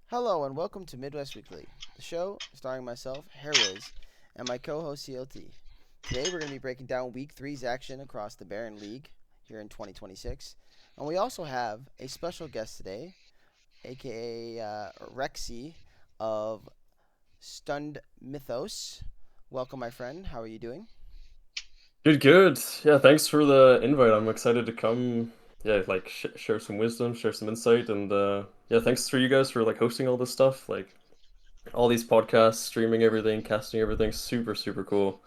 Hello and welcome to Midwest Weekly, the show starring myself, Hairwiz, and my co-host CLT. Today we're going to be breaking down Week Three's action across the Baron League here in 2026, and we also have a special guest today, aka Rexy of Stunned Mythos. Welcome, my friend. How are you doing? Good, good. Yeah, thanks for the invite. I'm excited to come. Yeah, like share some wisdom, share some insight, and yeah, thanks for you guys for like hosting all this stuff, like all these podcasts, streaming everything, casting everything. Super, super cool.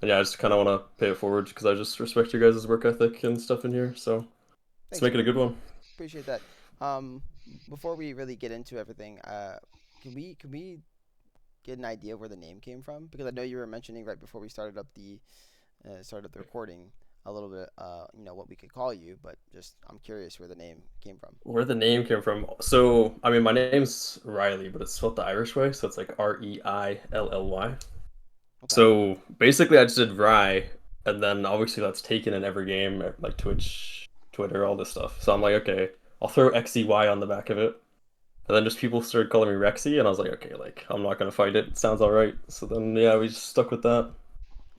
And yeah, I just kind of want to pay it forward because I just respect your guys' work ethic and stuff in here. So let's Thanks, make it a man. good one. Appreciate that. Um, Before we really get into everything, can we get an idea of where the name came from? Because I know you were mentioning right before we started the recording a little bit, what we could call you, but just I'm curious where the name came from. Where the name came from? So, I mean, my name's Riley, but it's spelled the Irish way, so it's like Reilly. Okay. So basically, I just did Rye, and then obviously that's taken in every game, like Twitch, Twitter, all this stuff. So I'm like, okay, I'll throw XEY on the back of it. And then just people started calling me Rexy, and I was like, okay, like I'm not gonna fight it. It sounds all right. So then yeah, we just stuck with that.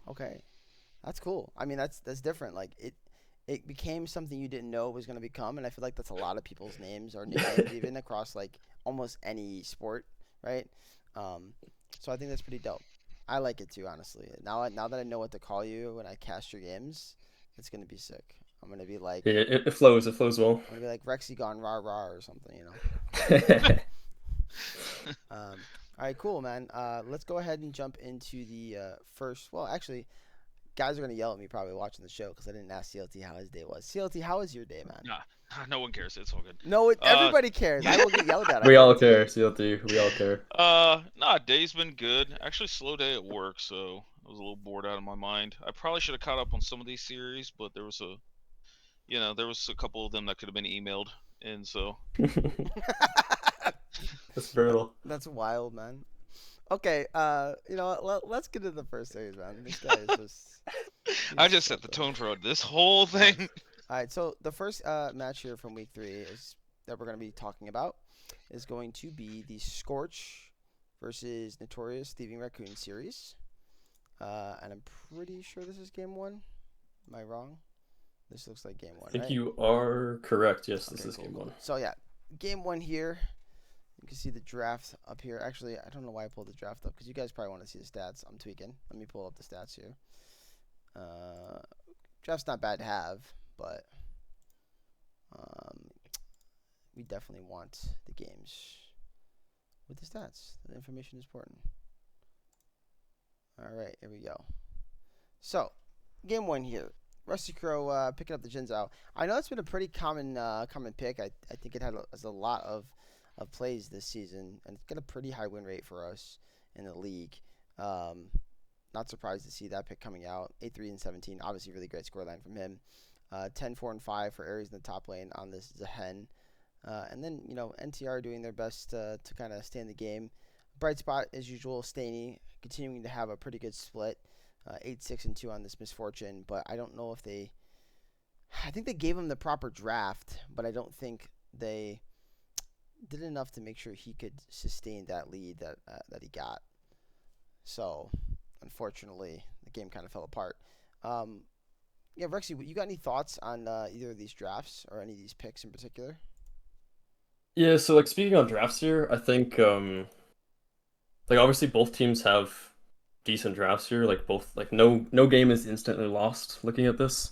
Okay. That's cool. I mean, that's different. Like it became something you didn't know it was going to become, and I feel like that's a lot of people's names or nicknames even across like almost any sport, right? Um, so I think that's pretty dope. I like it too, honestly. Now that I know what to call you when I cast your games, it's gonna be sick. I'm gonna be like It flows. It flows well. I'm gonna be like Rexy gone rah rah or something, you know. All right, cool, man. Let's go ahead and jump into the first. Well, actually, guys are gonna yell at me probably watching the show because I didn't ask CLT how his day was. CLT, how was your day, man? Nah, no one cares. It's all good. No, Uh, everybody cares. I will get yelled at. I We all guarantee care, it. CLT. We all care. nah, day's been good. Actually, slow day at work, so I was a little bored out of my mind. I probably should have caught up on some of these series, but there was a couple of them that could have been emailed, and so That's That, brutal. that's wild, man. Okay, let's get to the first series, man. This guy is just I he's just so set the cooked. tone for this whole thing. Nice. All right, so the first match here from week three is that we're going to be talking about is going to be the Scorch versus Notorious Thieving Raccoon series. And I'm pretty sure this is game one. Am I wrong? This looks like game I one, think right? you are correct. Yes, this Okay, is cool, game cool. one. So yeah, game one here. You can see the draft up here. Actually, I don't know why I pulled the draft up because you guys probably want to see the stats. I'm tweaking. Let me pull up the stats here. Uh, Draft's not bad to have, but um, we definitely want the games with the stats. The information is important. All right, here we go. So, game one here. Rusty Crow picking up the Jinzhou. I know it's been a pretty common pick. I think it has a lot of plays this season, and it's got a pretty high win rate for us in the league. Um, Not surprised to see that pick coming out. 8-3 and 17. Obviously, really great scoreline from him. 10-4 and 5 for Aries in the top lane on this Zehen. And then, NTR doing their best to kind of stay in the game. Bright spot, as usual, Staney continuing to have a pretty good split. 8-6 and 2 on this misfortune, but I don't know if they. I think they gave him the proper draft, but I don't think they did enough to make sure he could sustain that lead that he got. So, unfortunately, the game kind of fell apart. Um, yeah, Rexy, you got any thoughts on either of these drafts or any of these picks in particular? Yeah, so like speaking on drafts here, I think like obviously both teams have decent drafts here. Like both like no game is instantly lost looking at this.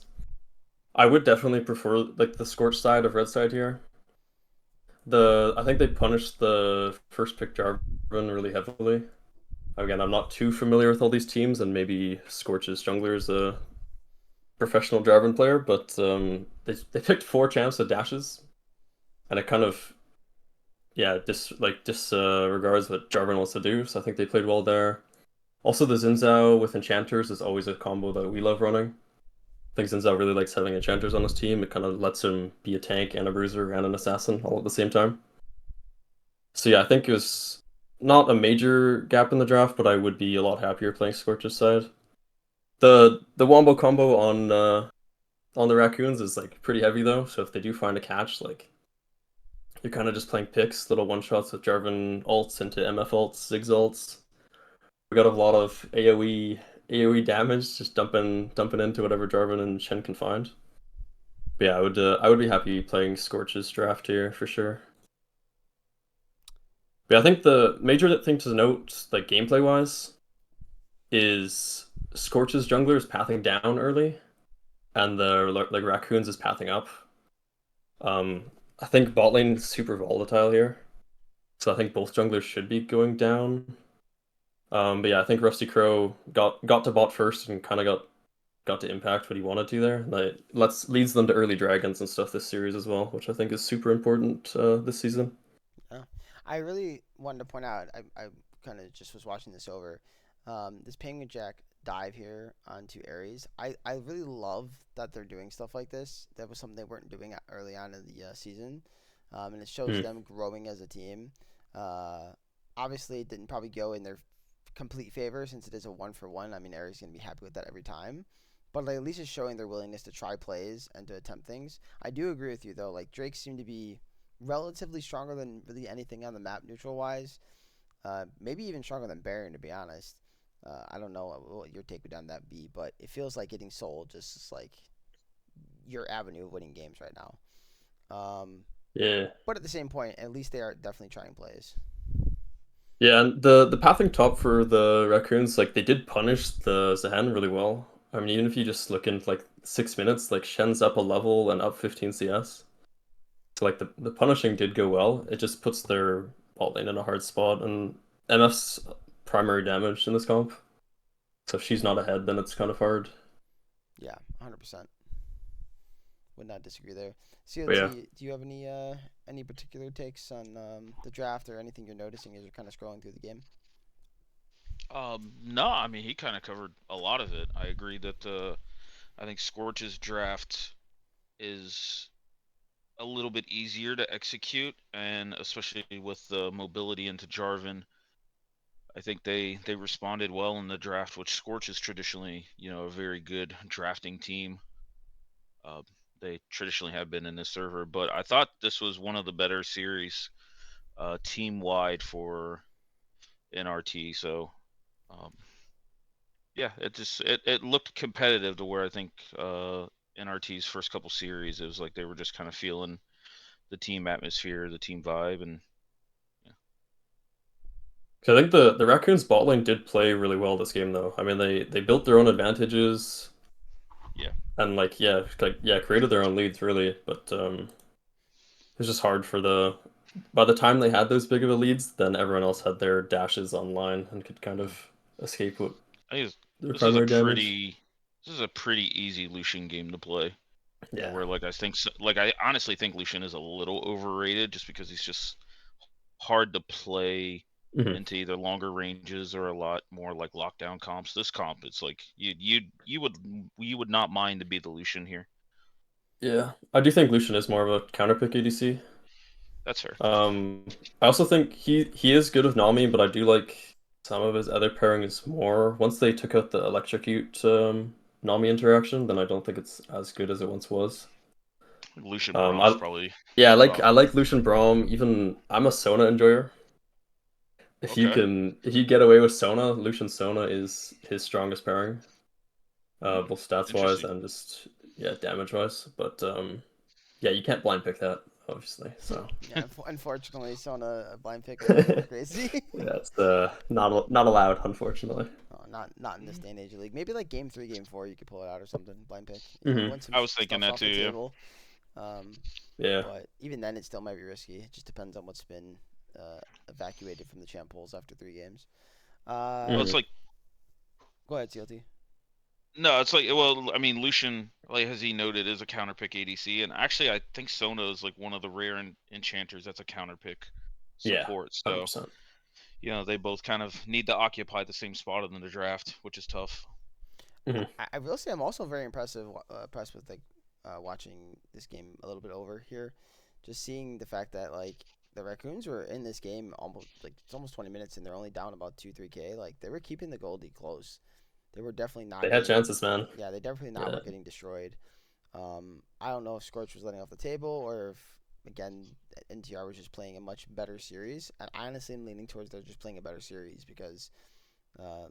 I would definitely prefer like the Scorch side of Red side here. I think they punished the first pick Jarvan really heavily. Again, I'm not too familiar with all these teams, and maybe Scorch's jungler is a professional Jarvan player, but they picked four champs at dashes, and it kind of yeah regards what Jarvan wants to do. So I think they played well there. Also, the Xin Zhao with enchanters is always a combo that we love running. I think Xin Zhao really likes having enchanters on his team. It kind of lets him be a tank and a bruiser and an assassin all at the same time. So yeah, I think it was not a major gap in the draft, but I would be a lot happier playing Scorch's side. The wombo combo on the raccoons is like pretty heavy though, so if they do find a catch, like you're kind of just playing picks, little one shots with Jarvan ults into MF ults, Ziggs ults. We got a lot of AoE damage, just dumping into whatever Jarvan and Shen can find. But yeah, I would be happy playing Scorch's draft here for sure. But I think the major thing to note, like gameplay wise, is Scorch's jungler is pathing down early, and the like Raccoons is pathing up. I think bot lane is super volatile here, so I think both junglers should be going down. But yeah, I think Rusty Crow got to bot first and kind of got to impact what he wanted to there. Like leads them to early dragons and stuff this series as well, which I think is super important this season. Yeah. I really wanted to point out, I kind of just was watching this over. This Penguin Jack dive here onto Ares. I really love that they're doing stuff like this. That was something they weren't doing early on in the season. And it shows Mm. them growing as a team. Uh, Obviously, it didn't probably go in their complete favor since it is a 1-for-1. I mean, Ares is going to be happy with that every time. But like, at least it's showing their willingness to try plays and to attempt things. I do agree with you, though. Like, Drake seemed to be relatively stronger than really anything on the map neutral wise. Maybe even stronger than Baron, to be honest. I don't know what your take would on that be, but it feels like getting sold just is like your avenue of winning games right now. Yeah. But at the same point, at least they are definitely trying plays. Yeah, and the pathing top for the Raccoons, like they did punish the Zahan really well. I mean, even if you just look into like 6 minutes, like Shen's up a level and up 15 CS. So like the punishing did go well. It just puts their bot lane in a hard spot, and MF's primary damage in this comp. So if she's not ahead, then it's kind of hard. Yeah, 100%. Would not disagree there. But yeah, COT, do you have any particular takes on the draft or anything you're noticing as you're kind of scrolling through the game? No, I mean he kind of covered a lot of it. I agree that I think Scorch's draft is a little bit easier to execute, and especially with the mobility into Jarvan, I think they responded well in the draft, which Scorch is traditionally, a very good drafting team. Uh, they traditionally have been in this server, but I thought this was one of the better series team wide for NRT. So um, yeah, it looked competitive to where I think NRT's first couple series it was like they were just kind of feeling the team atmosphere, the team vibe, and yeah. 'cause I think the Raccoons bot lane did play really well this game though. I mean, they built their own advantages Yeah. and like created their own leads really, but it was just hard for the by the time they had those big of a leads, then everyone else had their dashes online and could kind of escape what I think their this is a primary damage. pretty easy Lucian game to play. Yeah. Where like I honestly think Lucian is a little overrated just because he's just hard to play Hmm. into either longer ranges or a lot more like lockdown comps. This comp, it's like you would not mind to be the Lucian here. Yeah. I do think Lucian is more of a counter pick ADC. That's fair. I also think he is good with Nami, but I do like some of his other pairings more. Once they took out the electrocute Nami interaction, then I don't think it's as good as it once was. Lucian Brahms I probably Yeah, I top. like Lucian Braum. Even I'm a Sona enjoyer. Okay. If you get away with Sona, Lucian Sona is his strongest pairing, Hmm. both stats wise Interesting. and just yeah damage wise. But yeah, you can't blind pick that obviously. So Yeah, unfortunately, Sona blind pick is a little yeah, bit crazy. it's not allowed unfortunately. Oh, not in this day and age of league. Maybe like game 3, game 4, you could pull it out or something. Blind pick. Hmm. Win some I was thinking stuff that off too. the Yeah. table. Um, Yeah. but even then, it still might be risky. It just depends on what's been evacuated from the champ pools after 3 games. Well, Hmm. it's like Go ahead, CLT. no, it's like well, I mean, Lucian, like as he noted, is a counter pick ADC, and actually, I think Sona is like one of the rare enchanters that's a counter pick Yeah. support. So 100%. they both kind of need to occupy the same spot in the draft, which is tough. Hmm. I will say I'm also very impressed with like watching this game a little bit over here, just seeing the fact that like the Raccoons were in this game almost like it's almost 20 minutes and they're only down about 2-3K. Like they were keeping the Goldie close. They were definitely They not had getting. chances, man. Yeah, they definitely not Yeah. were getting destroyed. I don't know if Scorch was letting off the table or if again, NTR was just playing a much better series. And I honestly am leaning towards they're just playing a better series because,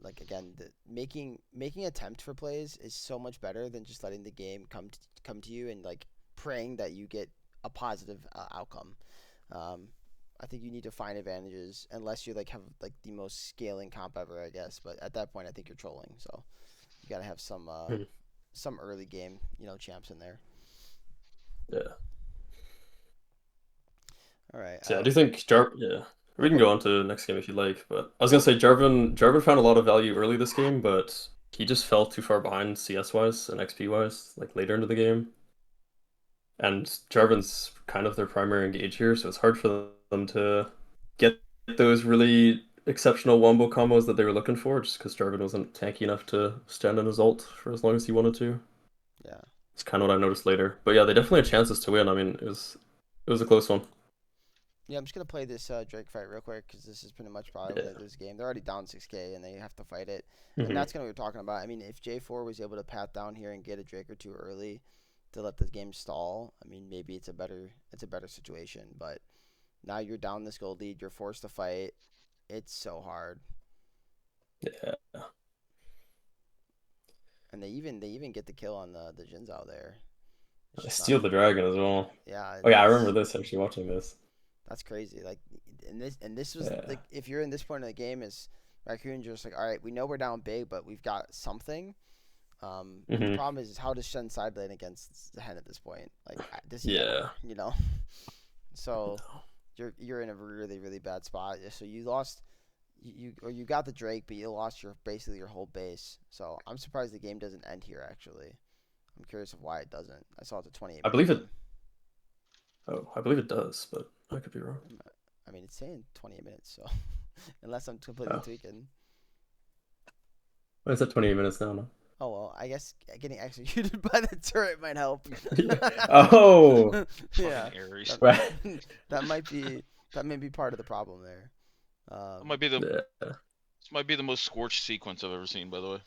like again, making attempt for plays is so much better than just letting the game come to you and like praying that you get a positive outcome. Um, I think you need to find advantages unless you like have like the most scaling comp ever, I guess. But at that point, I think you're trolling. So you got to have some early game, champs in there. Yeah. All right. So yeah, I do think yeah. We can Go. go on to the next game if you like, but I was gonna say Jarvan found a lot of value early this game, but he just fell too far behind CS wise and XP wise, like later into the game. And Jarvan's kind of their primary engage here, so it's hard for them to get those really exceptional wombo combos that they were looking for, just because Jarvan wasn't tanky enough to stand in his ult for as long as he wanted to. Yeah. It's kind of what I noticed later. But yeah, they definitely had chances to win. I mean, it was a close one. Yeah, I'm just gonna play this Drake fight real quick because this is pretty much probably Yeah. when they lose the game. They're already down 6K and they have to fight it, and Hmm. that's kind of what we're talking about. I mean, if J4 was able to pat down here and get a Drake or two early to let the game stall, I mean, maybe it's a better situation. But now you're down this gold lead, you're forced to fight. It's so hard, Yeah. and they even get the kill on the Jins out there. It's I just not. steal the dragon as well. Yeah, Oh yeah, I remember this actually watching this. that's crazy. Like, and this was Yeah. like if you're in this point of the game is Raccoon's just like, all right, we know we're down big, but we've got something. But the Hmm. problem is how does Shen side lane against the Hen at this point? Like, does he Yeah. ever? So you're in a really really bad spot. So you lost. You got the Drake, but you lost basically your whole base. So I'm surprised the game doesn't end here. Actually, I'm curious of why it doesn't. I saw it's a 28 I minute believe it. game. I believe it does, but I could be wrong. I mean, it's saying 28 minutes, so unless I'm completely Oh, tweaking. it's at 28 minutes now. No? Oh well, I guess getting executed by the turret might help. Oh. Yeah, Fucking Aries. that, Right. that may be part of the problem there. That might be the Yeah. This might be the most scorched sequence I've ever seen, by the way.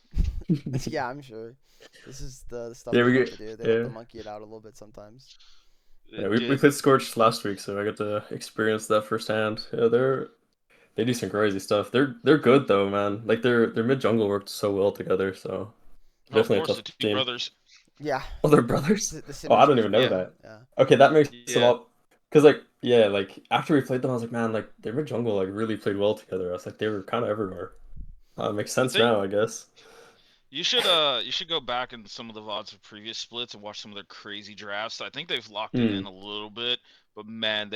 Yeah, I'm sure. This is the stuff Yeah, they we love get to do. They love yeah. to monkey it out a little bit sometimes. Yeah, It we did. played Scorched last week, so I got to experience that firsthand. Yeah, they do some crazy stuff. They're good though, man. Like their mid jungle worked so well together, so Oh, of definitely a course, the tough two team. brothers. Yeah, Oh, they're brothers? the Oh, I don't synergy is even know Yeah, real. that. Yeah, Okay, that makes a yeah. lot. Because like yeah, like after we played them, I was like, man, like their mid jungle like really played well together. I was like, they were kind of everywhere. Makes I sense think now, I guess. you should go back in some of the VODs of previous splits and watch some of their crazy drafts. I think they've locked it in Hmm. a little bit, but man,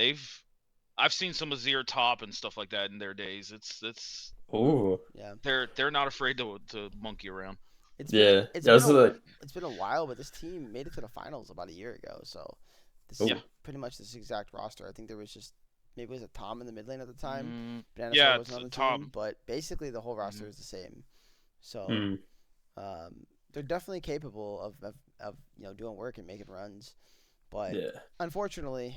I've seen some Azir top and stuff like that in their days. It's Oh, yeah. they're not afraid to monkey around. It's been yeah, it's yeah. been This is a like it's been a while, but this team made it to the finals about a year ago. So this is Yeah. oh, pretty much this exact roster. I think there was just maybe it was a Tom in the mid lane at the time. Banana Sword Yeah, wasn't on the top. team, but basically the whole roster Mhm. is the same. So hmm, they're definitely capable of doing work and making runs, but yeah. unfortunately,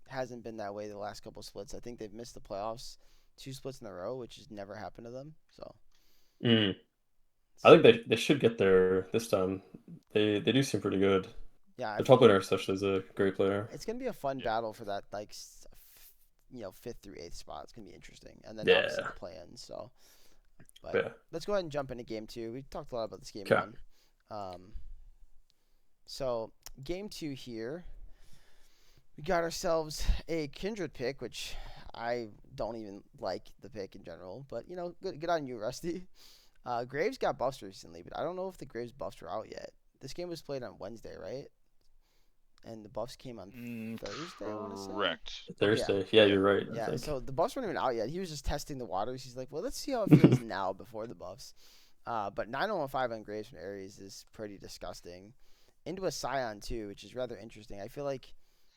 hasn't been that way the last couple splits. I think they've missed the playoffs 2 splits in a row, which has never happened to them. So Hmm. I it's, think they should get there this time. They do seem pretty good. yeah, I The top think laner especially is a great player. it's gonna be a fun Yeah. battle for that like fifth through eighth spot. It's gonna be interesting, and then obviously Yeah, the play-ins. So, but yeah. let's go ahead and jump into game two. We talked a lot about this game Okay. one. Um, so game two here, we got ourselves a Kindred pick, which I don't even like the pick in general, but good on you, Rusty. Graves got buffs recently, but I don't know if the Graves buffs are out yet. This game was played on Wednesday, right? And the buffs came on Thursday, I want to say. Correct. Yeah, Thursday. Yeah, you're right, I yeah. think. So the buffs weren't even out yet. He was just testing the waters. He's like, well, let's see how it feels now before the buffs. But 9015 on Graves from Ares is pretty disgusting. Into a Scion too, which is rather interesting. I feel like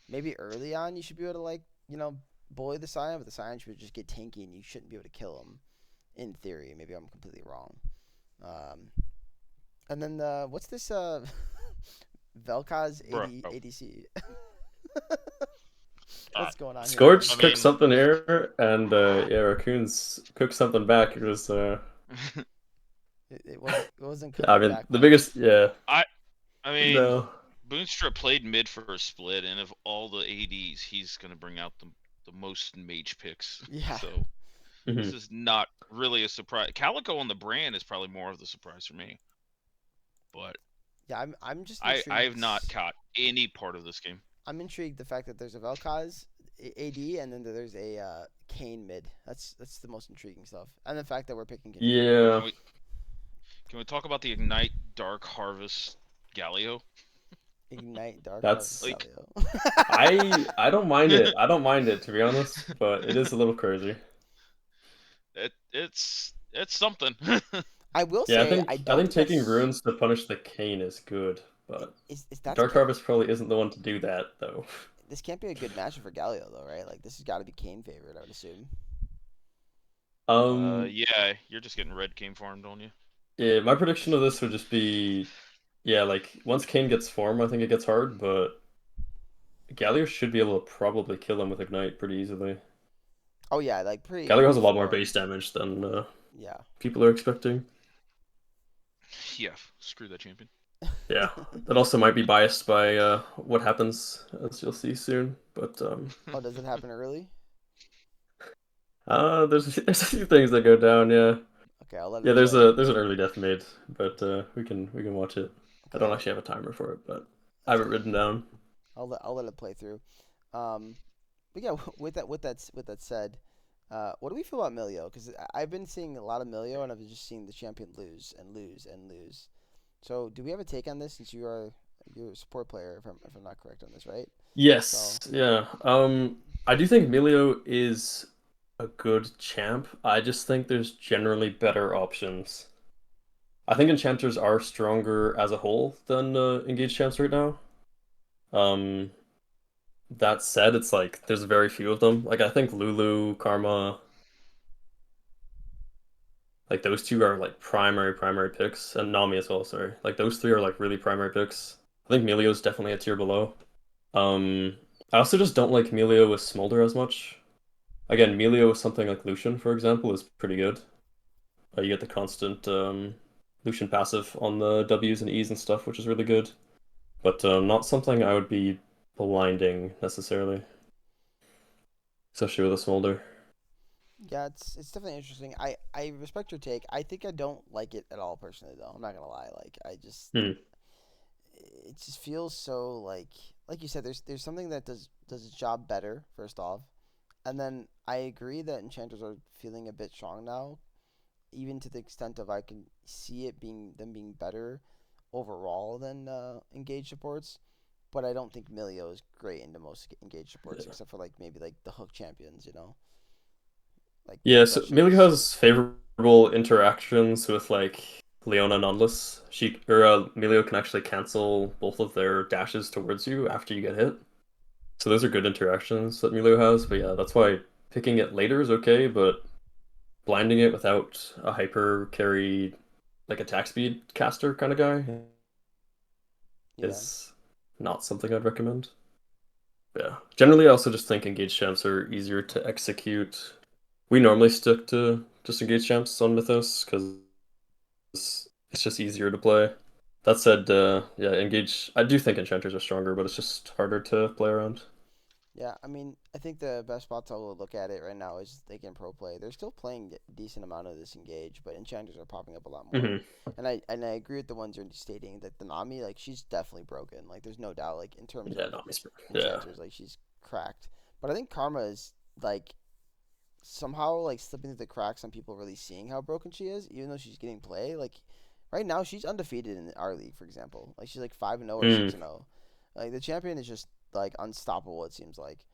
maybe early on you should be able to bully the Scion, but the Scion should just get tanky and you shouldn't be able to kill him. In theory, maybe I'm completely wrong. And then what's this Vel'Koz Bro. ADC? Uh, What's going on here? Scorch I cooked mean, something here, and yeah, Raccoons cooked something back. It was It wasn't I cooking mean back the much. biggest yeah I I mean, no Boonstrap played mid for a split, and of all the ADs, he's gonna bring out the most mage picks. Yeah. So Hmm. this is not really a surprise. Calico on the brand is probably more of the surprise for me, but Yeah, I'm just I have intrigued. not caught any part of this game. I'm intrigued the fact that there's a Vel'Koz AD and then there's a Kane mid. That's the most intriguing stuff, and the fact that we're picking control. Yeah, Can we talk about the Ignite Dark Harvest Galio? Ignite Dark Harvest that's Like Galio. I don't mind it. I don't mind it, to be honest, but it is a little crazy. it's something. I will Yeah, say I I don't think think taking that's runes to punish the Kayn is good, but is that's Dark Harvest probably isn't the one to do that though. this can't be a good matchup for Galio though, right? Like this has got to be Kane favorite, I would assume. Yeah, you're just getting red game farmed, don't you? Yeah, my prediction of this would just be, yeah, like once Kayn gets form, I think it gets hard, but Galio should be able to probably kill him with Ignite pretty easily. Oh yeah, like pretty Galio has pretty a lot more form. base damage than Yeah. people are expecting. Yeah, screw that champion. Yeah, that also might be biased by what happens, as you'll see soon. But Oh, does it happen early? there's a few things that go down. Yeah, Okay, I'll let yeah. it play. There's an early death made, but we can watch it. I don't Okay, actually have a timer for it, but I that's have it cool. written down. I'll let it play through. Um, but yeah, with that said, what do we feel about Milio? Because I've been seeing a lot of Milio, and I've just seen the champion lose and lose and lose. So, do we have a take on this? Since you're a support player, if I'm not correct on this, right? Yes, So, yeah. I do think Milio is a good champ. I just think there's generally better options. I think enchanters are stronger as a whole than engaged champs right now. Um, that said, it's like there's very few of them. Like I think Lulu, Karma, like those two are like primary picks, and Nami as well. Sorry, like those three are like really primary picks. I think Melio's definitely a tier below. Um, I also just don't like Melio with Smolder as much. Again, Melio with something like Lucian, for example, is pretty good. You get the constant Lucian passive on the W's and E's and stuff, which is really good. But not something I would be blinding necessarily, especially with a Smolder. yeah, it's definitely interesting. I respect your take. I think I don't like it at all personally, though. I'm not gonna lie. Like, I just Hmm. it just feels so like you said. There's something that does its job better. First off, and then I agree that enchanters are feeling a bit strong now, even to the extent of I can see it being them being better overall than engaged supports. But I don't think Milio is great into most engaged supports, Yeah. except for like maybe like the hook champions, like Yeah, so Millie Threshes. has favorable interactions with like Leona and Unless. Milio can actually cancel both of their dashes towards you after you get hit. So those are good interactions that Milio has. But yeah, that's why picking it later is okay, but blinding it without a hyper carry like attack speed caster kind of guy Yeah, is not something I'd recommend. Yeah. Generally, I also just think engaged champs are easier to execute. We normally stick to just engaged champs on Mythos because it's just easier to play. That said, yeah, engage. I do think enchanters are stronger, but it's just harder to play around. yeah. I mean, I think the best spot to look at it right now is they can pro play. They're still playing a decent amount of this engage, but enchanters are popping up a lot more. Hmm. And I agree with the ones you're stating that the Nami, like, she's definitely broken. Like, there's no doubt. Like, in terms Yeah, of not Miss. Yeah. enchanters, like, she's cracked. But I think Karma is like somehow like slipping through the cracks on people really seeing how broken she is, even though she's getting play. Like right now, she's undefeated in our league, for example. Like she's like 5-0 or Mm. 6-0. Like the champion is just like unstoppable. It seems like,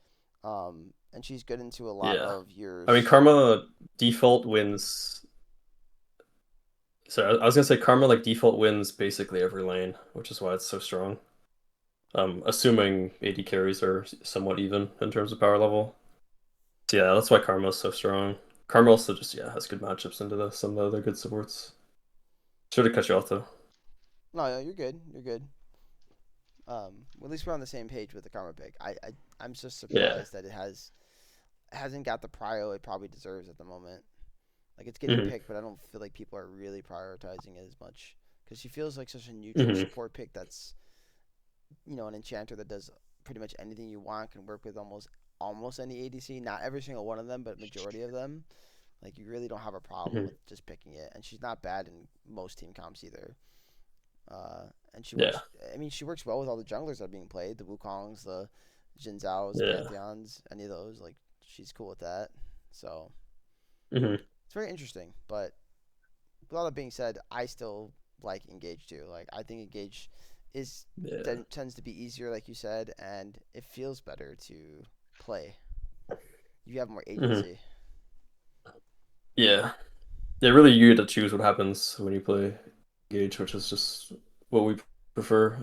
and she's good into a lot Yeah. of I mean, yours. Karma default wins. So I was gonna say Karma like default wins basically every lane, which is why it's so strong. Assuming AD carries are somewhat even in terms of power level. So yeah, that's why Karma is so strong. Karma also just yeah has good matchups into some of the other good supports. Should have cut you off though. No, no, you're good. You're good. At least we're on the same page with the Karma pick. I'm just Yeah. surprised that it hasn't got the prio it probably deserves at the moment. Like it's getting Hmm. picked, but I don't feel like people are really prioritizing it as much because she feels like such a neutral Hmm. support pick an enchanter that does pretty much anything you want, can work with almost any ADC. Not every single one of them, but majority of them. Like you really don't have a problem Hmm. with just picking it, and she's not bad in most team comps either. Uh, and she Yeah, works. I mean, she works well with all the junglers that are being played, the Wukongs, the Jin Zhao's, yeah. Pantheons, any of those. Like she's cool with that. So Hmm. it's very interesting. But with all that being said, I still like Engage too. Like I think Engage is Yeah. tends to be easier, like you said, and it feels better to play. You have more Hmm. agency. Yeah. Yeah, really you get to choose what happens when you play Gauge, which is just what we prefer.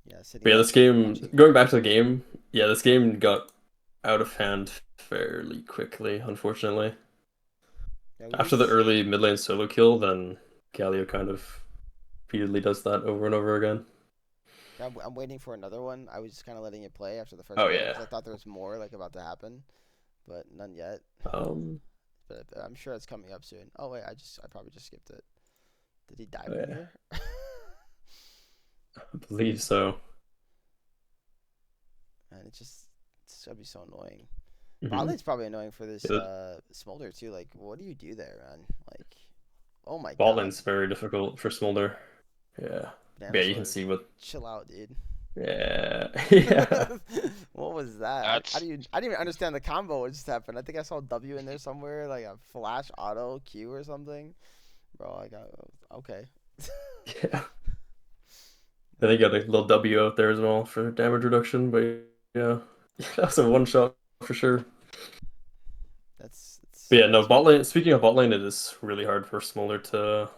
Yeah, sitting But yeah, back this and game, watching. going back to the game, yeah, this game got out of hand fairly quickly, unfortunately. Yeah, After the early mid lane solo kill, then Galio kind of repeatedly does that over and over again. I'm waiting for another one. I was just kind of letting it play after the first Oh one yeah. because I thought there was more like about to happen, but none yet. Um, But I'm sure it's coming up soon. Oh wait, I probably just skipped it. Did he die oh from yeah, here? I believe so. Man, it's gonna be so annoying. Bot Hmm. lane's probably annoying for this Yeah, Smolder too. Like, what do you do there, man? Like, oh my bot god, lane's very difficult for Smolder. Yeah. banana Yeah, you can slowed. see what. Chill out, dude. Yeah, yeah. What was that? That's I didn't even understand the combo what just happened. I think I saw W in there somewhere, like a flash auto Q or something. Bro, I got okay. Yeah. Then you got a little W out there as well for damage reduction, but yeah, that's a one shot for sure. But yeah, no, That's bot lane. Speaking of bot lane, it is really hard for Smolder to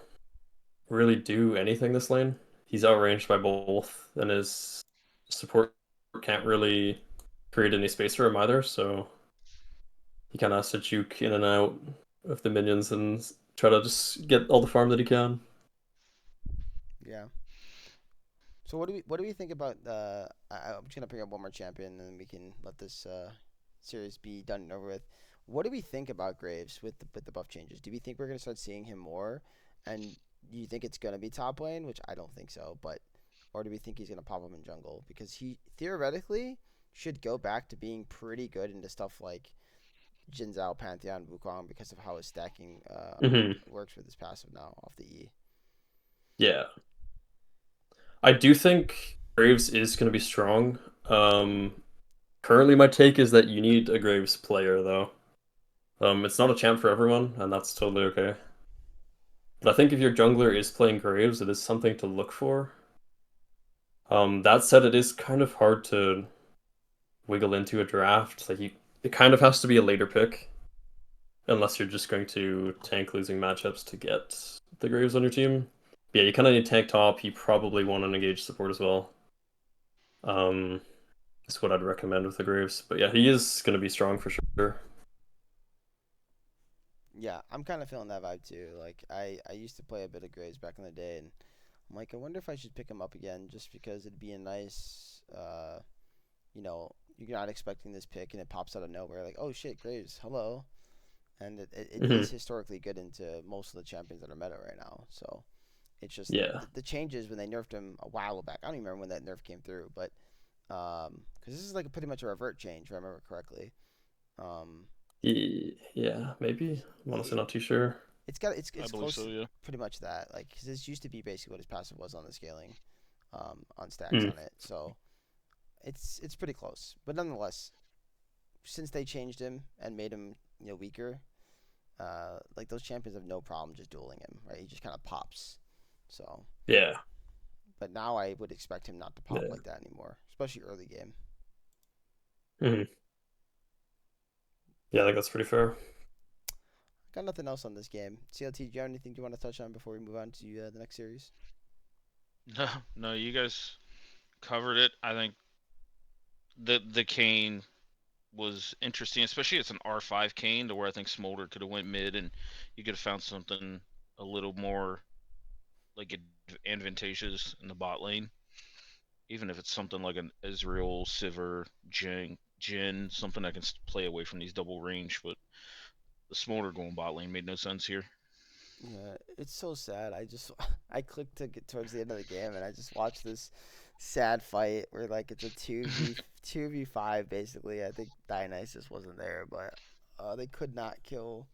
really do anything this lane. He's outranged by both, and his support can't really create any space for him either, so he kind of has to juke in and out of the minions and try to just get all the farm that he can. yeah. So what do we think about I'm just gonna bring up one more champion and then we can let this series be done and over with. What do we think about Graves with the buff changes? Do we think we're gonna start seeing him more? And do you think it's gonna be top lane, which I don't think so, but or do we think he's gonna pop up in jungle? Because he theoretically should go back to being pretty good into stuff like Jin Zhao, Pantheon, Wukong because of how his stacking Hmm. works with his passive now off the E. Yeah, I do think Graves is going to be strong. Um, Currently, my take is that you need a Graves player, though. It's not a champ for everyone, and that's totally okay. But I think if your jungler is playing Graves, it is something to look for. That said, it is kind of hard to wiggle into a draft. It kind of has to be a later pick, unless you're just going to tank losing matchups to get the Graves on your team. But yeah, you kind of need tank top. You probably want an engaged support as well. Um, is what I'd recommend with the Graves. But yeah, he is going to be strong for sure. Yeah, I'm kind of feeling that vibe too. Like I used to play a bit of Graves back in the day, and I'm like, I wonder if I should pick him up again, just because it'd be a nice, you're not expecting this pick, and it pops out of nowhere, like, oh shit, Graves, hello, and it is Hmm. historically good into most of the champions that are meta right now. So it's just Yeah. the changes when they nerfed him a while back. I don't even remember when that nerf came through, but because this is like pretty much a revert change, if I remember correctly. Um, Yeah, maybe. I'm honestly it, not too sure. It's got I it's believe close so. to Yeah. pretty much that. Like 'cause this used to be basically what his passive was on the scaling, on stacks Mm, on it. So it's pretty close. But nonetheless, since they changed him and made him weaker, like those champions have no problem just dueling him. Right? He just kind of pops. So, yeah. but now I would expect him not to pop Yeah. like that anymore, especially early game. Mhm. Yeah, I But think that's pretty fair. got nothing else on this game. CLT, do you have anything you want to touch on before we move on to the next series? No, no, you guys covered it. I think the Kane was interesting, especially it's an R5 Kane, to where I think Smolder could have went mid and you could have found something a little more like advantageous in the bot lane, even if it's something like an Ezreal, Sivir, Jin, something that can play away from these double range. But the Smolder going bot lane made no sense here. Yeah, it's so sad. I just I clicked to get towards the end of the game and I just watched sad fight where like it's a 2v5 basically. I think Dionysus wasn't there, but they could not kill.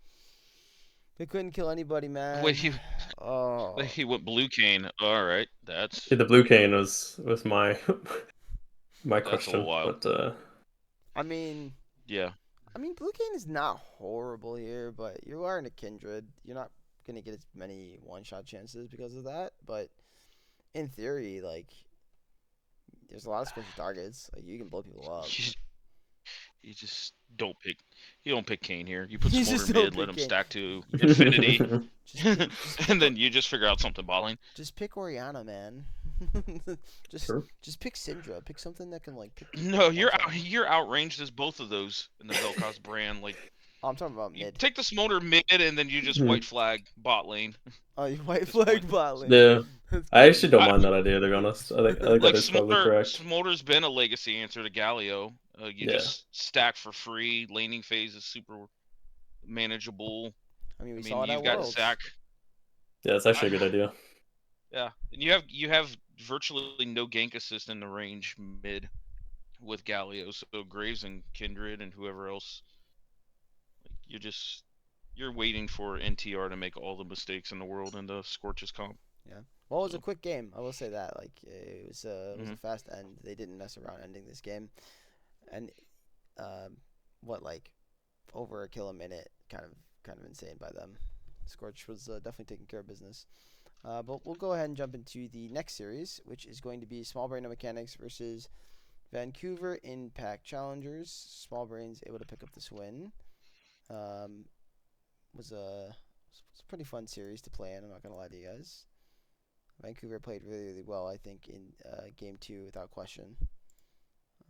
They couldn't kill anybody, Wait, man. he Oh, he went blue cane. All right, Yeah, the blue cane was my my that's a little question, wild. but I mean, Yeah. Blue Cane is not horrible here, but you are in a Kindred. You're not gonna get as many one-shot chances because of that. But in theory, like, there's a lot of squishy targets. Like, you can blow people up. You just don't pick. You don't pick Kane here. You put You Smolder just don't mid, let pick him Cane. stack to infinity, Just and pick, then you just figure out something bottling. just pick Oriana, man. just, Sure. just pick Syndra. Pick something that can like pick people No, up one shot. you're outranged as both of those in the Vel'Koz brand. Like Oh, I'm talking about you mid. take the Smolder mid, and then you just white flag bot lane Oh, you at white this point. flag bot lane. Yeah, That's I actually funny. don't I mind that idea, to be honest. I think that like is probably correct. Smolder's been a legacy answer to Galio. You Yeah, just stack for free. Laning phase is super manageable. I mean, I we saw mean, it at you've got Worlds. Zac. yeah, it's actually I, a good idea. yeah, and you have virtually no gank assist in the range mid with Galio. So Graves and Kindred and whoever else, like you're waiting for NTR to make all the mistakes in the world in the Scorch's comp. Yeah. Well, it was a So, quick game. I will say that. Like, it was a mhm. fast end. They didn't mess around ending this game. And what like over a kill a minute, kind of insane by them. Scorch was definitely taking care of business. But we'll go ahead and jump into the next series, which is going to be Small Brain No Mechanics versus Vancouver Impact Challengers. Small Brains able to pick up this win. Um, was a pretty fun series to play in. I'm not gonna lie to you guys. Vancouver played really, really well, I think, in game two without question.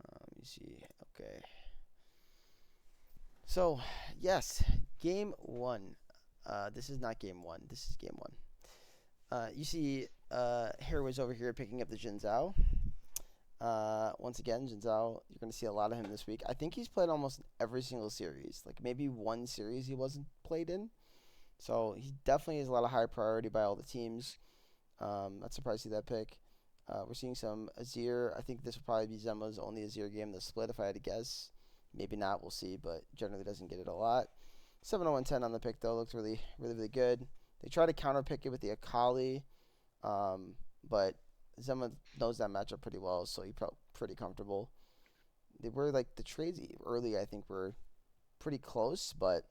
Let me see. Okay. So, yes, game one. This is not game one. This is game one. You see, Hare was over here picking up the Jin Zhao. Once again, Jin Zhao, you're going to see a lot of him this week. I think he's played almost every single series. Like, maybe one series he wasn't played in. So, he definitely is a lot of high priority by all the teams. Not surprised to see that pick. We're seeing some Azir. I think this will probably be Zema's only Azir game this split, if I had to guess. Maybe not, we'll see, but generally doesn't get it a lot. 70110 on the pick, though. Looks really, really, really good. They try to counter pick it with the Akali, but Zema knows that matchup pretty well, so he felt pretty comfortable. They were like the trades early, I think, were pretty close, but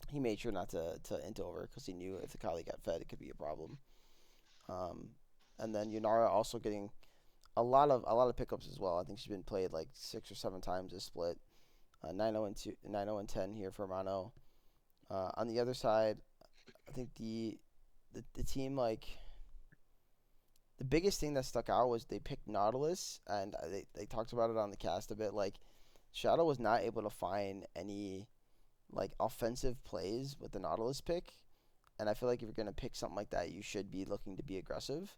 he made sure not to int over because he knew if the Akali got fed, it could be a problem. Um, and then Yunara also getting a lot of pickups as well. I think she's been played like 6 or 7 times this split. 9-0 and 2, 9-0 and 10 here for Mano. On the other side, I think the team like the biggest thing that stuck out was they picked Nautilus, and they talked about it on the cast a bit. Like Shadow was not able to find any like offensive plays with the Nautilus pick, and I feel like if you're gonna pick something like that, you should be looking to be aggressive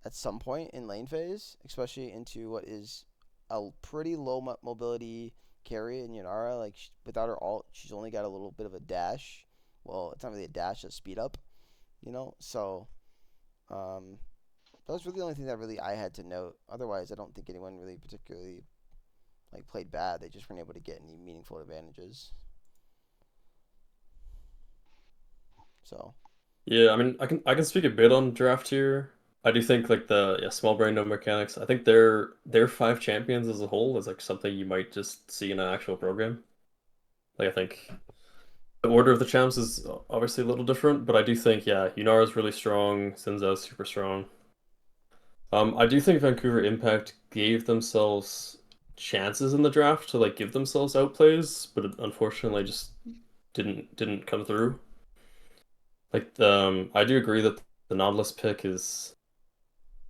at some point in lane phase, especially into what is a pretty low mobility carry in Yunara. Like without her ult, she's only got a little bit of a dash. Well, it's not really a dash, it's speed up, you know. So um, that was really the only thing that really I had to note. Otherwise, I don't think anyone really particularly like played bad. They just weren't able to get any meaningful advantages. So Yeah, I mean, I can speak a bit on draft here. I do think like the small brain no mechanics. I think their 5 champions as a whole is like something you might just see in an actual program. Like I think the order of the champs is obviously a little different, but I do think Yunara is really strong, Sinza's super strong. I do think Vancouver Impact gave themselves chances in the draft to like give themselves outplays, but it unfortunately just didn't come through. Like I do agree that the Nautilus pick is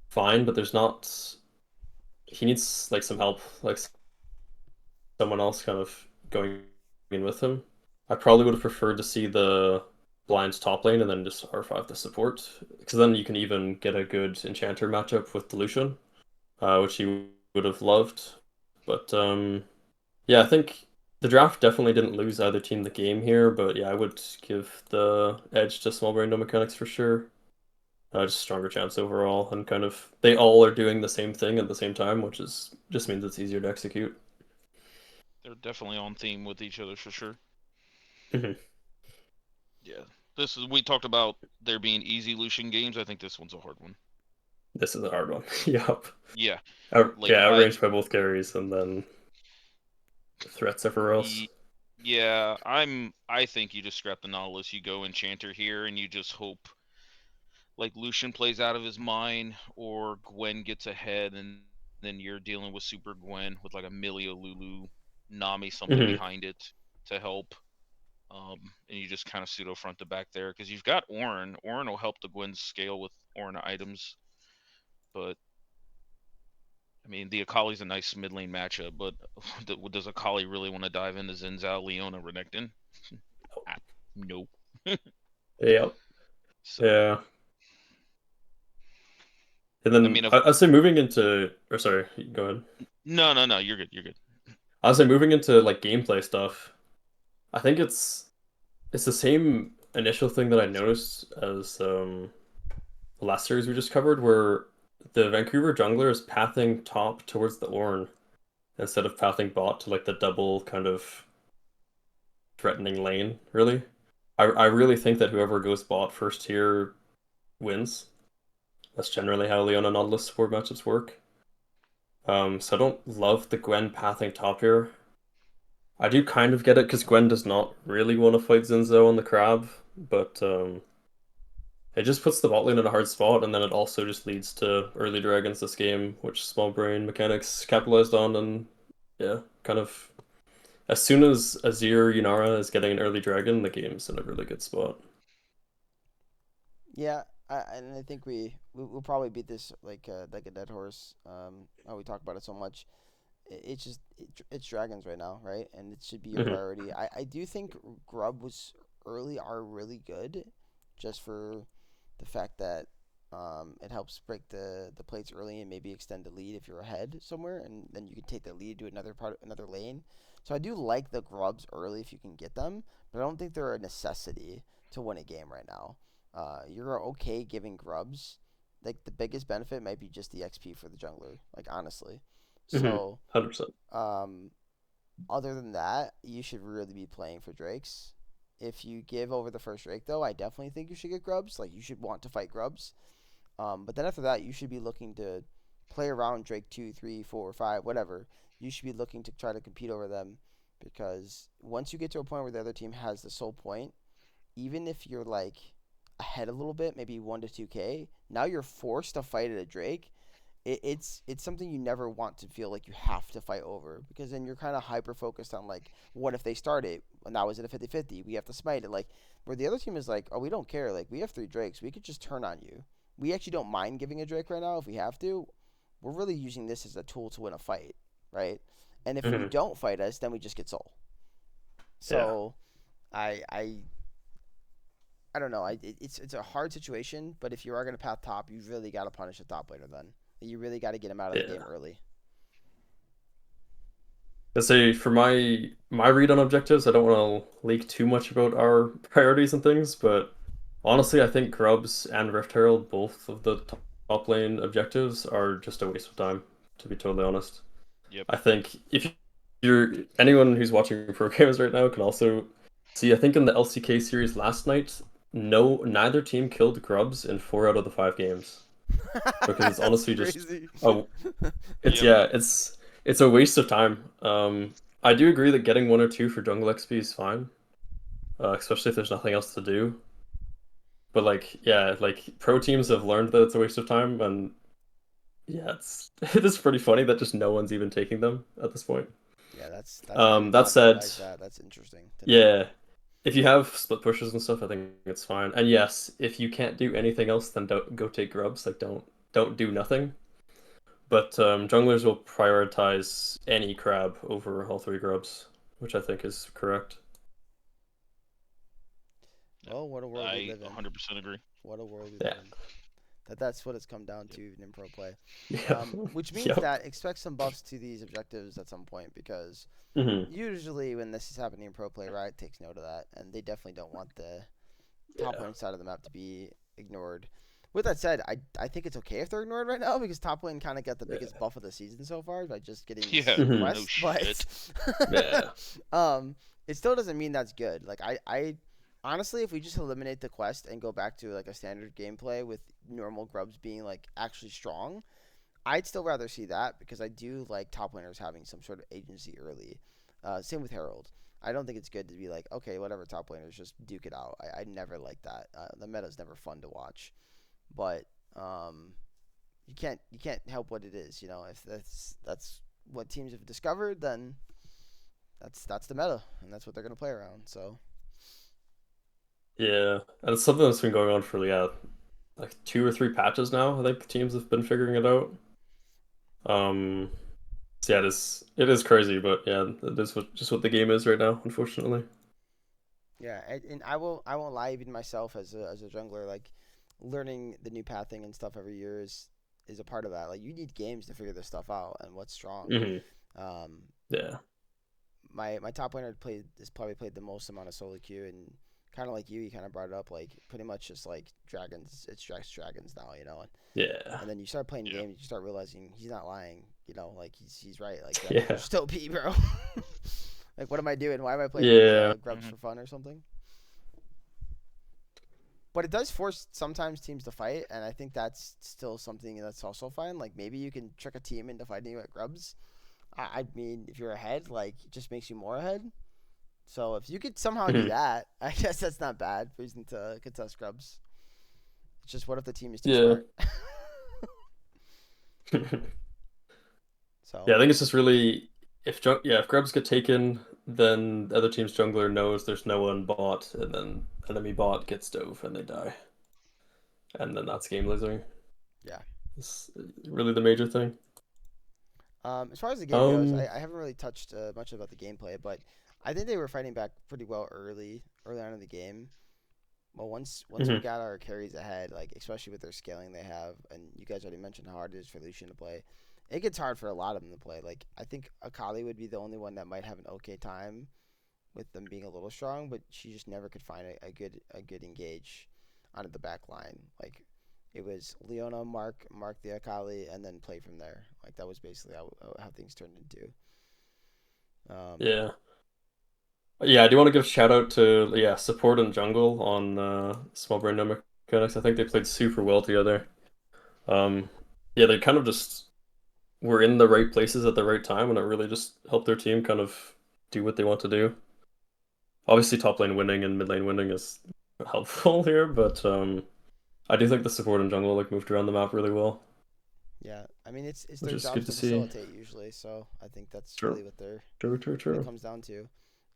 fine, but there's not. He needs like some help, like someone else kind of going in with him. I probably would have preferred to see the blind top lane and then just R5 the support, because then you can even get a good enchanter matchup with the Lucian, which you would have loved. But yeah, I think the draft definitely didn't lose either team the game here, but yeah, I would give the edge to Small Brain No Mechanics for sure. just stronger champs overall, and kind of they all are doing the same thing at the same time, which is just means it's easier to execute. They're definitely on theme with each other for sure. Mhm. Yeah. We talked about there being easy Lucian games. I think this one's a hard one. This is a hard one. Yep. Yeah. Like Yeah, outranged by both carries, and then threats everywhere else. yeah, I think you just scrap the Nautilus, you go Enchanter here, and you just hope like Lucian plays out of his mind or Gwen gets ahead, and then you're dealing with Super Gwen with like a Milio Lulu, Nami something Hmm. behind it to help. And you just kind of pseudo front to back there because you've got Orin. Orin will help the Gwen scale with Orin items, but I mean the Akali's a nice mid lane matchup. But does Akali really want to dive into Zinzao, Leona, Renekton? Ah, nope. Yep. So Yeah. And I then mean, I'd say moving into, or sorry, go ahead. no, you're good, you're good. I'd say moving into like gameplay stuff. I think it's the same initial thing that I noticed as the last series we just covered, where the Vancouver jungler is pathing top towards the Ornn instead of pathing bot to like the double kind of threatening lane. Really, I really think that whoever goes bot first here wins. That's generally how Leona Nautilus support matchups work. So I don't love the Gwen pathing top here. I do kind of get it because Gwen does not really want to fight Zinzo on the crab, but it just puts the bot lane in a hard spot, and then it also just leads to early dragons this game, which small brain mechanics capitalized on, and yeah, kind of as soon as Azir Yunara is getting an early dragon, the game's in a really good spot. Yeah, and I think we'll probably beat this like a dead horse. How we talk about it so much. It's just it's dragons right now, right? And it should be your Hmm. priority. I do think grub was early are really good, just for the fact that it helps break the plates early and maybe extend the lead if you're ahead somewhere, and then you can take the lead to another lane. So I do like the grubs early if you can get them, but I don't think they're a necessity to win a game right now. You're okay giving grubs. Like the biggest benefit might be just the XP for the jungler. Like honestly, Hmm. so 100%. um, other than that, you should really be playing for Drakes. If you give over the first Drake, though, I definitely think you should get grubs. Like you should want to fight grubs. But then after that, you should be looking to play around Drake 2, 3, 4, 5, whatever. You should be looking to try to compete over them because once you get to a point where the other team has the sole point, even if you're like ahead a little bit, maybe 1 to 2K, now you're forced to fight at a Drake. It's something you never want to feel like you have to fight over because then you're kind of hyper focused on like what if they start it and now is it a 50-50, we have to smite it, like where the other team is like, oh, we don't care, like we have 3 Drakes, we could just turn on you, we actually don't mind giving a Drake right now if we have to, we're really using this as a tool to win a fight, right? And if you Hmm. don't fight us, then we just get soul. Yeah. So I I I don't know. It's a hard situation, but if you are gonna path top, you really gotta punish the top laner. Then you really gotta get him out of the game Yeah. early. Let's say for my read on objectives, I don't want to leak too much about our priorities and things, but honestly, I think Grubs and Rift Herald, both of the top lane objectives, are just a waste of time, to be totally honest. Yep. I think if you're anyone who's watching pro games right now can also see, I think in the LCK series last night, neither team killed Grubs in 4 out of the 5 games because it's That's honestly just crazy. a it's Yep. yeah, it's a waste of time. I do agree that getting 1 or 2 for jungle XP is fine, especially if there's nothing else to do. But like, yeah, like pro teams have learned that it's a waste of time, and yeah, it's it is pretty funny that just no one's even taking them at this point. Yeah, that's I did That not said, realize that. That's interesting to know. yeah, if you have split pushes and stuff, I think it's fine. And yes, if you can't do anything else, then don't go take grubs. Like don't do nothing. But junglers will prioritize any crab over all 3 grubs, which I think is correct. Yep. Well, what a world we I live in. 100% agree. What a world we Yeah. live in. That's what it's come down Yep. to even in pro play. Yeah. Which means Yep. that expect some buffs to these objectives at some point because Hmm. usually when this is happening in pro play, Riot takes note of that, and they definitely don't want the top Yeah. lane side of the map to be ignored. With that said, I think it's okay if they're ignored right now because top lane kind of got the biggest Yeah. buff of the season so far by just getting this Yeah. Mhm. No quest, shit. but Yeah. it still doesn't mean that's good. Like I honestly, if we just eliminate the quest and go back to like a standard gameplay with normal grubs being like actually strong, I'd still rather see that because I do like top laners having some sort of agency early. Same with Herald. I don't think it's good to be like, okay, whatever, top laners, just duke it out. I never like that. The meta's never fun to watch, but um, you can't help what it is. You know, if that's what teams have discovered, then that's the meta, and that's what they're gonna play around. So Yeah. And it's something that's been going on for like 2 or 3 patches now. I think teams have been figuring it out. Um, so yeah, it is crazy, but yeah, it is just what the game is right now, unfortunately. yeah, and I won't lie, even myself as a jungler, like learning the new pathing and stuff every year is a part of that. Like you need games to figure this stuff out and what's strong. Hmm. Um, Yeah. my top laner has probably played the most amount of solo queue, and kind of like you kind of brought it up, like pretty much just like dragons. It's just dragons now, you know. Yeah. And then you start playing Yeah. games, you start realizing he's not lying, you know, like he's right. Like dragons are Yeah. still P, bro. Like what am I doing? Why am I playing Yeah. grubs Hmm. for fun or something? But it does force sometimes teams to fight, and I think that's still something that's also fine. Like maybe you can trick a team into fighting you at grubs. I mean, if you're ahead, like it just makes you more ahead. So if you could somehow do Mhm. that, I guess that's not bad reason to contest grubs. It's just what if the team is too Yeah. smart? So Yeah, I think it's just really if grubs get taken, then the other team's jungler knows there's no one bot, and then enemy bot gets dove and they die, and then that's game losing. yeah. It's really the major thing. As far as the game goes, Um. I haven't really touched much about the gameplay, but I think they were fighting back pretty well early on in the game. Well, once we Mhm. got our carries ahead, like especially with their scaling they have, and you guys already mentioned how hard it is for Lucian to play. It gets hard for a lot of them to play. Like I think Akali would be the only one that might have an okay time with them being a little strong, but she just never could find a good engage onto the back line. Like it was Leona mark the Akali and then play from there. Like that was basically how things turned into. Um, Yeah. Yeah, I do want to give a shout out to support and jungle on Small Brain No Mechanics. I think they played super well together. Um, yeah, they kind of just were in the right places at the right time, and it really just helped their team kind of do what they want to do. Obviously, top lane winning and mid lane winning is helpful here, but I do think the support and jungle like moved around the map really well, yeah, I mean it's which their is jobs good to to see. facilitate usually, so I think that's True, really true, true, what it true. comes down to.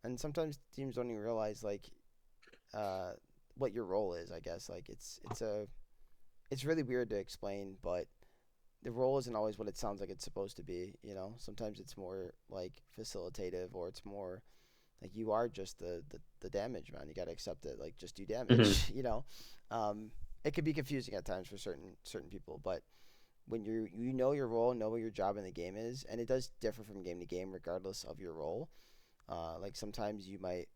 And sometimes teams don't even realize like uh, what your role is. I guess like it's really weird to explain, but the role isn't always what it sounds like it's supposed to be. You know, sometimes it's more like facilitative, or it's more like you are just the damage man. You got to accept it. Like just do Hmm. damage. You know, it can be confusing at times for certain people, but when you know your role, know what your job in the game is, and it does differ from game to game regardless of your role. Like sometimes you might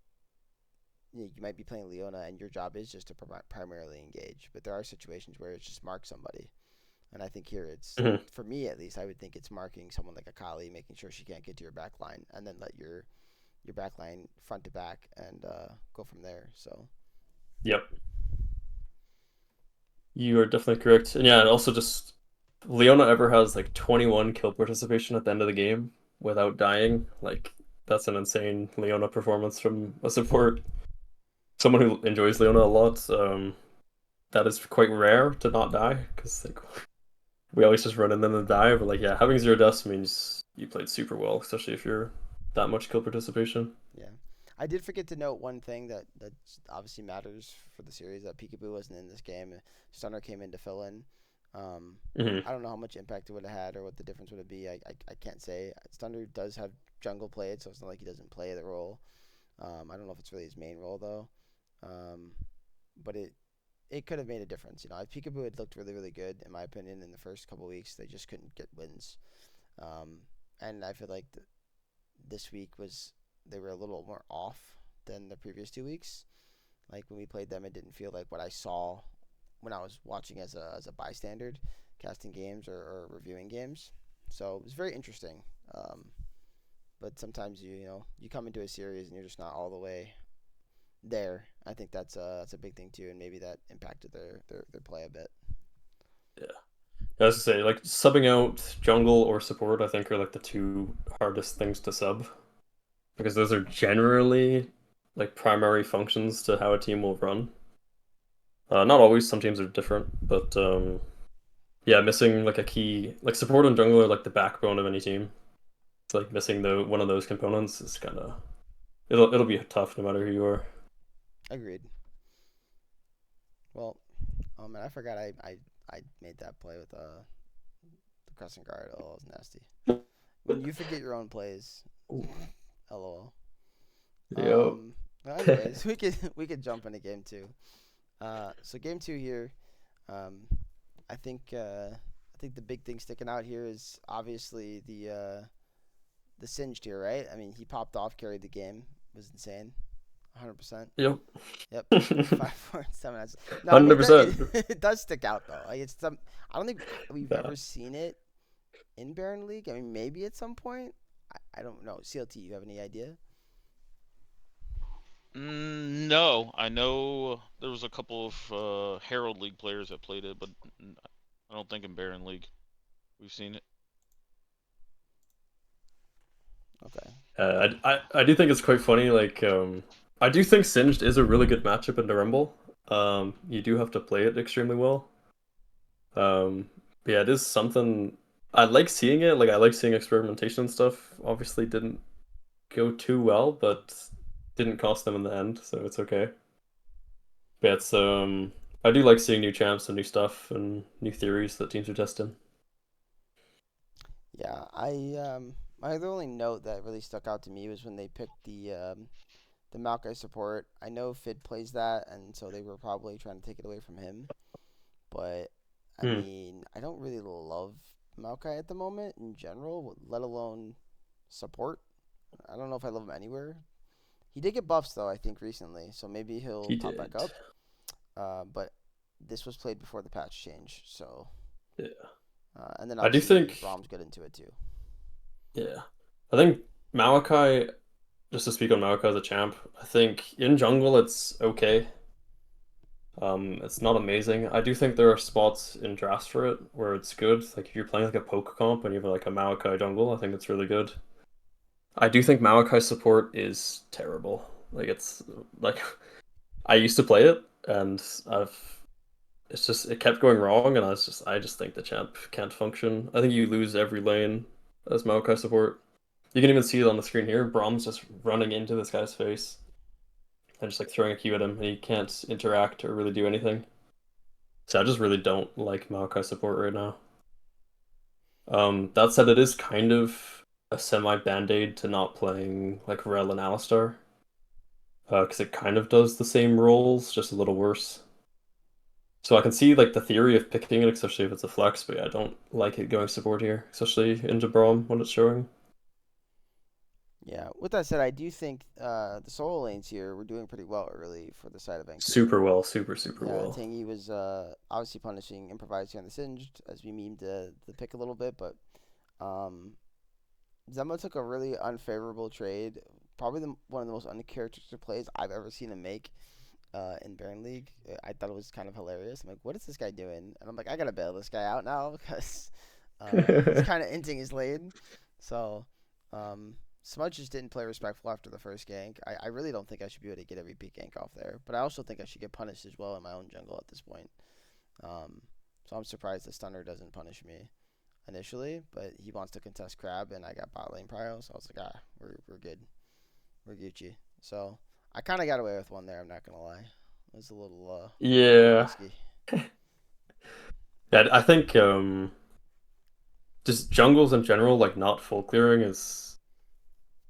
be playing Leona and your job is just to primarily engage, but there are situations where it's just mark somebody. And I think here it's, Hmm. for me at least, I would think it's marking someone like Akali, making sure she can't get to your back line, and then let your back line front to back and go from there. So Yep, you are definitely correct. And yeah, and also just Leona ever has like 21 kill participation at the end of the game without dying. Like that's an insane Leona performance from a support. Someone who enjoys Leona a lot. That is quite rare to not die because like we always just run in them and die. But like yeah, having 0 deaths means you played super well, especially if you're that much kill participation. yeah, I did forget to note one thing that obviously matters for the series, that Peekaboo wasn't in this game. Stunner came in to fill in. Um, Hmm. I don't know how much impact it would have had or what the difference would be. I can't say. Stunner does have jungle played, so it's not like he doesn't play the role. I don't know if it's really his main role though. Um, but it could have made a difference. You know, Peekaboo had looked really good in my opinion in the first couple weeks. They just couldn't get wins. Um, and I feel like this week was they were a little more off than the previous 2 weeks. Like when we played them, it didn't feel like what I saw when I was watching as a bystander, casting games or reviewing games. So it was very interesting. Um, but sometimes you come into a series and you're just not all the way there. I think that's a big thing too, and maybe that impacted their play a bit. Yeah. I was to say, like subbing out jungle or support, I think are like the two hardest things to sub because those are generally like primary functions to how a team will run. Not always, some teams are different, but yeah, missing like a key, like support and jungle are like the backbone of any team. It's like missing the one of those components is kind of it'll be tough no matter who you are. Agreed. Well, oh man, I forgot I made that play with the crescent guard. Oh, it was nasty. When you forget your own plays, lol. Yo. Well, anyways, we could jump into game two. So game two here, um, I think the big thing sticking out here is obviously the singed here, right? I mean, he popped off, carried the game, was insane, 100%. Yep. Yep, 5.7. No, I mean 100%. it does stick out though. Like it's some. I don't think we've Yeah. ever seen it in Baron League. I mean, maybe at some point. I don't know. CLT, you have any idea? No, I know there was a couple of Herald League players that played it, but I don't think in Baron League we've seen it. Okay. I do think it's quite funny. Like, I do think Singed is a really good matchup in the Rumble. You do have to play it extremely well. But yeah, it is something I like seeing it. Like, I like seeing experimentation and stuff. Obviously, didn't go too well, but didn't cost them in the end, so it's okay. But yeah, it's I do like seeing new champs and new stuff and new theories that teams are testing. Yeah, my other only note that really stuck out to me was when they picked the Maokai support. I know Fid plays that, and so they were probably trying to take it away from him. But I Hmm. mean, I don't really love Maokai at the moment in general, let alone support. I don't know if I love him anywhere. He did get buffs though, I think recently, so maybe he'll He pop back did. up. But this was played before the patch change, so Yeah. and then I do obviously think, Brahms got into it too. yeah. I think Maokai, just to speak on Maokai as a champ, I think in jungle it's okay. It's not amazing. I do think there are spots in drafts for it where it's good. Like if you're playing like a poke comp and you have like a Maokai jungle, I think it's really good. I do think Maokai support is terrible. Like it's like I used to play it and I've it's just it kept going wrong and I just think the champ can't function. I think you lose every lane as Maokai support. You can even see it on the screen here. Brom's just running into this guy's face and just like throwing a Q at him and he can't interact or really do anything. So I just really don't like Maokai support right now. That said, it is kind of a semi band-aid to not playing like Rel and Alistar, because it kind of does the same roles, just a little worse. So I can see like the theory of picking it, especially if it's a flex, but yeah, I don't like it going support here, especially into Braum when it's showing. Yeah. With that said, I do think the solo lanes here were doing pretty well early for the side of Vancouver. Super well, super Yeah, well. Tangy was obviously punishing improvising on the Singed as we memed the pick a little bit, but um, Zemo took a really unfavorable trade. Probably one of the most uncharacteristic plays I've ever seen him make in Baron League. I thought it was kind of hilarious. I'm like, what is this guy doing? And I'm like, I gotta bail this guy out now because he's kind of inting his lane. So um, Smudge just didn't play respectful after the first gank. I really don't think I should be able to get every peak gank off there, but I also think I should get punished as well in my own jungle at this point. Um, so I'm surprised the stunner doesn't punish me initially, but he wants to contest Crab, and I got bot lane prio, so I was like, we're good, we're Gucci. So I kind of got away with one there. I'm not gonna lie, it was a little Yeah. risky. Yeah, I think just jungles in general, like not full clearing is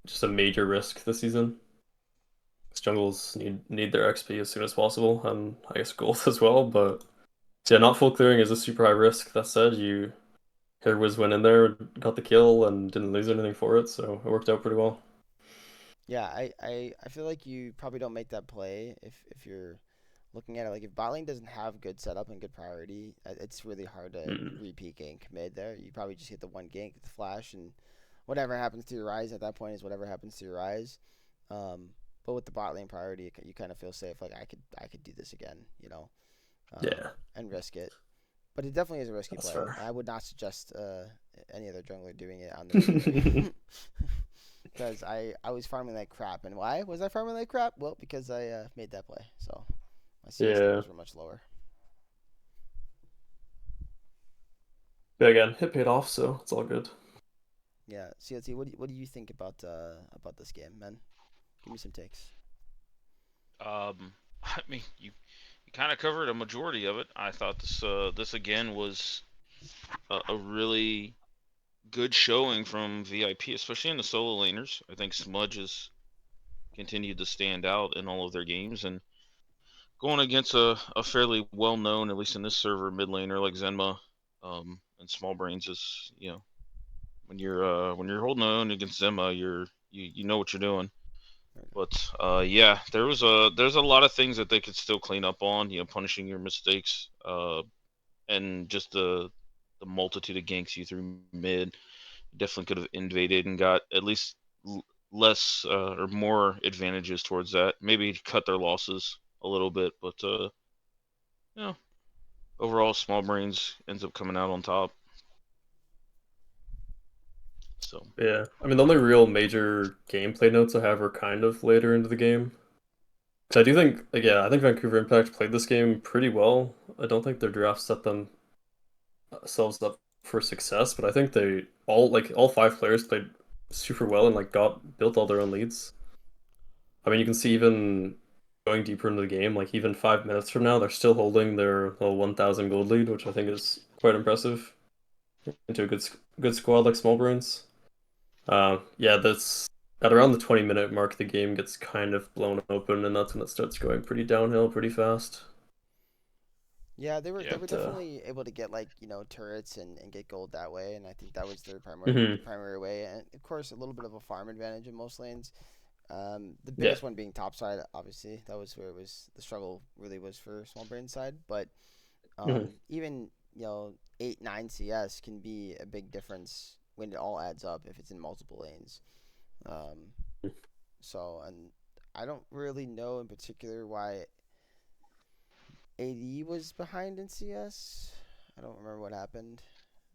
just a major risk this season. 'Cause jungles need their XP as soon as possible, and I guess gold as well. But yeah, not full clearing is a super high risk. That said, here was went in there, got the kill, and didn't lose anything for it, so it worked out pretty well. Yeah, I feel like you probably don't make that play if you're looking at it, like if bot lane doesn't have good setup and good priority, it's really hard to Mm. repeat gank mid there. You probably just hit the one gank, the flash, and whatever happens to your rise at that point is whatever happens to your rise. Um, but with the bot lane priority, you kind of feel safe. Like I could do this again, Yeah, and risk it. But it definitely is a risky that's play. fair. I would not suggest any other jungler doing it on the regular. Because I was farming like crap. And why was I farming like crap? Well, because I made that play. So my CS Yeah. numbers were much lower. But again, it paid off, so it's all good. Yeah, CLT, what do you think about this game, man? Give me some takes. I mean, you kind of covered a majority of it. I thought this again was a really good showing from VIP, especially in the solo laners. I think Smudge has continued to stand out in all of their games, and going against a fairly well known, at least in this server, mid laner like Zenma, and Small Brains is when you're holding on against Zenma, you know what you're doing. But yeah, there's a lot of things that they could still clean up on. Punishing your mistakes, and just the multitude of ganks you threw mid. Definitely could have invaded and got at least less or more advantages towards that. Maybe cut their losses a little bit, but you know, overall, Small Brains ends up coming out on top. So Yeah, I mean the only real major gameplay notes I have are kind of later into the game. Because I do think, like, yeah, I think Vancouver Impact played this game pretty well. I don't think their draft set themselves up for success, but I think they all five players played super well and like got built all their own leads. I mean, you can see even going deeper into the game, like even 5 minutes from now, they're still holding their little 1,000 gold lead, which I think is quite impressive into a good squad like Small Bruins. Yeah, that's at around the 20-minute mark, the game gets kind of blown open, and that's when it starts going pretty downhill pretty fast. Yeah, they were But definitely able to get like turrets and get gold that way, and I think that was their mhm, primary way, and of course a little bit of a farm advantage in most lanes. The yeah, biggest one being topside, obviously. That was where it was the struggle really was for Small Brain side. But mhm, even 8-9 CS can be a big difference when it all adds up if it's in multiple lanes. Um, and I don't really know in particular why AD was behind in CS. I don't remember what happened.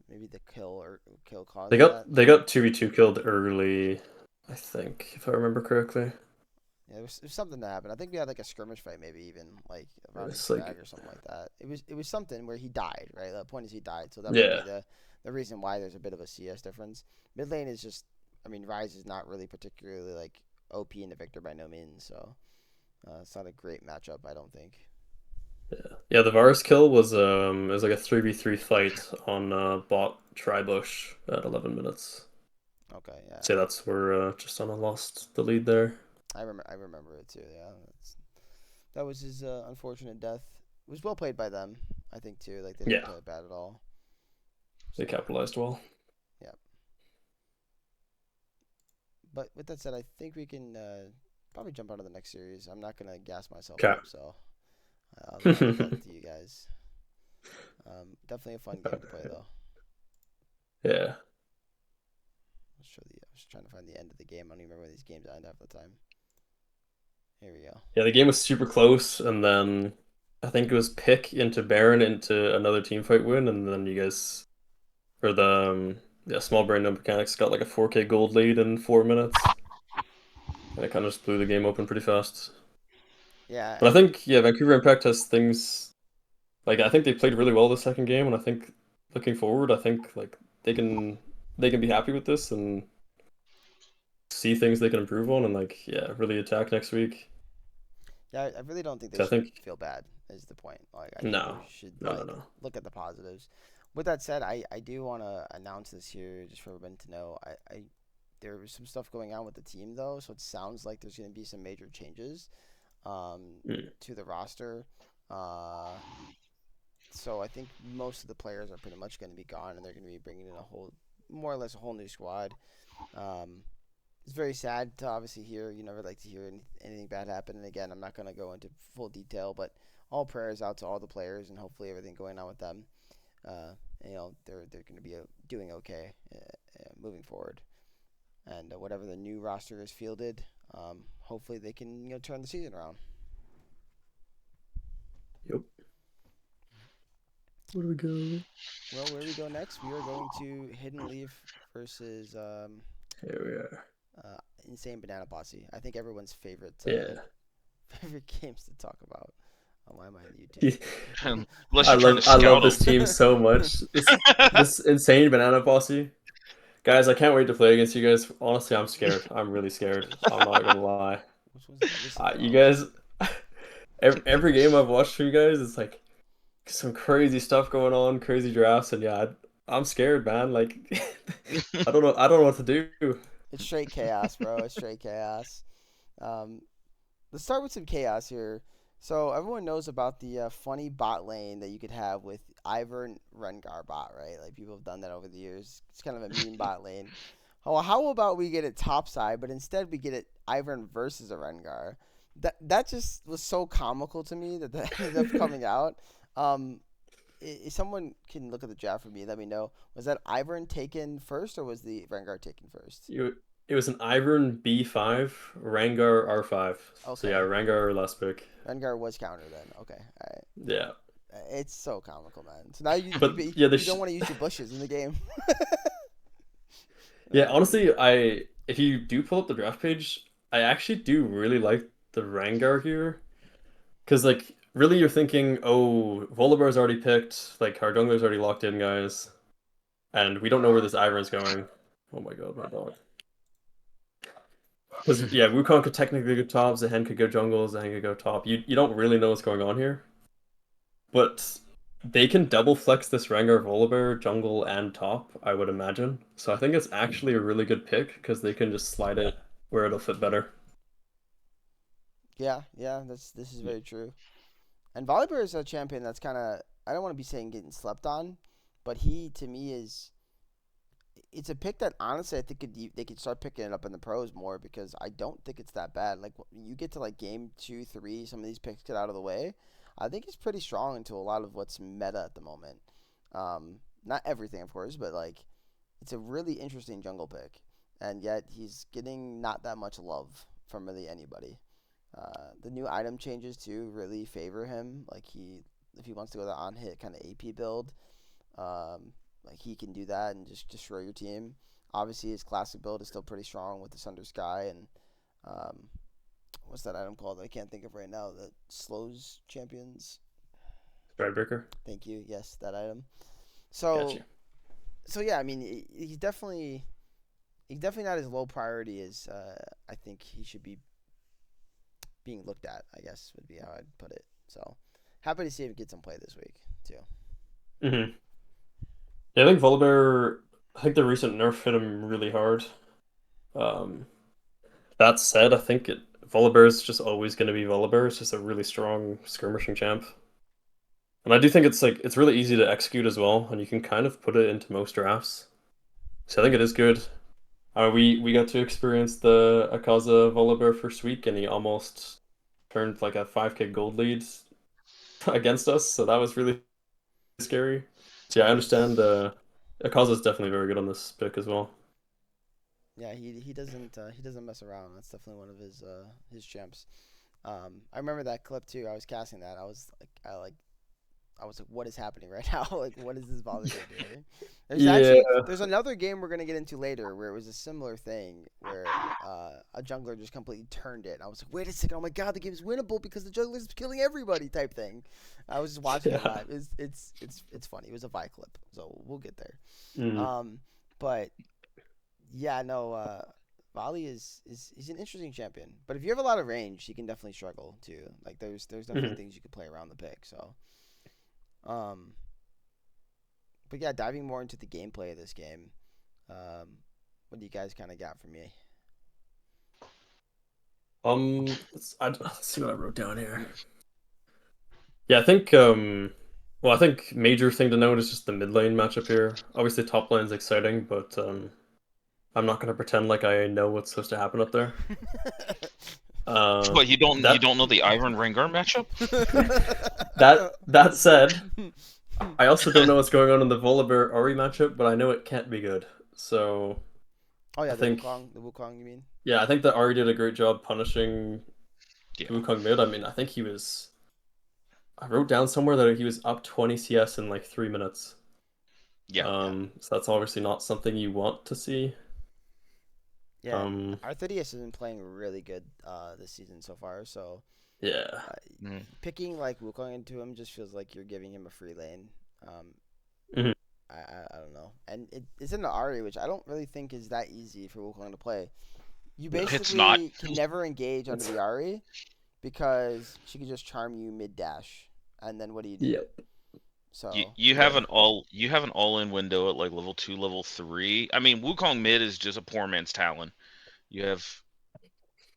Maybe the kill they caused got that. they got 2v2 killed early, I think, if I remember correctly. Yeah, it was something that happened. I think we had like a skirmish fight, maybe even like around his It's like, frag or something like that. It was something where he died, right? The point is he died, so that might be yeah, the reason why there's a bit of a CS difference. Mid lane is just, I mean, Rise is not really particularly like OP in the Victor by no means, so it's not a great matchup, I don't think. yeah. The Varus kill was like a 3v3 fight on bot Tribush at 11 minutes. Okay, yeah, Say that's where Justana lost the lead there. I remember it too. Yeah, that was his unfortunate death. It was well played by them, I think too. Like they didn't Yeah, play it bad at all. they So capitalized well. yeah. But with that said, I think we can probably jump on to the next series. I'm not gonna gas myself Okay. up, so I'll leave that to you guys. Definitely a fun game to play though. Yeah. I was trying to find the end of the game. I don't even remember when these games end half the time. Here we go. Yeah, the game was super close, and then I think it was pick into Baron into another team fight win, and then you guys, or the yeah, Small Brain No Mechanics got like a 4K gold lead in 4 minutes, and it kind of just blew the game open pretty fast. Yeah, But I think, yeah, Vancouver Impact has things like I think they played really well the second game, and I think looking forward, I think like they can be happy with this and see things they can improve on, and like yeah, really attack next week. yeah. I really don't think they So I should think feel bad. Is the point? Like I think they no, should no, like no. look at the positives. With that said, I do want to announce this here just for everyone to know. I there was some stuff going on with the team though, so it sounds like there's going to be some major changes Mm. to the roster. Uh, so I think most of the players are pretty much going to be gone, and they're going to be bringing in a whole, more or less a whole new squad. Um, it's very sad to obviously hear. You never like to hear anything bad happen. And again, I'm not going to go into full detail, but all prayers out to all the players, and hopefully everything going on with them. Uh, they're going to be doing okay moving forward. And whatever the new roster is fielded, hopefully they can turn the season around. Yep. Where do we go? Well, where we go next? We are going to Hidden Leaf versus Here we are. Insane Banana Posse. I think everyone's favorite Yeah. favorite games to talk about. Oh, why am I on YouTube? Unless I you're trying to love scout this team so much. This insane banana posse. Guys, I can't wait to play against you guys. Honestly, I'm scared. I'm really scared. I'm not gonna lie. Which one's this? You guys, every game I've watched for you guys, it's like some crazy stuff going on, crazy drafts, and yeah, I'm scared, man. Like, I don't know. I don't know what to do. It's straight chaos, bro. It's straight chaos. Um, let's start with some chaos here. So everyone knows about the funny bot lane that you could have with Ivern Rengar bot, right? Like people have done that over the years. It's kind of a meme bot lane. Oh, how about we get it topside, but instead we get it Ivern versus a Rengar? That just was so comical to me that ended up coming out. If someone can look at the draft for me, let me know. Was that Ivern taken first, or was the Rengar taken first? It was an Ivern B5, Rengar R5. So Okay, yeah, Rengar last pick. Rengar was counter then. Okay, all right. Yeah. It's so comical, man. So now But yeah, you don't want to use your bushes in the game. yeah, honestly, if you do pull up the draft page, I actually do really like the Rengar here. Because, like, really you're thinking, oh, Volibear's already picked, like, our jungler's already locked in, guys. And we don't know where this Ivern's going. Oh my god, my dog. Because, yeah, Wukong could technically go top, Zehen could go jungle, Zehen could go top. You don't really know what's going on here. But they can double flex this Rengar Volibear jungle and top, I would imagine. So I think it's actually a really good pick because they can just slide it where it'll fit better. Yeah, this is very true. And Volibear is a champion that's kind of, I don't want to be saying getting slept on, but he to me is, it's a pick that honestly I think they could start picking it up in the pros more, because I don't think it's that bad. Like you get to like game 2, 3, some of these picks get out of the way. I think he's pretty strong into a lot of what's meta at the moment. Not everything, of course, but like it's a really interesting jungle pick, and yet he's getting not that much love from really anybody. The new item changes too really favor him. Like if he wants to go the on hit kind of AP build, like he can do that and just destroy your team. Obviously, his classic build is still pretty strong with the Sunder Sky and um, what's that item called that I can't think of right now that slows champions. Stridebreaker. Thank you. Yes, that item. So Gotcha. so yeah, I mean he's definitely not as low priority as I think he should be being looked at, I guess would be how I'd put it. So happy to see him get some play this week too. Hmm. Yeah, I think Volibear, I think the recent nerf hit him really hard. Um, that said, I think Volibear is just always going to be Volibear. It's just a really strong skirmishing champ. And I do think it's really easy to execute as well, and you can kind of put it into most drafts. So I think it is good. We got to experience the Akaza Volibear first week, and he almost turned like a 5k gold lead against us, so that was really scary. So yeah, I understand. Akaza is definitely very good on this pick as well. Yeah, he doesn't mess around. That's definitely one of his champs. I remember that clip too. I was casting that. I was like, what is happening right now? Like, what is this Volibear doing? Yeah, There's another game we're gonna get into later where it was a similar thing where a jungler just completely turned it. And I was like, wait a second, oh my god, the game is winnable because the jungler is killing everybody type thing. I was just watching it yeah. live. It's funny. It was a Vi clip, so we'll get there. Mm. But yeah, no, Volley is he's an interesting champion. But if you have a lot of range, he can definitely struggle too. Like there's definitely Mhm. things you could play around the pick. So um, but yeah, diving more into the gameplay of this game, what do you guys kind of got for me? Let's see what I wrote down here. Yeah, I think well, I think major thing to note is just the mid lane matchup here. Obviously, top lane's exciting, but I'm not gonna pretend like I know what's supposed to happen up there. But you That don't know the Iron Rengar matchup? that said, I also don't know what's going on in the Volibear Ori matchup, but I know it can't be good. So Oh yeah, I think, the Wukong, you mean? yeah, I think that Ori did a great job punishing Yeah. Wukong mid. I mean, I think he was. I wrote down somewhere that he was up 20 CS in like 3 minutes. Yeah. So that's obviously not something you want to see. Yeah, Um, Arthurius has been playing really good this season so far. So yeah, uh, Mm. picking like Wukong into him just feels like you're giving him a free lane. Um, Mhm. I don't know, and it's in the Ari, which I don't really think is that easy for Wukong to play. You No. It's not. basically can never engage under It's the Ari because she can just charm you mid dash, and then what do you do? yep, So You have yeah, an all in window at like level 2, level 3. I mean, Wukong mid is just a poor man's Talon. You have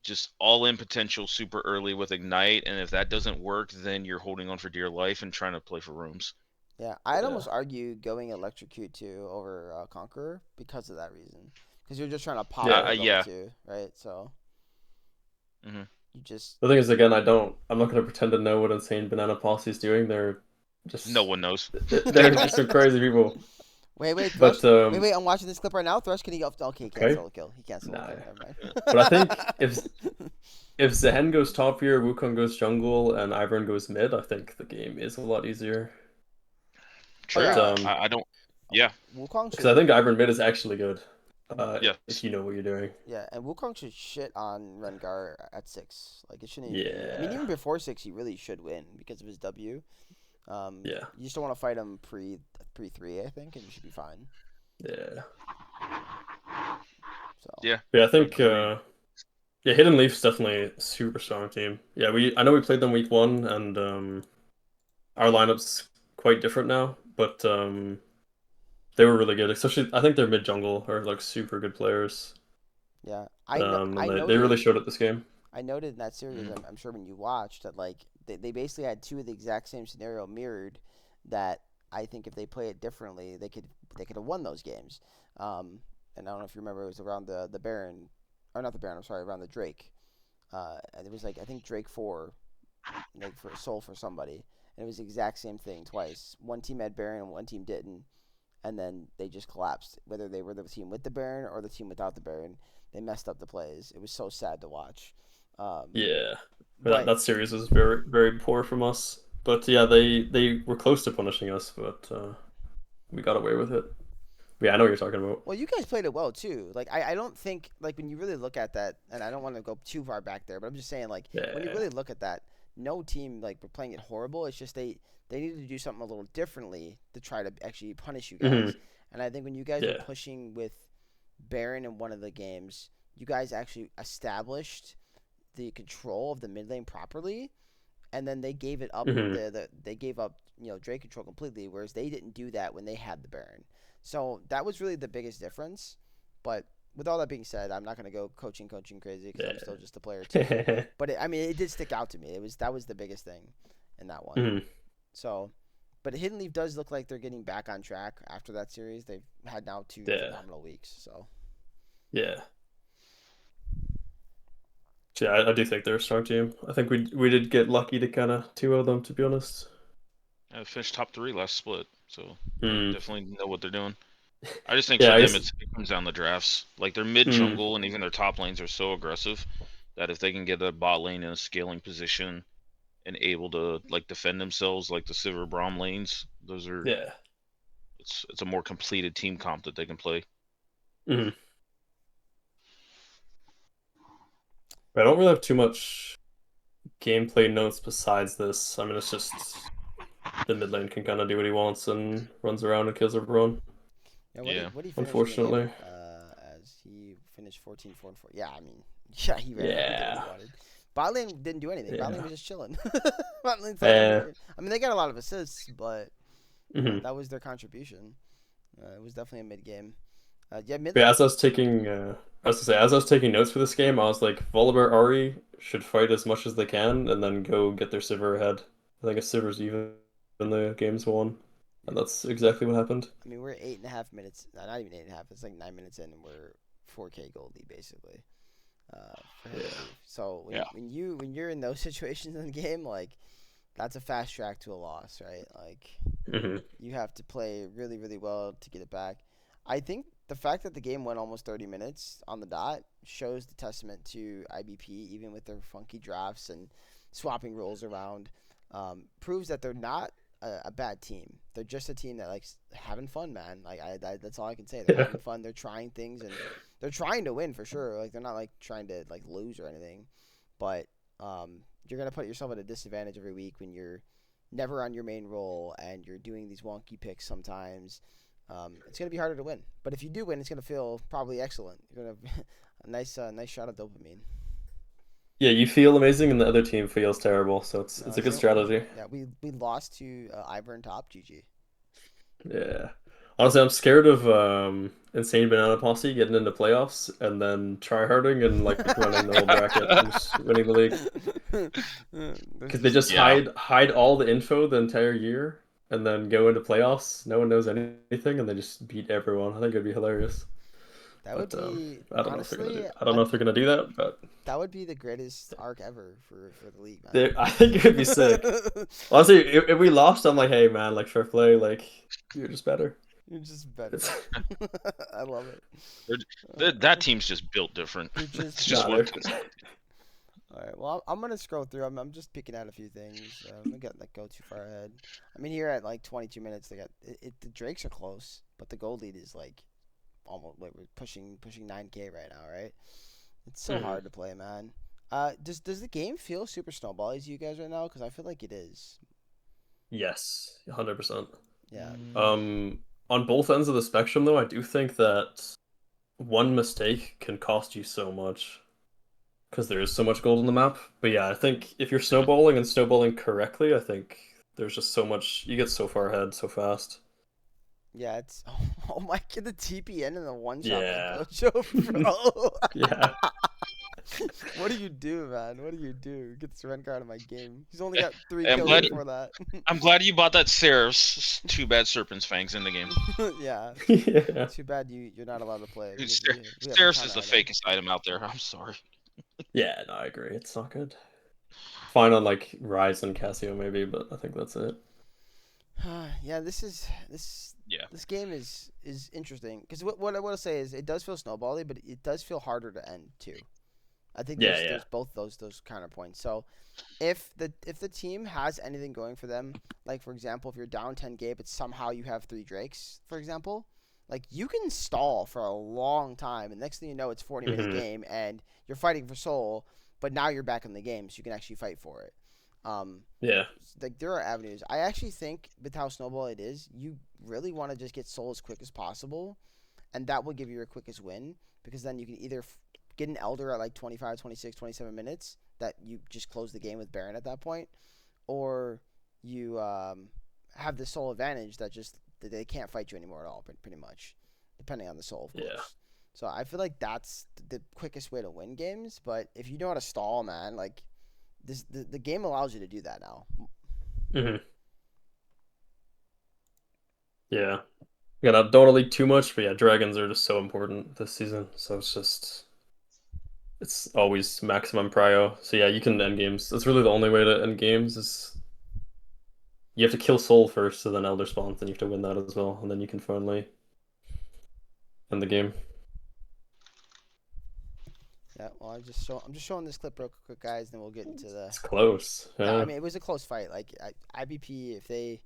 just all in potential super early with Ignite, and if that doesn't work, then you're holding on for dear life and trying to play for rooms. yeah, I'd yeah, almost argue going Electrocute 2 over Conqueror because of that reason. Because you're just trying to pop yeah. every level Yeah. 2, right? So Hmm. you just The thing is, again, I'm not gonna pretend to know what Insane Banana Posse is doing. No Just, one knows. they're just some crazy people. wait, Thresh. But Wait, I'm watching this clip right now. Thresh, can he go? Okay, he can't okay, solo kill. He can't solo nah. kill. Never mind. But I think if Zehen goes top here, Wukong goes jungle, and Ivern goes mid, I think the game is a lot easier. Oh But True. yeah, I don't. Yeah. Wukong because I should. think Ivern mid is actually good, if Yes. you know what you're doing. Yeah, and Wukong should shit on Rengar at 6. Like it shouldn't even be. I mean, Yeah, even before 6, he really should win because of his W. yeah, You just don't want to fight him pre 3, I think, and you should be fine. yeah. So Yeah. Yeah, I think Agreed. yeah, Hidden Leaf's definitely a super strong team. Yeah, I know we played them week one, and our lineup's quite different now, but they were really good. Especially, I think their mid jungle are like super good players. yeah, And I they really noted showed it this game. I noted in that series. Mhm. I'm sure when you watched that, like they basically had two of the exact same scenario mirrored. That I think if they play it differently, they could have won those games. And I don't know if you remember, it was around the Baron, or not the Baron. I'm sorry, around the Drake. And it was like I think Drake 4, like for Soul for somebody, and it was the exact same thing twice. One team had Baron and one team didn't, and then they just collapsed. Whether they were the team with the Baron or the team without the Baron, they messed up the plays. It was so sad to watch. Um, Yeah, but but that series was very very poor from us. But yeah, they were close to punishing us, but we got away with it. Yeah, I know what you're talking about. well, you guys played it well too. Like I don't think like when you really look at that, and I don't want to go too far back there, but I'm just saying like when you Yeah. really look at that, no team like were playing it horrible. It's just they needed to do something a little differently to try to actually punish you Hmm. guys. And I think when you guys were Yeah. pushing with Baron in one of the games, you guys actually established the control of the mid lane properly, and then they gave it up. Hmm. They gave up Drake control completely, whereas they didn't do that when they had the Baron. So that was really the biggest difference. But with all that being said, I'm not gonna go coaching crazy because I'm still just a player too. Yeah. But I mean, it did stick out to me. That was the biggest thing in that one. Hmm. So, but Hidden Leaf does look like they're getting back on track after that series. They've had now 2 Yeah. phenomenal weeks. So Yeah. Yeah, I do think they're a strong team. I think we did get lucky to kind of 2-0 them, to be honest. I finished top 3 last split, so they Hmm. definitely know what they're doing. I just think Yeah, for I them, guess. it comes down to drafts. Like their mid Hmm. jungle and even their top lanes are so aggressive that if they can get a bot lane in a scaling position and able to like defend themselves, like the Sivir Braum lanes, those are Yeah. it's a more completed team comp that they can play. Hmm. I don't really have too much gameplay notes besides this. I mean, it's just the mid lane can kind of do what he wants and runs around and kills everyone. yeah, Yeah. what did he finish the game? Unfortunately. As he finished 14 4 and 4. Yeah, I mean, yeah, he ran around and did what he Yeah. wanted. Bot lane didn't do anything. Bot lane Yeah. was just chilling. Bot lane thought Uh, I mean, they got a lot of assists, but mhm. that was their contribution. It was definitely a mid game. Yeah, mid But yeah, lane. as I was taking, I was to say, as I was taking notes for this game, I was like, Volibear Ari should fight as much as they can, and then go get their Sivir ahead. I think a Sivir's even in the game's won, and that's exactly what happened. I mean, we're 8.5 minutes. Not even 8.5. It's like 9 minutes in, and we're 4K Goldie basically. For him to Yeah. leave. So Yeah. when you're in those situations in the game, like that's a fast track to a loss, right? Like Hmm. you have to play really, really well to get it back. I think the fact that the game went almost 30 minutes on the dot shows the testament to IBP, even with their funky drafts and swapping roles around. Proves that they're not a bad team. They're just a team that likes having fun, man. That's all I can say. They're Yeah. having fun. They're trying things, and they're trying to win for sure. Like they're not like trying to like lose or anything, but you're gonna put yourself at a disadvantage every week when you're never on your main role and you're doing these wonky picks sometimes. It's gonna be harder to win, but if you do win, it's gonna feel probably excellent. You're gonna a nice shot of dopamine. Yeah, you feel amazing, and the other team feels terrible. So it's No, it's a good strategy. yeah, we lost to Ivern top GG. Yeah. Honestly, I'm scared of Insane Banana Posse getting into playoffs and then tryharding and like running the whole bracket and just winning the league. Because they just Yeah. hide all the info the entire year and then go into playoffs. No one knows anything and they just beat everyone. I think it'd be hilarious. That would But be I don't know if they're gonna do. honestly, I don't know if they're gonna do that, but that would be the greatest arc ever for the league, man. I think it'd be sick. Honestly, if we lost, I'm like, hey man, like fair play, like you're just better. You're just better. It's I love it. That team's just built different. You're just It's just Nah, one. they're- All right. Well, I'm gonna scroll through. I'm just picking out a few things. I'm gonna like go too far ahead. I mean, here at like 22 minutes, they got the Drakes are close, but the gold lead is like almost we're pushing 9K right now, right? It's so Mhm. hard to play, man. Does the game feel super snowbally to you guys right now? Because I feel like it is. Yes, 100%. Yeah. On both ends of the spectrum, though, I do think that one mistake can cost you so much because there is so much gold on the map. But yeah, I think if you're snowballing and snowballing correctly, I think there's just so much. You get so far ahead so fast. Yeah. It's oh my god, the TPN and the one shot Yeah. by Gojo, bro. Yeah. What do you do, man? What do you do? Get this red card out of my game. He's only got 3 I'm kills glad- before that. I'm glad you bought that Seraph's. Too bad Serpent's Fangs in the game. Yeah. Yeah. Too bad you're not allowed to play. Dude, because we have a Seraph's ton is the of item. fakest item out there. I'm sorry. Yeah, no, I agree. It's not good. Fine on like Rise and Casio maybe, but I think that's it. Yeah, this Yeah. this game is interesting because what I want to say is it does feel snowbally, but it does feel harder to end too. I think Yeah, there's both those counterpoints. So if the team has anything going for them, like for example, if you're down 10K, but somehow you have 3 Drakes, for example, like you can stall for a long time, and next thing you know, it's 40-minute Mhm. game, and you're fighting for soul, but now you're back in the game, so you can actually fight for it. Yeah. Like there are avenues. I actually think with how snowball it is, you really want to just get soul as quick as possible, and that will give you your quickest win because then you can either get an elder at like 25, 26, 27 minutes that you just close the game with Baron at that point, or you have the soul advantage that just that they can't fight you anymore at all, pretty much, depending on the soul, of course. Yeah. So I feel like that's the quickest way to win games. But if you know how to stall, man, like the game allows you to do that now. Hmm. Yeah. Yeah, don't want to leak too much, but yeah, dragons are just so important this season. So it's always maximum prio. So yeah, you can end games. That's really the only way to end games is you have to kill Soul first, so then Elder spawns, then you have to win that as well, and then you can finally end the game. Yeah, well, I'm just showing this clip real quick, guys, and then we'll get into the. It's close. Yeah, Yeah. I mean it was a close fight. Like IBP, if they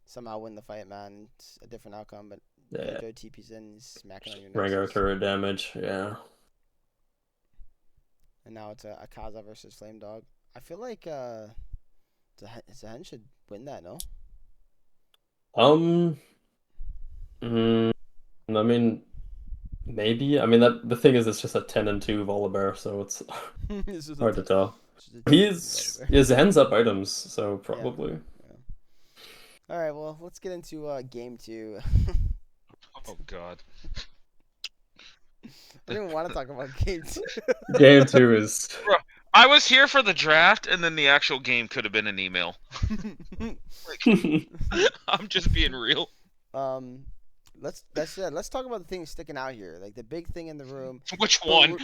somehow win the fight, man, it's a different outcome. But Yeah. Gojo TP's in, he's smacking on your Rengar nexus. turret damage. Yeah. And now it's a Kaza versus Flame Dog. I feel like Zahen should win that, no? Mm, I mean, maybe. I mean that the thing is, it's just a 10-2 Volibear, so it's This is hard to tell. this is a He's different he has hands up items, so probably. All right, well, let's get into game 2. Oh God. I don't even want to talk about game 2. Game 2 is I was here for the draft, and then the actual game could have been an email. I'm just being real. Let's talk about the things sticking out here. Like the big thing in the room. Which one?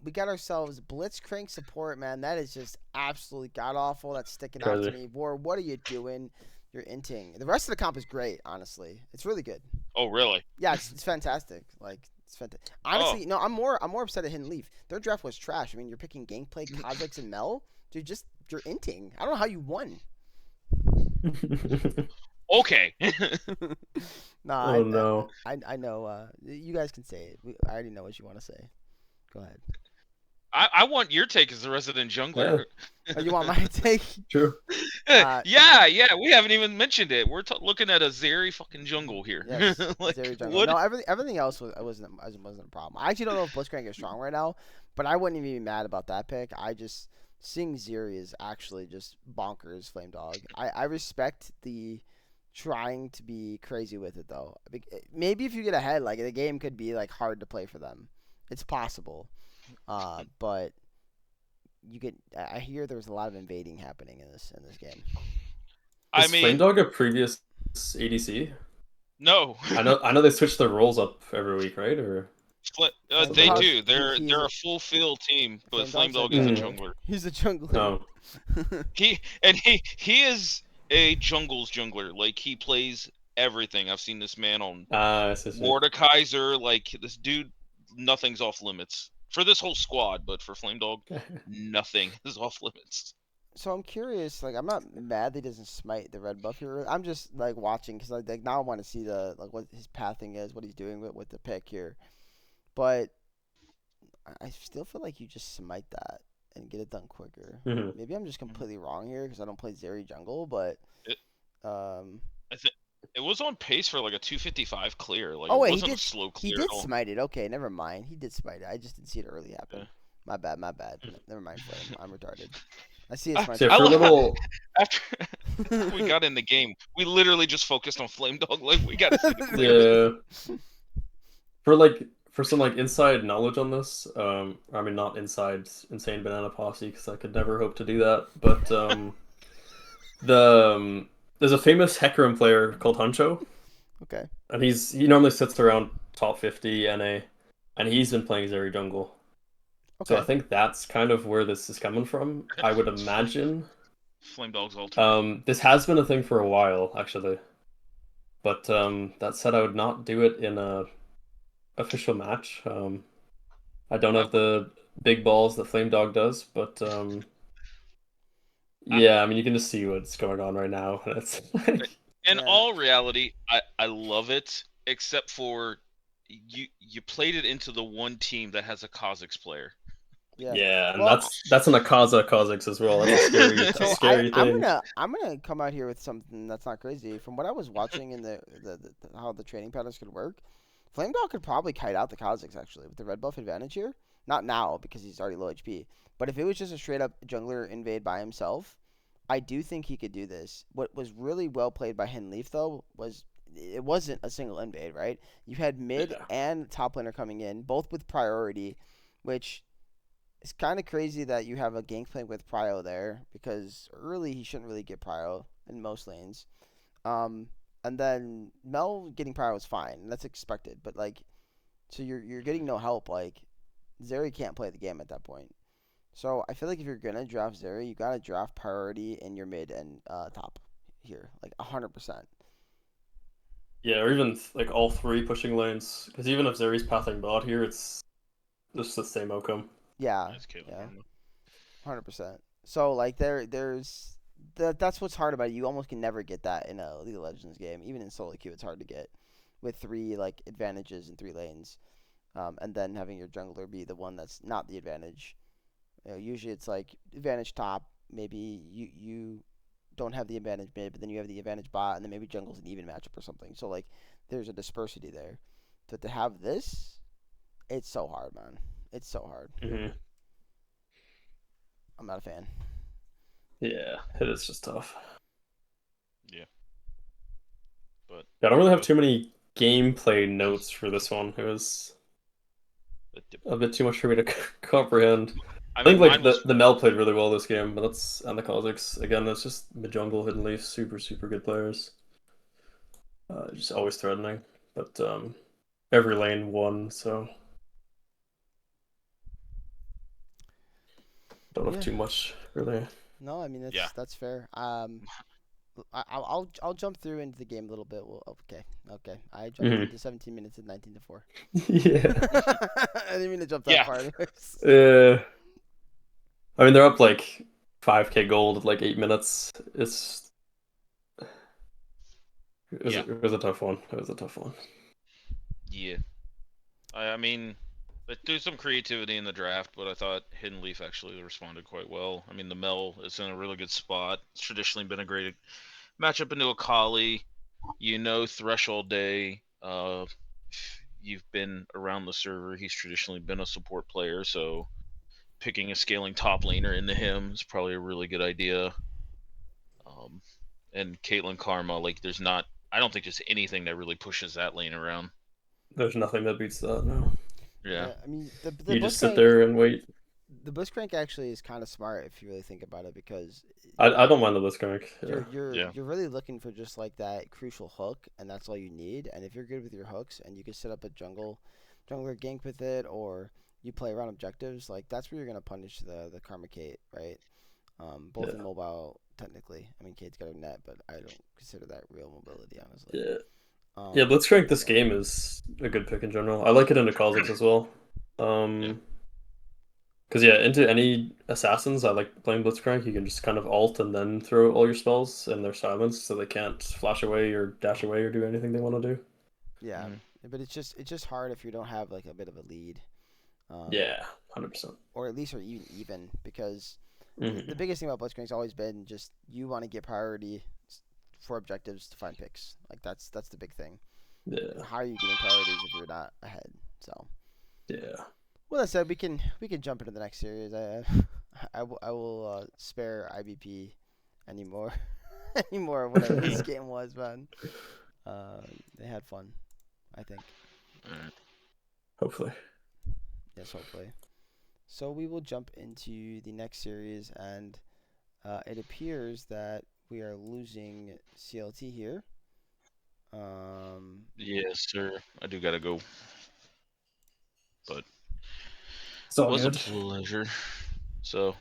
We got ourselves Blitzcrank support, man. That is just absolutely god awful. That's sticking out to Crazy. me. War, what are you doing? You're inting. The rest of the comp is great, honestly. It's really good. Oh, really? Yeah, it's fantastic. Like it's fantastic. Oh, Honestly, no, I'm more upset at Hidden Leaf. Their draft was trash. I mean, you're picking gameplay, Kha'Zix, and Mel. Dude, you're inting. I don't know how you won. okay. No, Oh no. I know. You guys can say it. I already know what you want to say. Go ahead. I want your take as the resident jungler. Oh, you want my take? True. Yeah. We haven't even mentioned it. We're looking at a Zeri fucking jungle here. Yes, Like Zeri jungle. what? No, everything else wasn't a problem. I actually don't know if Blitzcrank is strong right now, but I wouldn't even be mad about that pick. I just seeing Zeri is actually just bonkers, Flame Dog. I respect the trying to be crazy with it though. Maybe if you get ahead, like the game could be like hard to play for them. It's possible, but you get. I hear there's a lot of invading happening in this game. I Is mean, Flamedog a previous ADC? no. I know they switch their roles up every week, right? Or Flame They Dog, do. They're he's they're a a full field team, but Flame Flame Dog's Dog is a jungler. jungler. He's a jungler. no? He is a jungle's jungler. Like he plays everything. I've seen this man on Ah, I see. Mordekaiser. Like this dude, nothing's off limits for this whole squad. But for Flame Dog, nothing is off limits. So I'm curious. Like, I'm not mad that he doesn't smite the red buff here. I'm just like watching because like now I want to see the like what his pathing is, what he's doing with the pick here. But I still feel like you just smite that and get it done quicker. Mhm. Maybe I'm just completely wrong here because I don't play Zeri jungle, but It, um. I think it was on pace for like a 255 clear. Like Oh it wait, wasn't a slow he clear did at all. smite it. Okay, never mind. He did smite it. I just didn't see it early happen. Yeah. My bad. Never mind, Flame. I'm retarded. I see it smite. So I for a love little, after we got in the game, we literally just focused on Flame Dog. Like we gotta see the clear. yeah, for some like inside knowledge on this, I mean not inside Insane Banana Posse because I could never hope to do that, but there's a famous Hecarim player called Huncho, Okay. and he normally sits around top 50 NA, and he's been playing Zeri jungle. So I Okay. think that's kind of where this is coming from. I would imagine. Flame Dog's alternate. This has been a thing for a while, actually. But that said, I would not do it in a official match. I don't have the big balls that Flame Dog does, but yeah, I mean you can just see what's going on right now. And it's like In Yeah. all reality, I love it, except for you played it into the one team that has a Kha'Zix player. Yeah. yeah, and Well, that's an Akaza Kha'Zix as well. That's a scary, so scary I'm thing. gonna come out here with something that's not crazy. From what I was watching in the how the training patterns could work, Flame Dog could probably kite out the Kha'Zix actually with the red buff advantage here. Not now because he's already low HP, but if it was just a straight up jungler invade by himself, I do think he could do this. What was really well played by Hidden Leaf though was it wasn't a single invade, right? You had mid Yeah. and top laner coming in, both with priority, which it's kind of crazy that you have a Gangplank with Prio there because early he shouldn't really get Prio in most lanes. Um, and then Mel getting Prio is fine. That's expected. But like, so you're getting no help. Like, Zeri can't play the game at that point. So I feel like if you're gonna draft Zeri, you gotta draft priority in your mid and top here, like 100%. Yeah, or even like all three pushing lanes. Because even if Zeri's pathing bot here, it's just the same outcome. Yeah, That's Caitlyn yeah, Norma. 100%. So like there's that's what's hard about it. You almost can never get that in a League of Legends game. Even in solo queue, it's hard to get with three like advantages in three lanes, and then having your jungler be the one that's not the advantage. Usually it's like advantage top. Maybe you don't have the advantage mid, but then you have the advantage bot, and then maybe jungle's an even matchup or something. So like there's a dispersity there. But to have this, it's so hard, man. It's so hard. Mm-hmm. I'm not a fan. Yeah, it is just tough. Yeah. But Yeah, I don't really have too many gameplay notes for this one. It was a bit too much for me to comprehend. I I think mean, like the Mel played really well this game, but that's and the Kha'Zix again. That's just mid jungle Hidden Leaf, super super good players. Just always threatening. but every lane won, so don't have Yeah. too much really. No, I mean Yeah. that's fair. I'll jump through into the game a little bit. Well, okay. I jumped Hmm. into 17 minutes and 19-4. Yeah. I didn't mean to jump that Yeah. far, anyways. Yeah. I mean, they're up like 5K gold at like 8 minutes. Yeah. It was a tough one. It was a tough one. Yeah. I mean, they threw some creativity in the draft, but I thought Hidden Leaf actually responded quite well. I mean, the Mel is in a really good spot. It's traditionally been a great matchup into a Kali. Threshold Day. If you've been around the server, he's traditionally been a support player, so picking a scaling top laner into him is probably a really good idea. Um, and Caitlyn Karma, like, I don't think there's anything that really pushes that lane around. There's nothing that beats that. No, Yeah. Yeah, I mean the you just sit Blitzcrank there and wait. the Blitzcrank actually is kind of smart if you really think about it because I don't mind the Blitzcrank. Yeah. Yeah. you're really looking for just like that crucial hook, and that's all you need. And if you're good with your hooks, and you can set up a jungler gank with it, or you play around objectives, like that's where you're gonna punish the Karma Kate, right? Both in Yeah. mobile technically. I mean, Kate's got a net, but I don't consider that real mobility, honestly. Yeah. Yeah, Blitzcrank this game is a good pick in general. I like it into Kha'Zix as well. Yeah. Because yeah, into any assassins, I like playing Blitzcrank. You can just kind of alt and then throw all your spells, and they're silenced, so they can't flash away or dash away or do anything they want to do. Yeah, Mhm. but it's just hard if you don't have like a bit of a lead, um, Yeah, 100%. or at least are even because the Hmm. biggest thing about Blitzcrank's always been just you want to get priority for objectives to find picks. Like that's the big thing. Yeah, How are you getting priorities if you're not ahead? So, yeah. well, that said, we can jump into the next series. I will spare IBP anymore anymore whatever this game was, man. They had fun, I think. Alright. Hopefully. Yes, hopefully. So we will jump into the next series, and it appears that we are losing CLT here. Yes, sir. I do gotta go, but It's all was a good. pleasure. So,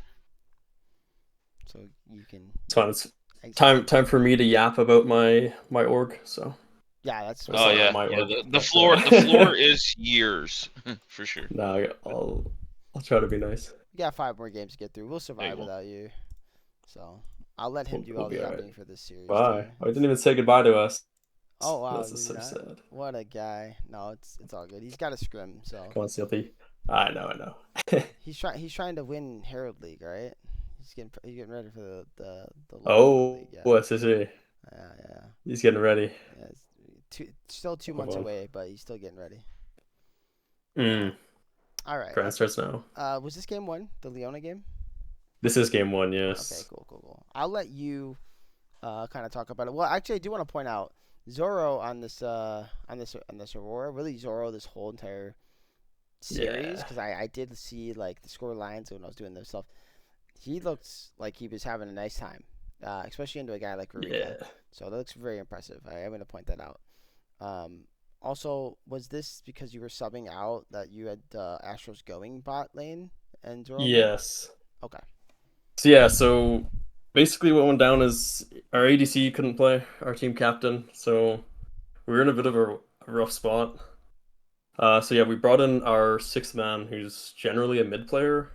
So you can It's fine. It's exit. time for me to yap about my org. So Yeah, that's it's oh not really yeah, my yeah. org, The but floor is years for sure. no, I'll try to be nice. we got 5 more games to get through. We'll Yeah, you survive will. without you. So I'll let him do We'll all be the all right. yapping for this series Bye. too. I didn't even say goodbye to us. Oh wow, This did is he so not? sad. What a guy. No, it's all good. He's got a scrim, so Come on, CLP. I know. he's trying to win Herald League, right? He's getting ready for the lower Herald Oh, League. Yeah, what's this? yeah. He's getting ready. Yeah, it's still 2 months Come away, but he's still getting ready. on. All right. Grind starts now. Was this game 1 the Leona game? This is game one, Okay, yes. cool. I'll let you kind of talk about it. Well, actually, I do want to point out Zoro on this Aurora. Really, Zoro this whole entire series Yeah. because I did see like the score lines when I was doing this stuff. He looked like he was having a nice time, especially into a guy like Rurika. Yeah. So that looks very impressive. I'm going to point that out. Um, Also, was this because you were subbing out that you had Astros going bot lane and Zoro mid? Yes. Okay. So yeah, so basically what went down is our ADC couldn't play, our team captain, so we were in a bit of a rough spot. So yeah, we brought in our sixth man, who's generally a mid player,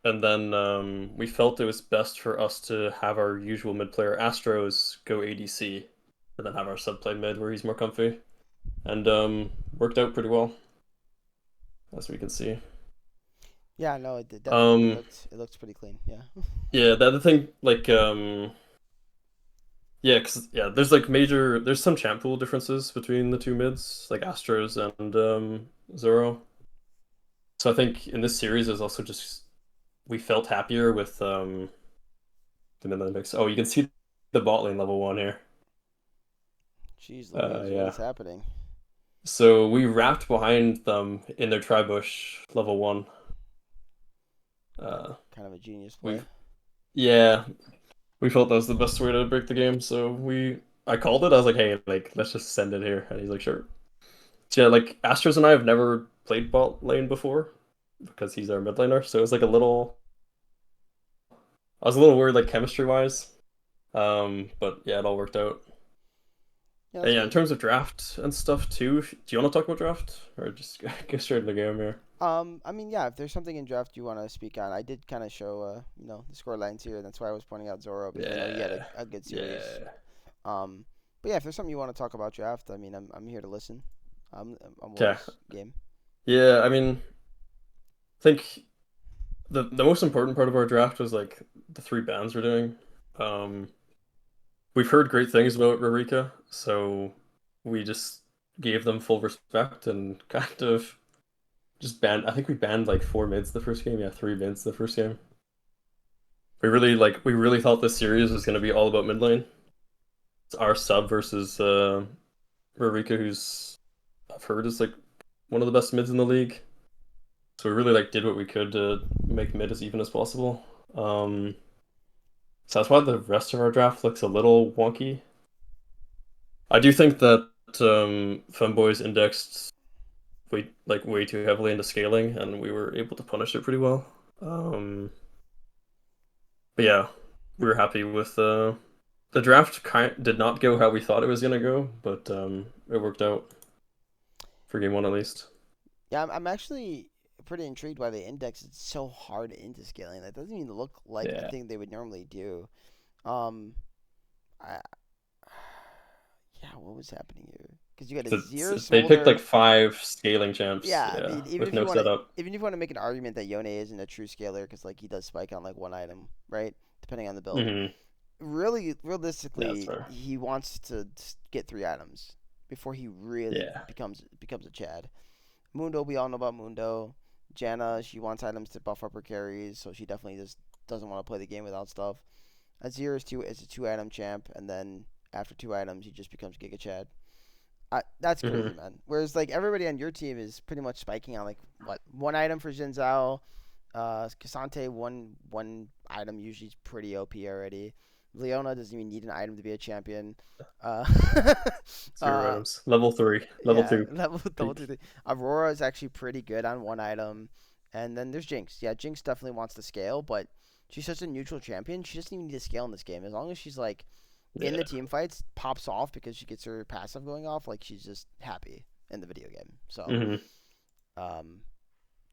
and then we felt it was best for us to have our usual mid player Astros go ADC, and then have our sub play mid where he's more comfy, and worked out pretty well, as we can see. Yeah, no, it definitely Um, it looked pretty clean. Yeah. yeah, the other thing, like yeah, cause yeah, there's some champ pool differences between the two mids, like Astros and Zoro. So I think in this series is also just we felt happier with the mid lane mix. Oh, you can see the bot lane level 1 here. Jeez Louise, what Yeah. is happening? So we wrapped behind them in their tri-bush level 1. Kind of a genius play. We've yeah, we felt that was the best way to break the game, so we I called it. I was like, hey, like let's just send it here, and he's like, sure. So yeah, like Astros and I have never played bot lane before because he's our mid laner, so it was like a little. I was a little worried, like chemistry wise. But yeah, it all worked out. Yeah, And that's yeah, in good. terms of draft and stuff too, do you want to talk about draft or just get straight into the game here? I mean, yeah, if there's something in draft you want to speak on, I did kind of show, the score lines here. That's why I was pointing out Zoro because I know he had Yeah, a good series. yeah, Um, but yeah, if there's something you want to talk about draft, I mean, I'm here to listen. I'm okay, always game. yeah. I mean, I think the most important part of our draft was like the three bands we're doing. Um, we've heard great things about Rarika, so we just gave them full respect and kind of just banned. I think we banned like four mids the first game. Yeah, three mids the first game. We really thought this series was going to be all about mid lane. It's our sub versus Rarika, who's I've heard is like one of the best mids in the league. So we really like did what we could to make mid as even as possible. Um, so that's why the rest of our draft looks a little wonky. I do think that Femboys indexed way too heavily into scaling, and we were able to punish it pretty well. Um, but yeah, we were happy with the draft. Kind did not go how we thought it was gonna go, but it worked out for game one at least. Yeah, I'm actually pretty intrigued why they index it so hard into scaling. That doesn't even look like a Yeah, thing they would normally do. Um, I, yeah, what was happening here? Because you got a Zero they picked like Smolder. five scaling champs. Yeah, I Yeah, mean, even with if you no want to, setup. even if you want to make an argument that Yone isn't a true scaler, because like he does spike on like one item, right? Depending on the build. Hmm. Really, Yeah, that's realistically, fair. he wants to get three items before he really Yeah. becomes a Chad. Mundo, we all know about Mundo. Janna, she wants items to buff up her carries, so she definitely just doesn't want to play the game without stuff. Azir is a two item champ, and then after two items, he just becomes Giga Chad. That's crazy, Hmm. man. Whereas like everybody on your team is pretty much spiking on like what one item for Jin Zhao, Cassante one item usually is pretty OP already. Leona doesn't even need an item to be a champion. Uh, Zero uh, items. Level three. Level yeah, two. level double Peak. two. Aurora is actually pretty good on one item, and then there's Jinx. Yeah, Jinx definitely wants to scale, but she's such a neutral champion. She doesn't even need to scale in this game. As long as she's like in the Yeah. team fights, pops off because she gets her passive going off, like she's just happy in the video game. So, Hmm. um,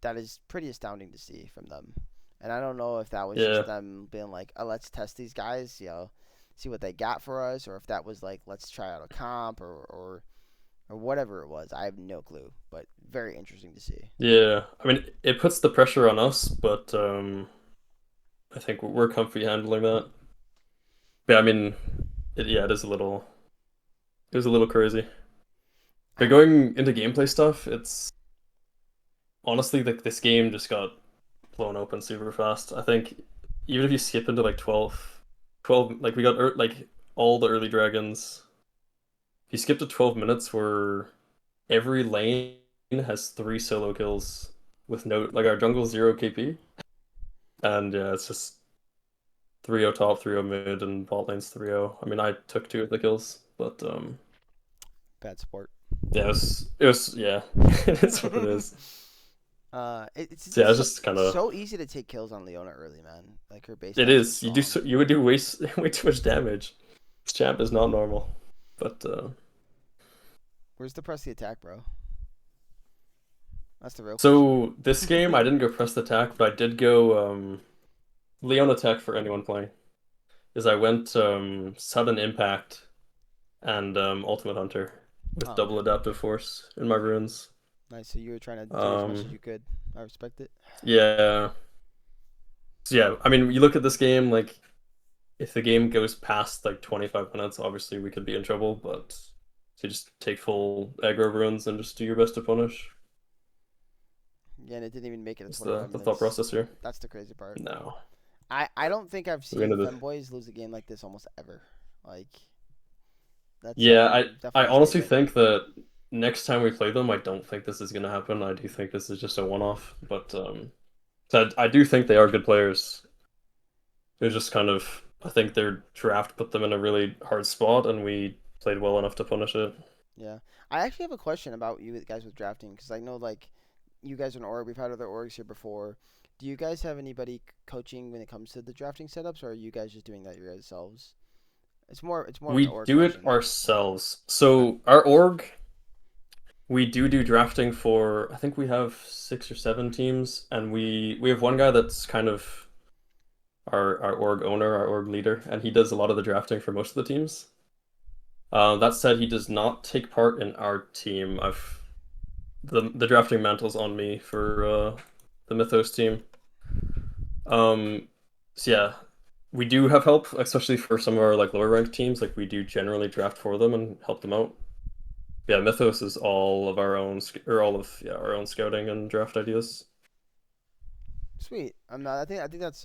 that is pretty astounding to see from them. And I don't know if that was just Yeah. them being like, oh, let's test these guys, see what they got for us, or if that was like, let's try out a comp or whatever it was. I have no clue, but very interesting to see. Yeah. I mean, it puts the pressure on us, but I think we're comfy handling that. But I mean, yeah, it was a little crazy. But I, going into gameplay stuff, it's honestly like this game just got blown open super fast. I think even if you skip into like 12, like we got like all the early dragons. If you skip to 12 minutes where every lane has three solo kills with no like our jungle 0 KP. And yeah, it's just 3-0 top, 3-0 mid, and bot lane's 3-0. I mean I took two of the kills, but bad sport. yeah, it was yeah, it's what it is. It's So yeah, just it's so, just kind of so easy to take kills on Leona early, man. Like her base it stats are is. strong. You would do way too much damage. This champ is not normal. But Where's the press the attack, bro? That's the real question. so this game I didn't go press the attack, but I did go Leon attack for anyone playing. Is I went sudden impact and ultimate hunter with Oh, double adaptive force in my runes. nice. So you were trying to do as much as Um you could. I respect it. yeah. So yeah, I mean you look at this game like if the game goes past like 25 minutes, obviously we could be in trouble, but so you just take full aggro runes and just do your best to punish. Yeah, and it didn't even make it to Is 25 the thought minutes. process here? That's the crazy part. No. I don't think I've We're seen into the femboys lose a game like this almost ever. Like that's Yeah, I definitely a honestly statement. think that next time we play them, I don't think this is gonna happen. I do think this is just a one-off, but so I do think they are good players. It was just kind of I think their draft put them in a really hard spot, and we played well enough to punish it. Yeah, I actually have a question about you guys with drafting because I know like you guys are an org. We've had other orgs here before. Do you guys have anybody coaching when it comes to the drafting setups, or are you guys just doing that yourselves? It's more of an We org do it question. ourselves. Okay. So our org, we do drafting for, I think we have 6 or 7 teams, and we have one guy that's kind of our org owner, our org leader, and he does a lot of the drafting for most of the teams. That said, he does not take part in our team. I've the drafting mantle's on me for the Mythos team. Um, so yeah, we do have help, especially for some of our like lower ranked teams. Like we do generally draft for them and help them out. Yeah, Mythos is all of our own, or all of yeah our own scouting and draft ideas. Sweet. I think that's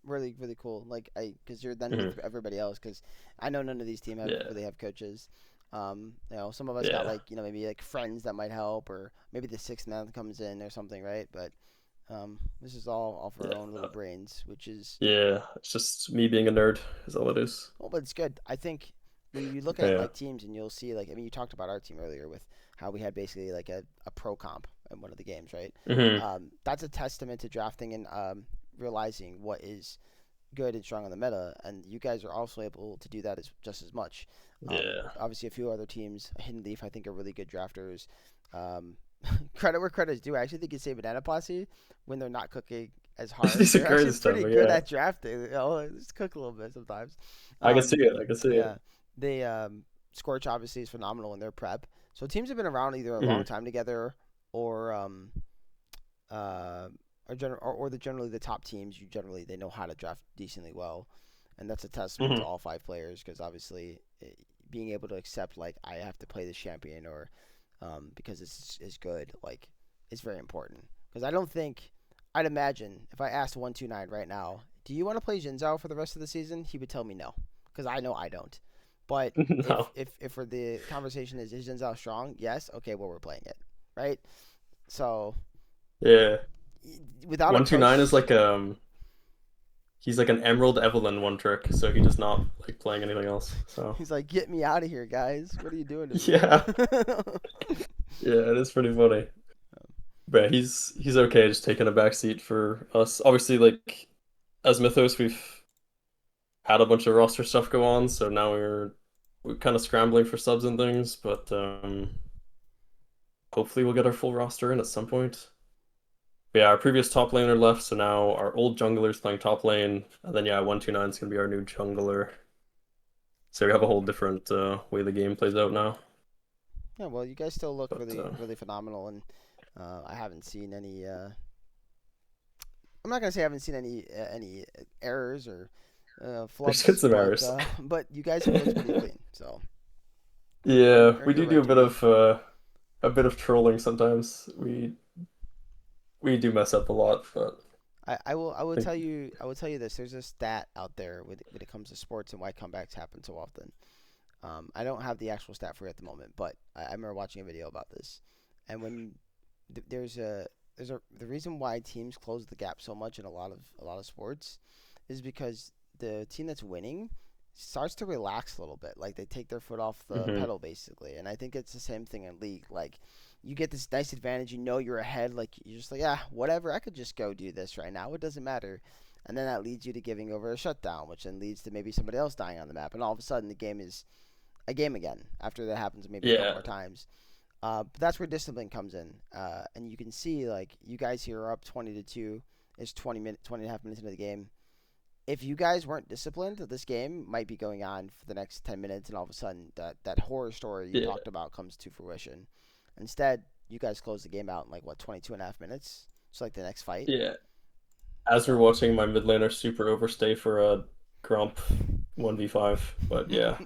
really really cool. Like I because you're then Hmm. with everybody else because I know none of these teams have Yeah, really have coaches. Some of us got yeah, like maybe like friends that might help or maybe the sixth man comes in or something, right? But this is all off our yeah, own little brains, which is yeah. It's just me being a nerd is all it is. well, but it's good. I think when you look at Yeah. like teams and you'll see like I mean you talked about our team earlier with how we had basically like a pro comp in one of the games, right? Hmm. That's a testament to drafting and realizing what is good and strong on the meta, and you guys are also able to do that just as much. Yeah. Obviously, a few other teams, Hidden Leaf, I think, are really good drafters. Um, credit where credit is due. I actually think you say Banana Posse when they're not cooking as hard. These are They're actually crazy stuff, pretty but good yeah. at drafting. Just cook a little bit sometimes. I can see Um, it. I can see it. yeah, they Scorch obviously is phenomenal in their prep. So teams have been around either a long Hmm. time together or uh, generally the top teams. You generally they know how to draft decently well, and that's a testament to Hmm. all five players because obviously being able to accept like I have to play this champion or because it's is good like is very important because I don't think I'd imagine if I asked 129 right now, do you want to play Jinzao for the rest of the season? He would tell me no because I know I don't. But if No. if if for the conversation is Jinzao strong? Yes. Okay. Well, we're playing it, right? So Yeah. without a 129 is coach, like he's like an Emerald Evelyn one trick, so he does not like playing anything else. So he's like, "Get me out of here, guys! What are you doing to me?" yeah. Yeah, it is pretty funny. But he's okay just taking a back seat for us. Obviously, like as Mythos, we've had a bunch of roster stuff go on, so now we're kind of scrambling for subs and things, but hopefully we'll get our full roster in at some point. But yeah, our previous top laner left, so now our old jungler's playing top lane, and then yeah, 129 is gonna be our new jungler. So we have a whole different way the game plays out now. Yeah, well, you guys still look But really, really phenomenal, and I haven't seen any. I'm not gonna say I haven't seen any errors or there's been flubs, some but errors. but you guys have looked pretty clean, so Yeah, we earned your do right a to win. a bit of trolling sometimes. We do mess up a lot, but I think I will tell you this. There's a stat out there when it comes to sports and why comebacks happen so often. I don't have the actual stat for you at the moment, but I remember watching a video about this, and when there's a the reason why teams close the gap so much in a lot of sports is because the team that's winning starts to relax a little bit. Like they take their foot off the hmm pedal basically. And I think it's the same thing in league. Like you get this nice advantage, you know you're ahead, like you're just like, ah, whatever, I could just go do this right now. It doesn't matter. And then that leads you to giving over a shutdown, which then leads to maybe somebody else dying on the map. And all of a sudden the game is a game again after that happens maybe a couple yeah, more times. But that's where discipline comes in, and you can see like you guys here are up 20-2. It's 20 and a half minutes into the game. If you guys weren't disciplined, this game might be going on for the next 10 minutes, and all of a sudden that horror story you yeah, talked about comes to fruition. Instead, you guys close the game out in like what 22 and a half minutes. It's like the next fight. yeah. As we're So watching my mid laner super overstay for a Grump 1v5, but yeah.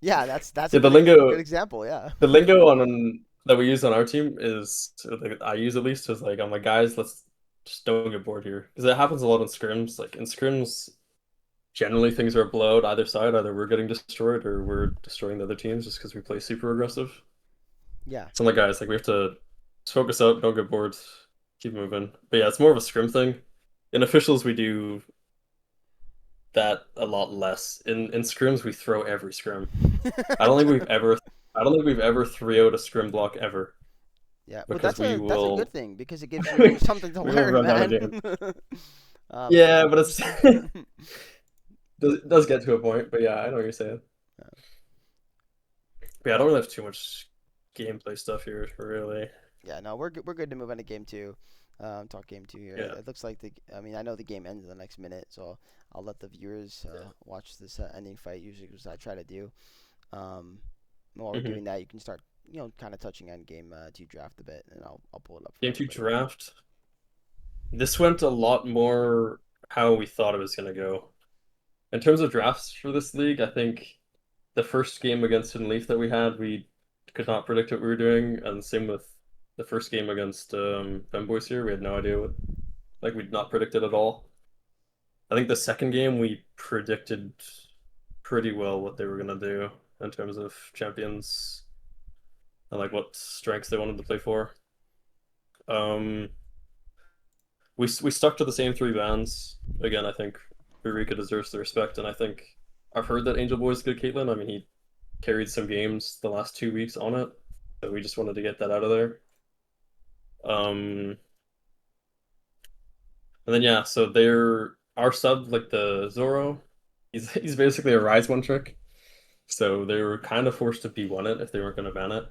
yeah, that's a Yeah, good example. Yeah. the lingo on that we use on our team is like, I use at least is like I'm like guys, let's just don't get bored here because it happens a lot in scrims. Like in scrims, generally things are a blowout either side. Either we're getting destroyed or we're destroying the other teams just because we play super aggressive. Yeah. So I'm like guys, like we have to just focus up, don't get bored, keep moving. But yeah, it's more of a scrim thing. In officials, we do that a lot less. In scrims, we throw every scrim. I don't think we've ever I don't think we've ever 3-0'd a scrim block ever Yeah, but because we that's a good will thing because it gives you we something to will learn, run down a man. game. um, Yeah, but it's it does get to a point. But yeah, I know what you're saying. But yeah, I don't really have too much gameplay stuff here, really. yeah, no, we're good to move on to game two. Talk game two here. Yeah. It looks like I mean, I know the game ends in the next minute, so I'll let the viewers watch this ending fight. Usually, because I try to do. Um, while we're hmm doing that, you can start, kind of touching on game two draft a bit, and I'll pull it up for Game two everybody. draft. This went a lot more how we thought it was gonna go. In terms of drafts for this league, I think the first game against Hidden Leaf that we had, we could not predict what we were doing, and same with the first game against Femboys here. We had no idea what, like, we'd not predicted at all. I think the second game we predicted pretty well what they were gonna do in terms of champions and like what strengths they wanted to play for. Um, we stuck to the same three bands. Again, I think Eureka deserves the respect, and I think I've heard that Angel Boy's good Caitlyn. I mean, he carried some games the last 2 weeks on it, so we just wanted to get that out of there. Um, and then yeah, so they're our sub like the Zoro. He's basically a Rise one trick, so they were kind of forced to B1 it if they weren't going to ban it.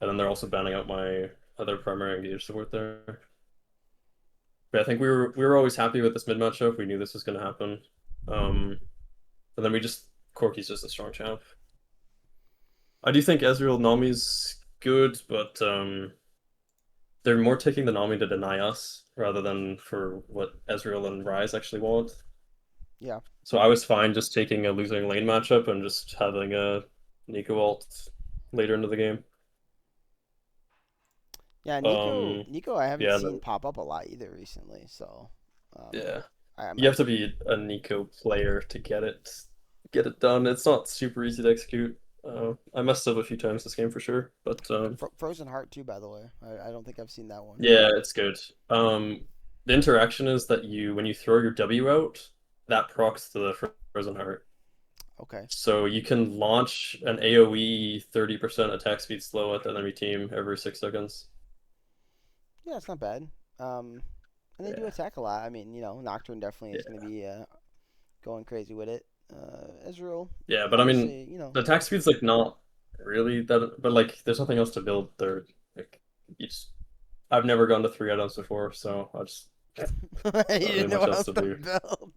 And then they're also banning out my other primary engage support there. But I think we were always happy with this mid matchup. We knew this was going to happen. And then we just Corky's just a strong champ. I do think Ezreal Nami's good, but they're more taking the Nami to deny us rather than for what Ezreal and Rise actually want. Yeah, So I was fine just taking a losing lane matchup and just having a Nico ult later into the game. yeah. Um, Nico, I haven't yeah, seen pop up a lot either recently. So, um, yeah. I'm You have to be a Nico player to get it done. It's not super easy to execute. I messed up a few times this game for sure, but Frozen Heart too. By the way, I don't think I've seen that one. yeah, it's good. The interaction is that when you throw your W out, that procs to the frozen heart. Okay. So you can launch an AoE 30% attack speed slow at the enemy team every 6 seconds. Yeah, it's not bad. Um, and they do Yeah, attack a lot. I mean, Nocturne definitely is going yeah, to be going crazy with it. Ezreal, yeah. But I mean, obviously, the attack speed's like not really that, but like there's nothing else to build there. Like you just, I've never gone to 3 items before, so I just you not really didn't know much what else else to to do. build.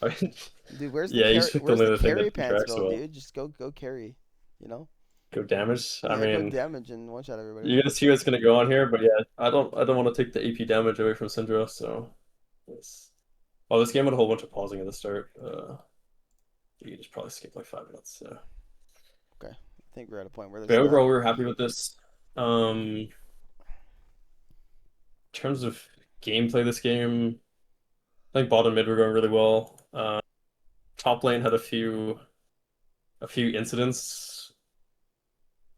I mean, Dude, where's the yeah, you just picked where's only the the thing carry that pants interacts go, well. dude? Just go carry. You know? Go damage. I Yeah, go mean, damage and one shot everybody. you're gonna see what's gonna go on here, but yeah, I don't want to take the AP damage away from Syndra, so it's well, this game had a whole bunch of pausing at the start. You can just probably skip like 5 minutes. So. Okay, I think we're at a point where But there's overall, we were happy with this. In terms of gameplay, this game, I think bottom mid were going really well. Top lane had a few incidents.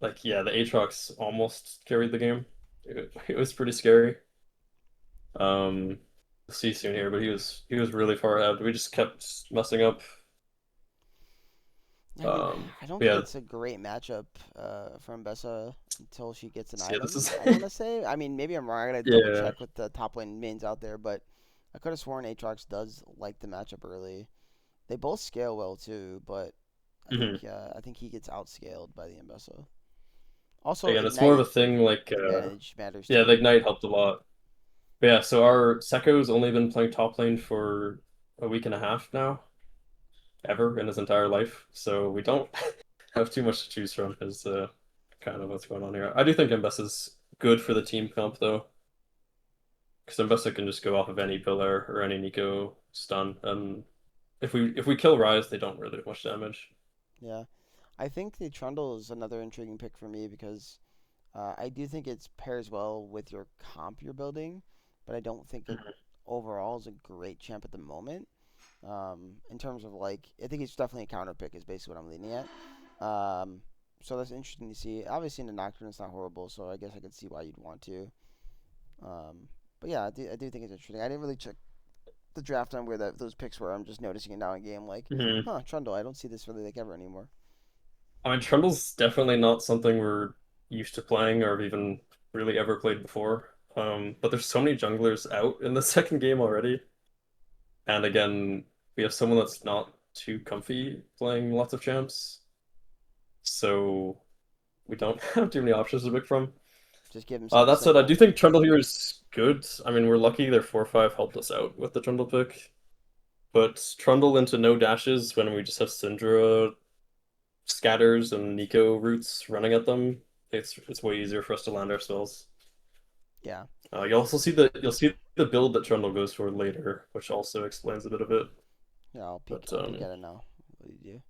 Like yeah, the Aatrox almost carried the game. It was pretty scary. We'll see soon here, but he was really far ahead. We just kept messing up. I mean, I don't think Yeah, it's a great matchup for Mbessa until she gets an yeah, this item. is I want to say. I mean, maybe I'm wrong. I gotta double yeah. check with the top lane mains out there, but I could have sworn Aatrox does like the matchup early. They both scale well too, but hmm I think he gets outscaled by the Mbessa. Also, Again, it's more of a Ignite thing like advantage matters yeah, the too. Ignite helped a lot. But yeah, so our Sekko's only been playing top lane for a week and a half now, ever in his entire life. So we don't have too much to choose from is kind of what's going on here. I do think Mbessa's good for the team comp though, because Mbessa can just go off of any pillar or any Nico stun, and if we kill Rise, they don't really do much damage. Yeah, I think the Trundle is another intriguing pick for me because I do think it pairs well with your comp you're building, but I don't think it Mhm. overall is a great champ at the moment. In terms of like, I think it's definitely a counter pick is basically what I'm leaning at. So that's interesting to see. Obviously, in the Nocturne, it's not horrible, so I guess I could see why you'd want to. Um, but yeah, I do think it's interesting. I didn't really the draft on where those picks were. I'm just noticing it now in game. Like, Hmm. huh, Trundle. I don't see this really like ever anymore. I mean, Trundle's definitely not something we're used to playing or have even really ever played before. But there's so many junglers out in the second game already. And again, we have someone that's not too comfy playing lots of champs. So we don't have too many options to pick from. Just give him something That said, I simple. do think Trundle here is good. I mean, we're lucky their 4-5 helped us out with the Trundle pick. But Trundle into no dashes when we just have Syndra scatters and Nico roots running at them, it's way easier for us to land our spells. Yeah. You'll see the build that Trundle goes for later, which also explains a bit of it. Yeah, But I'll peek at it now. What do you do?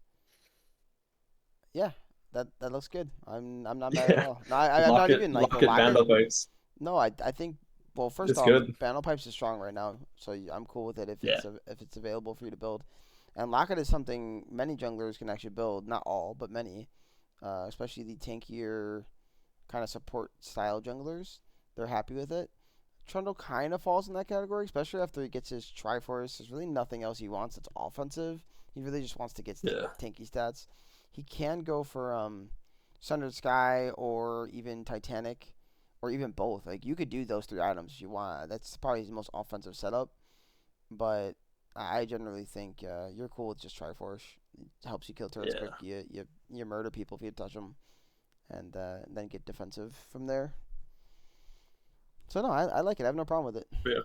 Yeah, that looks good. I'm not mad at yeah, all. No, I'm not even like the Locket lack of. Vandal fights. No, I think. Well, first It's off, good. Battle Pipes is strong right now, so I'm cool with it Yeah, if it's available for you to build. And Locket is something many junglers can actually build. Not all, but many. Especially the tankier kind of support style junglers. They're happy with it. Trundle kind of falls in that category, especially after he gets his Triforce. There's really nothing else he wants that's offensive. He really just wants to get yeah, tanky stats. He can go for Sundered Sky or even Titanic or even both. Like you could do those three items if you want. That's probably his most offensive setup. But I generally think you're cool with just Triforce. It helps you kill turrets quick. yeah, You murder people if you touch them, and then get defensive from there. So no, I like it. I have no problem with it. yeah.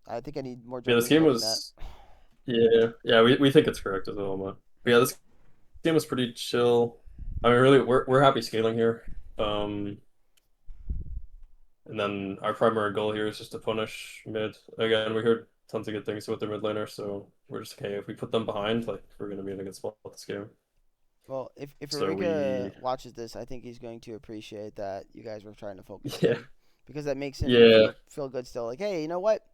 I think I need more Yeah, this junglers game building that. was yeah. We think it's correct as well, man. But yeah, this game was pretty chill. I mean, really, we're happy scaling here. Um, And then our primary goal here is just to punish mid. Again, we heard tons of good things about their mid laner, so we're just okay. If we put them behind, like we're gonna be in a good spot this game. Well, if So Eureka we, watches this, I think he's going to appreciate that you guys were trying to focus yeah, him because that makes him yeah, feel good still. Like, hey, you know what,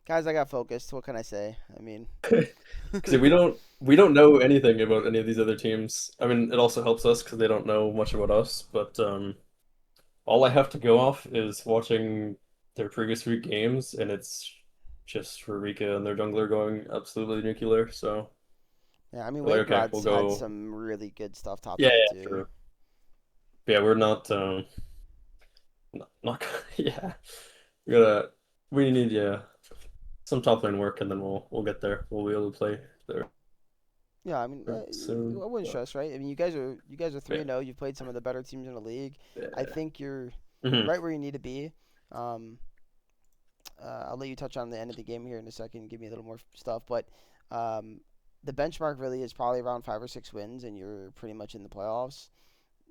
guys, I got focused. What can I say? I mean, because we don't know anything about any of these other teams. I mean, it also helps us because they don't know much about us. But all I have to go off is watching their previous week games, and it's just Rika and their jungler going absolutely nuclear. So yeah, I mean, we're like, okay, we'll Waverod's had go. some really good stuff top Yeah, lane yeah, too. true. Yeah, we're not. Not yeah. We gotta we need some top lane work and then we'll get there. We'll be able to play there Yeah, I mean, soon. I wouldn't But stress, right? I mean, you guys are three yeah. and 0. You've played some of the better teams in the league. I Yeah. think you're Hmm. right where you need to be. Um, I'll let you touch on the end of the game here in a second. Give me a little more stuff, but um, the benchmark really is probably around 5 or 6 wins, and you're pretty much in the playoffs.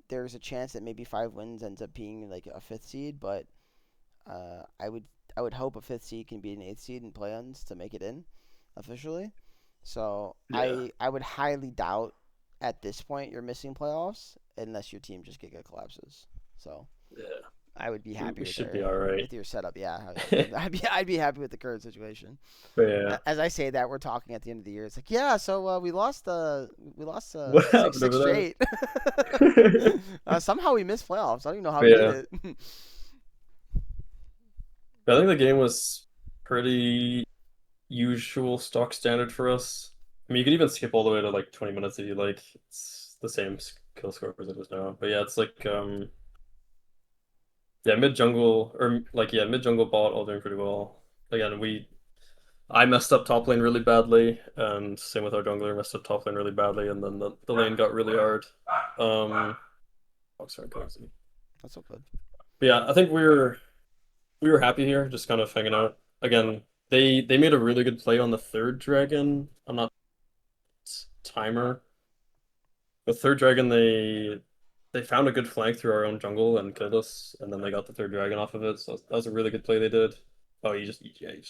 There's a chance that maybe 5 wins ends up being like a fifth seed, but uh, I would I would hope a fifth seed can be an eighth seed in play-ins to make it in officially. So Yeah. I would highly doubt at this point you're missing playoffs unless your team just giga collapses. So Yeah. I would be happy We with should be all right. your setup. Yeah, I'd be happy with the current situation. But yeah. As I say that, we're talking at the end of the year. It's like, yeah, so we lost What happened six over straight. there? Somehow we missed playoffs. I don't even know how But we did yeah. it. I think the game was pretty usual stock standard for us. I mean, you could even skip all the way to like 20 minutes if you like. It's the same kill score as it is now. But yeah, it's like yeah, mid jungle or like yeah, mid jungle bot all doing pretty well. Again, I messed up top lane really badly, and same with our jungler messed up top lane really badly, and then the lane got really hard. Oh, sorry, Cozy. That's so good. But yeah, I think we were happy here, just kind of hanging out. Again, they made a really good play on the third dragon. I'm not timer. The third dragon they found a good flank through our own jungle and killed us, and then they got the third dragon off of it. So that was a really good play they did. Oh, you just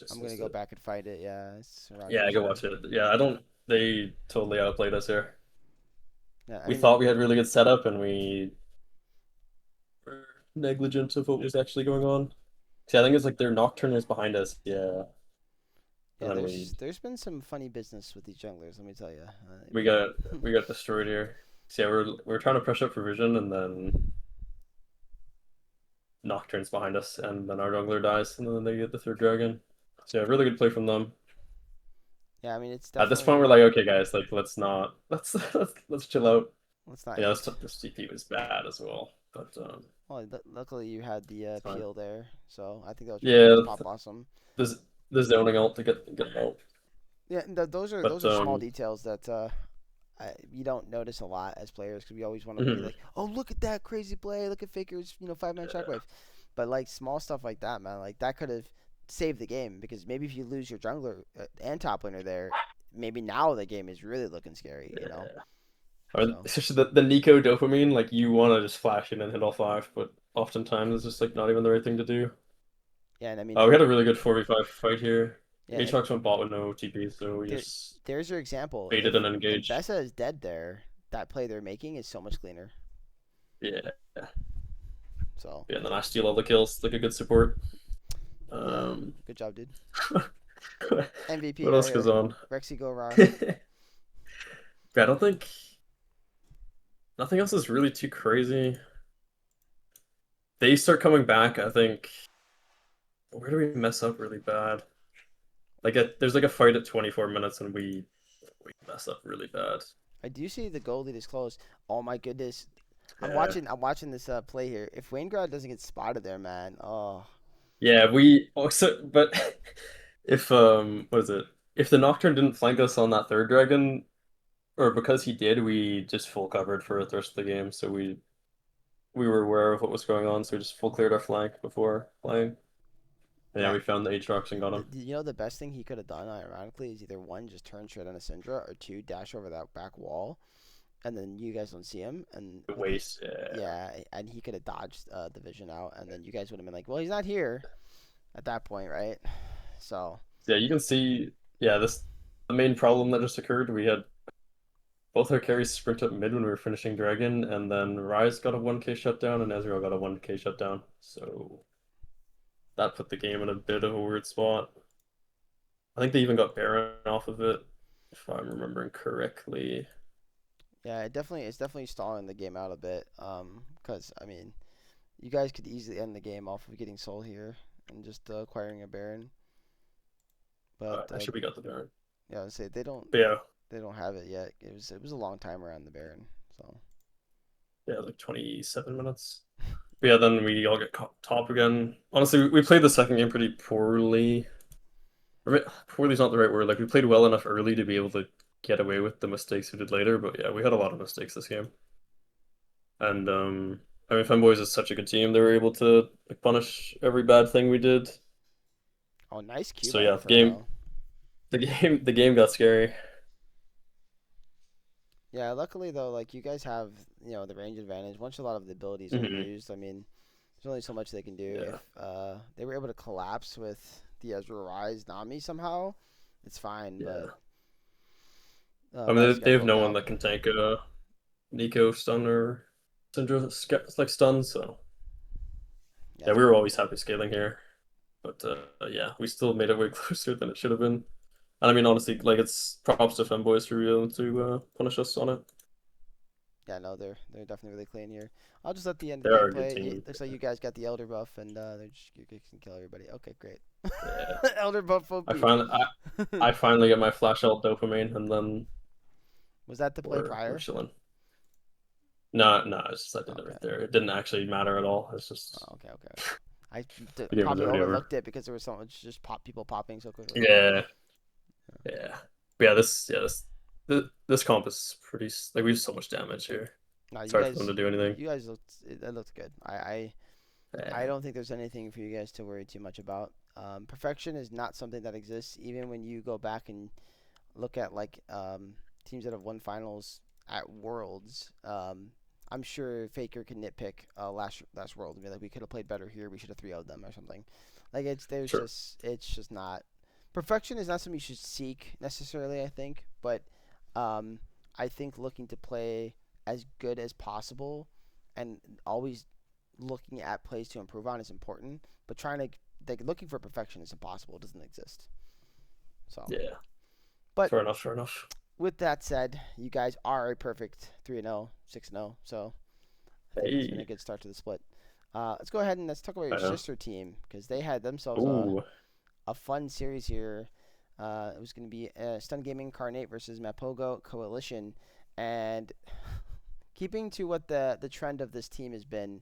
I'm gonna missed go it. back and find it. Yeah, it's Yeah, Roger's go turn. watch it. Yeah, I don't. They totally outplayed us here. Yeah, I We mean, thought we had really good setup, and we were negligent of what was actually going on. See, I think it's like their Nocturne is behind us. Yeah, and yeah. then we There's been some funny business with these junglers. Let me tell you. I we mean, got we got destroyed here. So yeah, we're trying to push up for vision, and then Nocturne's behind us, and then our jungler dies, and then they get the third dragon. So yeah, really good play from them. Yeah, I mean it's At this point, we're definitely like, okay, guys, like let's not let's chill out. let's not Yeah, int. this CP was bad as well, but Well, luckily you had the it's fine. peel there, so I think that was pretty Yeah, much pop awesome. there's the zoning ult to get out, Yeah, those are but small details that you don't notice a lot as players because we always want to be mhm, like, oh look at that crazy play, look at Faker's 5-man yeah, shockwave, but like small stuff like that, man, like that could have saved the game because maybe if you lose your jungler and top laner there, maybe now the game is really looking scary. yeah. I mean, So especially the Nico dopamine, like you want to just flash in and hit all five, but oftentimes it's just like not even the right thing to do. yeah, and I mean We had a really good 4v5 fight here. yeah, and Aatrox went bot with no TP, so we there just there's your example. baited and If engaged. Bessa is dead there, that play they're making is so much cleaner. Yeah. So Yeah, and then I steal all the kills like a good support. yeah, Um, good job, dude. what MVP right else goes here. on? Rexy go raw. Yeah, I don't think nothing else is really too crazy. They start coming back, I think. Where do we mess up really bad? There's like a fight at 24 minutes and we mess up really bad. I do see the goal lead is close. Oh my goodness. Yeah. I'm watching this play here. If Waingrad doesn't get spotted there, man. Oh. Yeah, we also but if what is it? If the Nocturne didn't flank us on that third dragon, or because he did, we just full covered for the rest of the game, so we were aware of what was going on, so we just full cleared our flank before playing. And yeah, Yeah. we found the Aatrox and got him. The best thing he could have done, ironically, is either one, just turn straight on a Syndra, or two, dash over that back wall, and then you guys don't see him, and The with waste, yeah. yeah, and he could have dodged the vision out, and then you guys would have been like, well, he's not here at that point, right? So Yeah, you can see, yeah, this the main problem that just occurred. We had both our carries sprint up mid when we were finishing Dragon, and then Ryze got a 1k shutdown, and Ezreal got a 1k shutdown. So that put the game in a bit of a weird spot. I think they even got Baron off of it, if I'm remembering correctly. yeah, it's definitely stalling the game out a bit. Because I mean, you guys could easily end the game off of getting Soul here and just acquiring a Baron. But Actually, we got the Baron. yeah, I would say But yeah, they don't have it yet. It was a long time around the Baron. So yeah, like 27 minutes. But yeah, then we all get caught top again. Honestly, we played the second game pretty poorly. Poorly is not the right word. Like we played well enough early to be able to get away with the mistakes we did later. But yeah, we had a lot of mistakes this game. And I mean, Femboys is such a good team. They were able to like, punish every bad thing we did. oh, nice Q So by yeah, Inferno. the game got scary. Yeah, luckily though, like you guys have the range advantage. Once a lot of the abilities are Hmm. used, I mean, there's only so much they can do. Yeah, If they were able to collapse with the Ezra Rise Nami somehow, it's fine. But yeah. I glad mean, you they guys have pulled it no one out. that can tank a Nico stun or Syndra like stun. So Yeah, yeah, it's we were pretty. always happy scaling here. But yeah, we still made it way closer than it should have been. And I mean, honestly, like it's props to Femboys for being able to punish us on it. Yeah, no, they're definitely really clean here. I'll just let the end They of the are game a good play. team. Looks like you guys got the Elder buff, and they're just you guys can kill everybody. Okay, great. Yeah, Elder buff I OP. finally I finally get my flash out dopamine, and then Was that the play we're prior? chilling. No, no, it's just I did it Okay. right there. It didn't actually matter at all. It's just Oh, okay, okay. I the game was probably already over. overlooked it because there was so much just people popping so quickly. Yeah, yeah, but this comp is pretty like we have so much damage here. No, It's hard for them to do anything. you guys looked that looked good. I Yeah, don't think there's anything for you guys to worry too much about. Perfection is not something that exists. Even when you go back and look at like teams that have won finals at Worlds, I'm sure Faker can nitpick last World and be like, we could have played better here. We should have 3-0'd them or something. Like sure. it's just not perfection is not something you should seek necessarily. I think, but um, I think looking to play as good as possible and always looking at plays to improve on is important. But trying to like looking for perfection is impossible. It doesn't exist. So, Yeah, but fair enough. Fair enough. with that said, you guys are a perfect 3-0, 6-0. So I think it's been a Hey, good start to the split. Let's go ahead and let's talk about your I know. sister team because they had themselves Ooh, a fun series here. It was going to be Stun Gaming Incarnate versus Mapogo Coalition, and keeping to what the trend of this team has been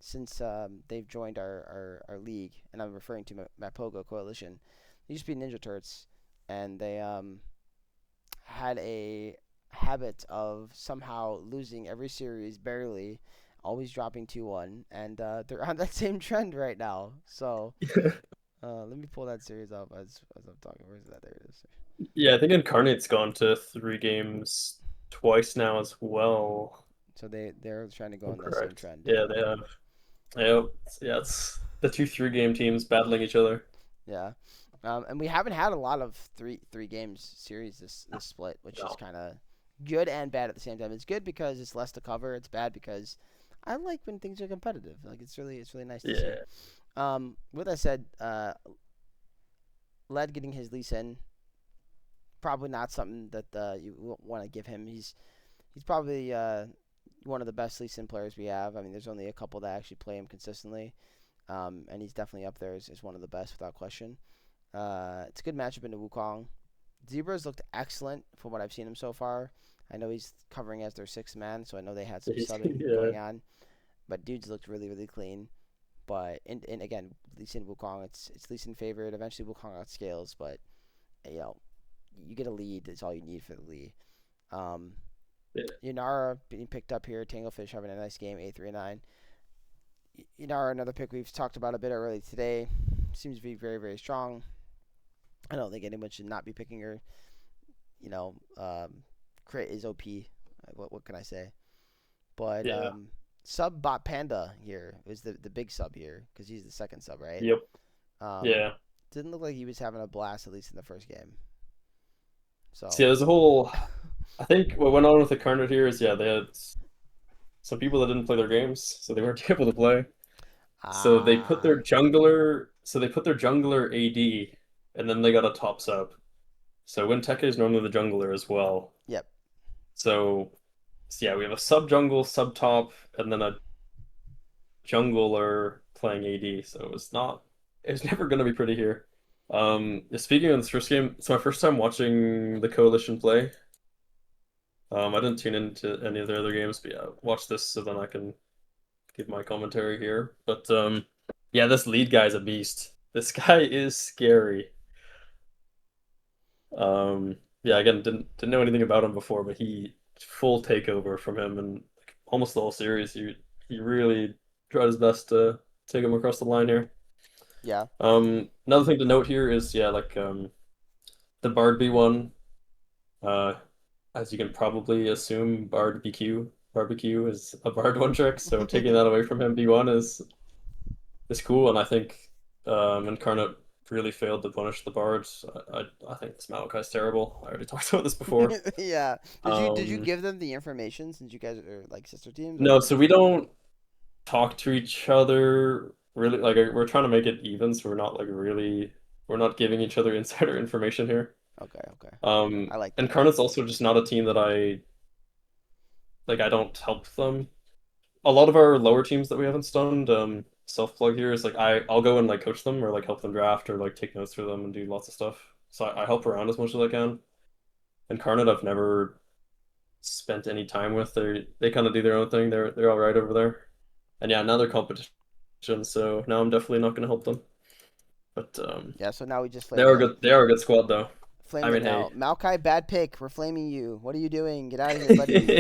since they've joined our league, and I'm referring to Mapogo Coalition. They used to be Ninja Turts, and they had a habit of somehow losing every series barely, always dropping 2-1, and they're on that same trend right now. So let me pull that series up as I'm talking. Where's that? There it is. Yeah, I think Incarnate's gone to 3 games twice now as well. So they're trying to go I'm on that same correct. trend. Yeah, they have. Yeah, yeah, it's the two 3 game teams battling each other. Yeah. And we haven't had a lot of three games series this split, which is No. kind of good and bad at the same time. It's good because it's less to cover. It's bad because I like when things are competitive. Like it's really nice to see. Yeah. With that said, Led getting his lease in, probably not something that you want to give him. He's probably one of the best lease in players we have. I mean, there's only a couple that actually play him consistently, and he's definitely up there as one of the best without question. It's a good matchup into Wukong. Zebra's looked excellent from what I've seen him so far. I know he's covering as their sixth man, so I know they had some subbing Yeah. going on. But dude's looked really clean. But in again, Lee Sin Wukong, it's Lee Sin favored. Eventually Wukong outscales, but you know, you get a lead. That's all you need for the lead. Um, Yeah. Yanara being picked up here. Tanglefish having a nice game, 8-3-9. Yanara, another pick we've talked about a bit early today. Seems to be very strong. I don't think anyone should not be picking her. You know, Crit is OP. What can I say? But Yeah. sub bot Panda here is the big sub here because he's the second sub, right? Yep. Um, Yeah. didn't look like he was having a blast at least in the first game. So So yeah, there's a whole. I think what went on with the Incarnate here is yeah, they had some people that didn't play their games, so they weren't able to play. So they put ah, their jungler. So they put their jungler AD, and then they got a top sub. So Winteke is normally the jungler as well. yep, So, so yeah, we have a sub jungle, sub top, and then a jungler playing AD. So it's not. It's never going to be pretty here. Speaking of this first game, it's my first time watching the Coalition play. I didn't tune into any of their other games, but yeah, watch this so then I can give my commentary here. But yeah, this lead guy's a beast. This guy is scary. Yeah, again, didn't know anything about him before, but he full takeover from him and like, almost the whole series. He really tried his best to take him across the line here. yeah, Another thing to note here is yeah, like the Bard B1. Uh, as you can probably assume, Bard BQ barbecue is a Bard one trick, so taking that away from him B1 is cool, and I think Incarnate really failed to punish the Bards. I think this Maokai's terrible. I already talked about this before. yeah. Did you Um, give them the information since you guys are like sister teams or? no, so we don't talk to each other really. Like we're trying to make it even, so we're not like really we're not giving each other insider information here. Okay. Um, I like that. Incarnate's also just not a team that I don't help them. A lot of our lower teams that we haven't stunned, self plug here is like I'll go and like coach them or like help them draft or like take notes for them and do lots of stuff. So I help around as much as I can. Incarnate I've never spent any time with. They kind of do their own thing. They're all right over there. And yeah, now they're competition, so now I'm definitely not going to help them. But Yeah. So now we just they flame are them. good. They are a good squad though. Flame I them mean, now. hey. Maokai, bad pick. We're flaming you. What are you doing? Get out of here, buddy.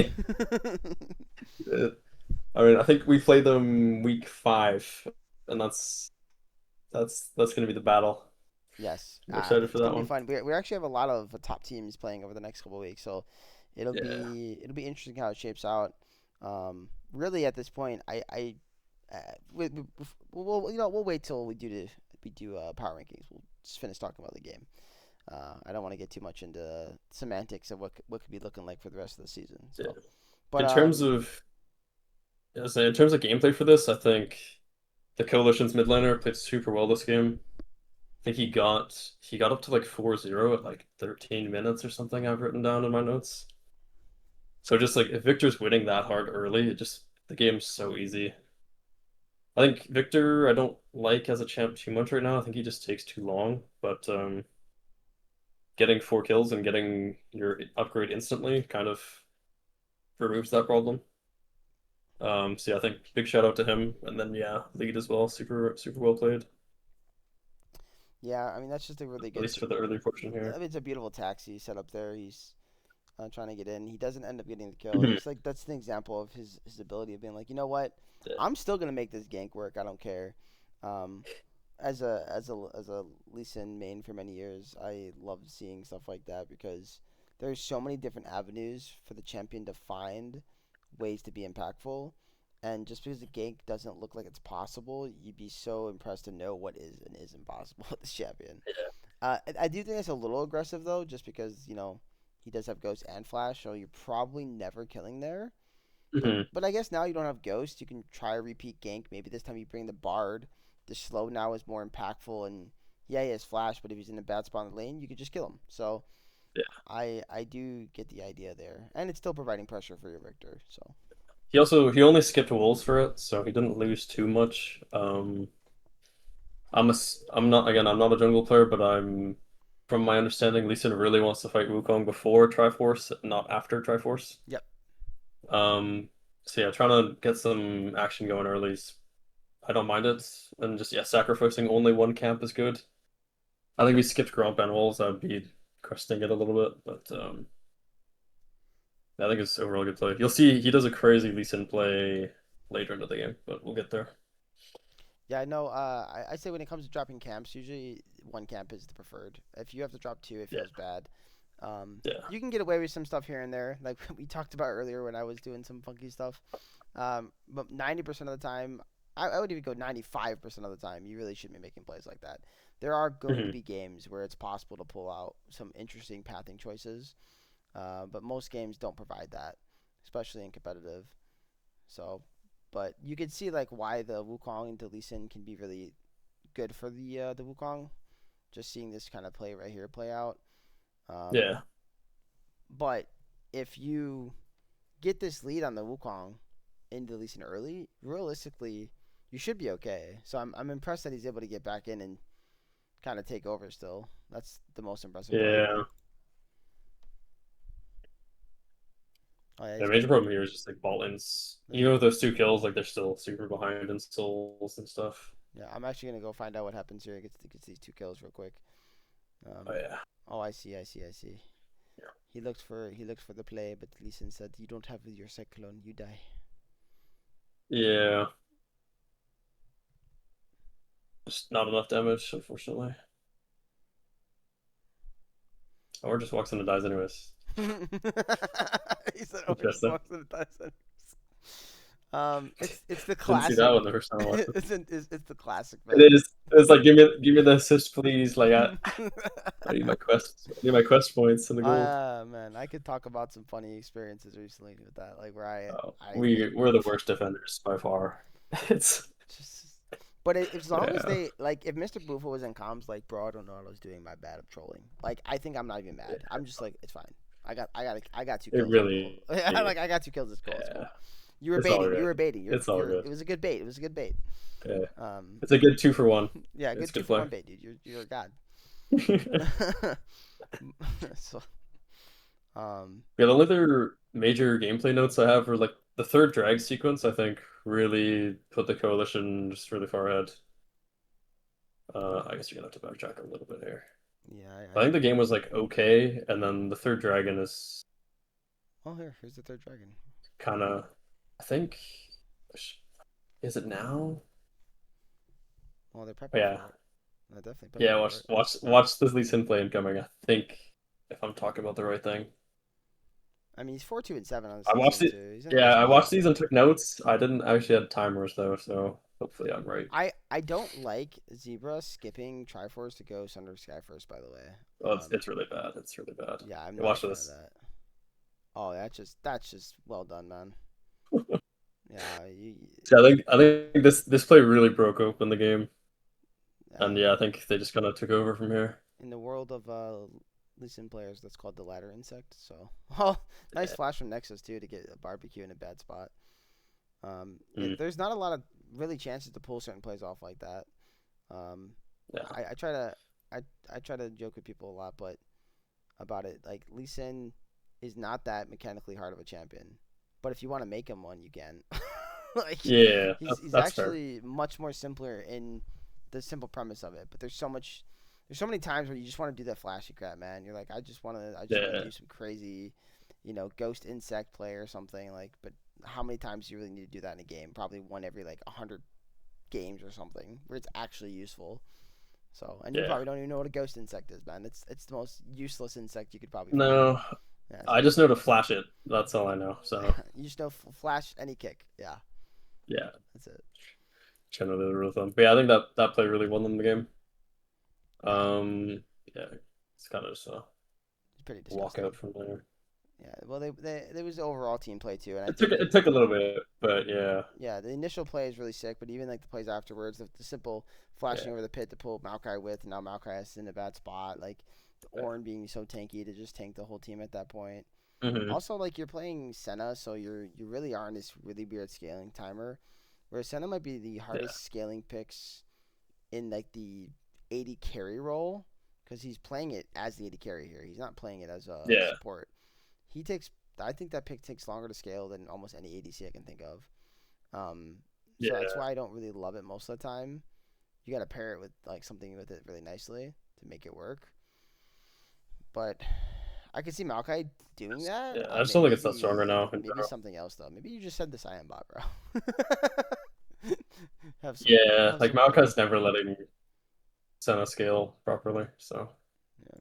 I mean, I think we play them week 5, and that's going to be the battle. Yes, I'm excited for it's that gonna be one. fun. We actually have a lot of top teams playing over the next couple of weeks, so Yeah. it'll be interesting how it shapes out. Really at this point, we'll wait till we do power rankings. We'll just finish talking about the game. I don't want to get too much into semantics of what could be looking like for the rest of the season. Yeah. So, but In terms of Yeah, so in terms of gameplay for this, I think the Coalition's mid laner played super well this game. I think he got up to like 4-0 at like 13 minutes or something I've written down in my notes. So just like if Victor's winning that hard early, the game's so easy. I think Victor I don't like as a champ too much right now. I think he just takes too long, but getting 4 kills and getting your upgrade instantly kind of removes that problem. So yeah, I think big shout out to him, and then yeah, lead as well, super well played, Yeah, I mean that's just a really at good. least for the early portion I here. mean, it's a beautiful taxi set up there. He's trying to get in. He doesn't end up getting the kill. Mhm. It's like that's an example of his ability of being like, you know what, Yeah. I'm still gonna make this gank work. I don't care. Um, as a Lee Sin main for many years, I love seeing stuff like that because there's so many different avenues for the champion to find ways to be impactful. And just because the gank doesn't look like it's possible, you'd be so impressed to know what is and isn't possible with this champion. I do think it's a little aggressive though, just because he does have Ghost and Flash, so you're probably never killing there. But Mhm. but I guess now you don't have Ghost, you can try a repeat gank. Maybe this time you bring the Bard. The slow now is more impactful, and yeah, he has Flash, but if he's in a bad spot in the lane, you could just kill him. So Yeah. I do get the idea there, and it's still providing pressure for your Victor. So He only skipped wolves for it, so he didn't lose too much. I'm not a jungle player, but from my understanding, Lee Sin really wants to fight Wukong before Triforce, not after Triforce. yep, Um, so yeah, trying to get some action going early. I don't mind it, and just yeah, sacrificing only one camp is good. I think we skipped Gromp and Wolves. I'd be cresting it a little bit, but I think it's overall good play. You'll see he does a crazy Lee Sin play later into the game, but we'll get there. yeah. I know. I say when it comes to dropping camps, usually one camp is the preferred. If you have to drop two, it Yeah, feels bad. yeah. You can get away with some stuff here and there, like we talked about earlier when I was doing some funky stuff. But 90% of the time, I would even go 95% of the time, you really shouldn't be making plays like that. There are going to Mhm. be games where it's possible to pull out some interesting pathing choices, but most games don't provide that, especially in competitive. So, but you can see like why the Wukong into Lee Sin can be really good for the Wukong. Just seeing this kind of play right here play out. Um, Yeah, but if you get this lead on the Wukong into Lee Sin early, realistically, you should be okay. So I'm impressed that he's able to get back in and kind of take over still. That's the most impressive part. yeah. Oh yeah, The he's got major problem here is just like bot lanes. the Even with those 2 kills, like they're still super behind in souls and stuff. yeah. I'm actually gonna go find out what happens here. Gets these two kills real quick. Oh Um, yeah. oh I see, I see, I see. He looks for the play, but Lee Sin said, "You don't have your cyclone, you die." Yeah, just not enough damage, unfortunately. Or just walks in and dies anyways. He said, "Oh, he just Interesting. walks in the dice." It's the Didn't see that classic. one the first time I watched it. It's the classic, It man. is. It's like give me the assist, please. Like I need my quest. I need my quest points and the gold. Man, I could talk about some funny experiences recently with that, like where I like We're the worst defenders by far. It's just. But as long as yeah. they like, if Mr. Buffa was in comms, like, bro, I don't know what I was doing. My bad of trolling. Like, I think I'm not even mad. I'm just like, it's fine. I got two It kills. It's cool. really. Like, I got two kills. It's cool. It's Yeah. cool. You were It's all baiting. You good. were baiting. It's all good. It was a good bait. It was a good bait. Yeah. Um, It's a good 2 for 1. yeah, It's good two good for play. one bait, dude. You're a god. Yeah, So, um, the only other major gameplay notes I have are like the third drag sequence, I think, really put the coalition just really far ahead. I guess you're gonna have to backtrack a little bit here. yeah, I think the game was like okay, and then the third dragon is oh, here's the third dragon. kind of, I think, is it now? Well, they're Oh, prepping yeah, for it. They're definitely yeah. prepping for it. Watch this Lee Sin play incoming. I think if I'm talking about the right thing. I mean, he's 4-2-7 on the I watched season it. too. He's in a good Yeah, I spot. watched these and took notes. I didn't actually have timers though, so hopefully I'm right. I don't like Zebra skipping Triforce to go Sunder Sky first. By the way, Well, it's really bad. It's really bad. yeah, I'm Hey, not a watch fan of this. that. Oh, that's just well done, man. Yeah, See, I think this play really broke open the game, and yeah. yeah, I think they just kind of took over from here. In the world of Lee Sin players, that's called the ladder insect. So, oh, nice Yeah. flash from Nexus too to get a barbecue in a bad spot. Yeah, Mm, there's not a lot of really chances to pull certain plays off like that. Um, yeah. I try to I try to joke with people a lot, but about it. Like Lee Sin is not that mechanically hard of a champion, but if you want to make him one, you can. Like Yeah, he's that's fair. actually much more simpler in the simple premise of it. But there's so many times where you just want to do that flashy crap, man. You're like, I just want to Yeah. do some crazy, ghost insect play or something like. But how many times do you really need to do that in a game? Probably one every like 100 games or something where it's actually useful. So, and you Yeah. probably don't even know what a ghost insect is, man. It's the most useless insect you could probably find. No, Yeah, I just know to flash it. That's all I know. So you just know flash any kick. Yeah, yeah, that's it. generally the rule of thumb. But yeah, I think that play really won them the game. Yeah, Yeah, it's kind of just a it's pretty walkout disgusting. from there. Yeah, well, they there was overall team play too, and I It took think it took a little bit, but yeah, yeah, the initial play is really sick, but even like the plays afterwards, the simple flashing yeah. over the pit to pull Maokai with, and now Maokai is in a bad spot. Like the Ornn being so tanky to just tank the whole team at that point. Hmm. Also, like you're playing Senna, so you really are in this really weird scaling timer, where Senna might be the Yeah, hardest scaling picks in like the 80 carry role, because he's playing it as the 80 carry here. He's not playing it as a yeah, support. He takes. I think that pick takes longer to scale than almost any ADC I can think of. Um, so that's yeah. why I don't really love it most of the time. You got to pair it with like something with it really nicely to make it work. But I could see Maokai doing that. Yeah, I just don't think it's that strong right Maybe now in maybe general. something else though. Maybe you just said the Cyan bot, bro. have some Yeah, have like some fun. Maokai's never letting Senna scale properly, so Yeah.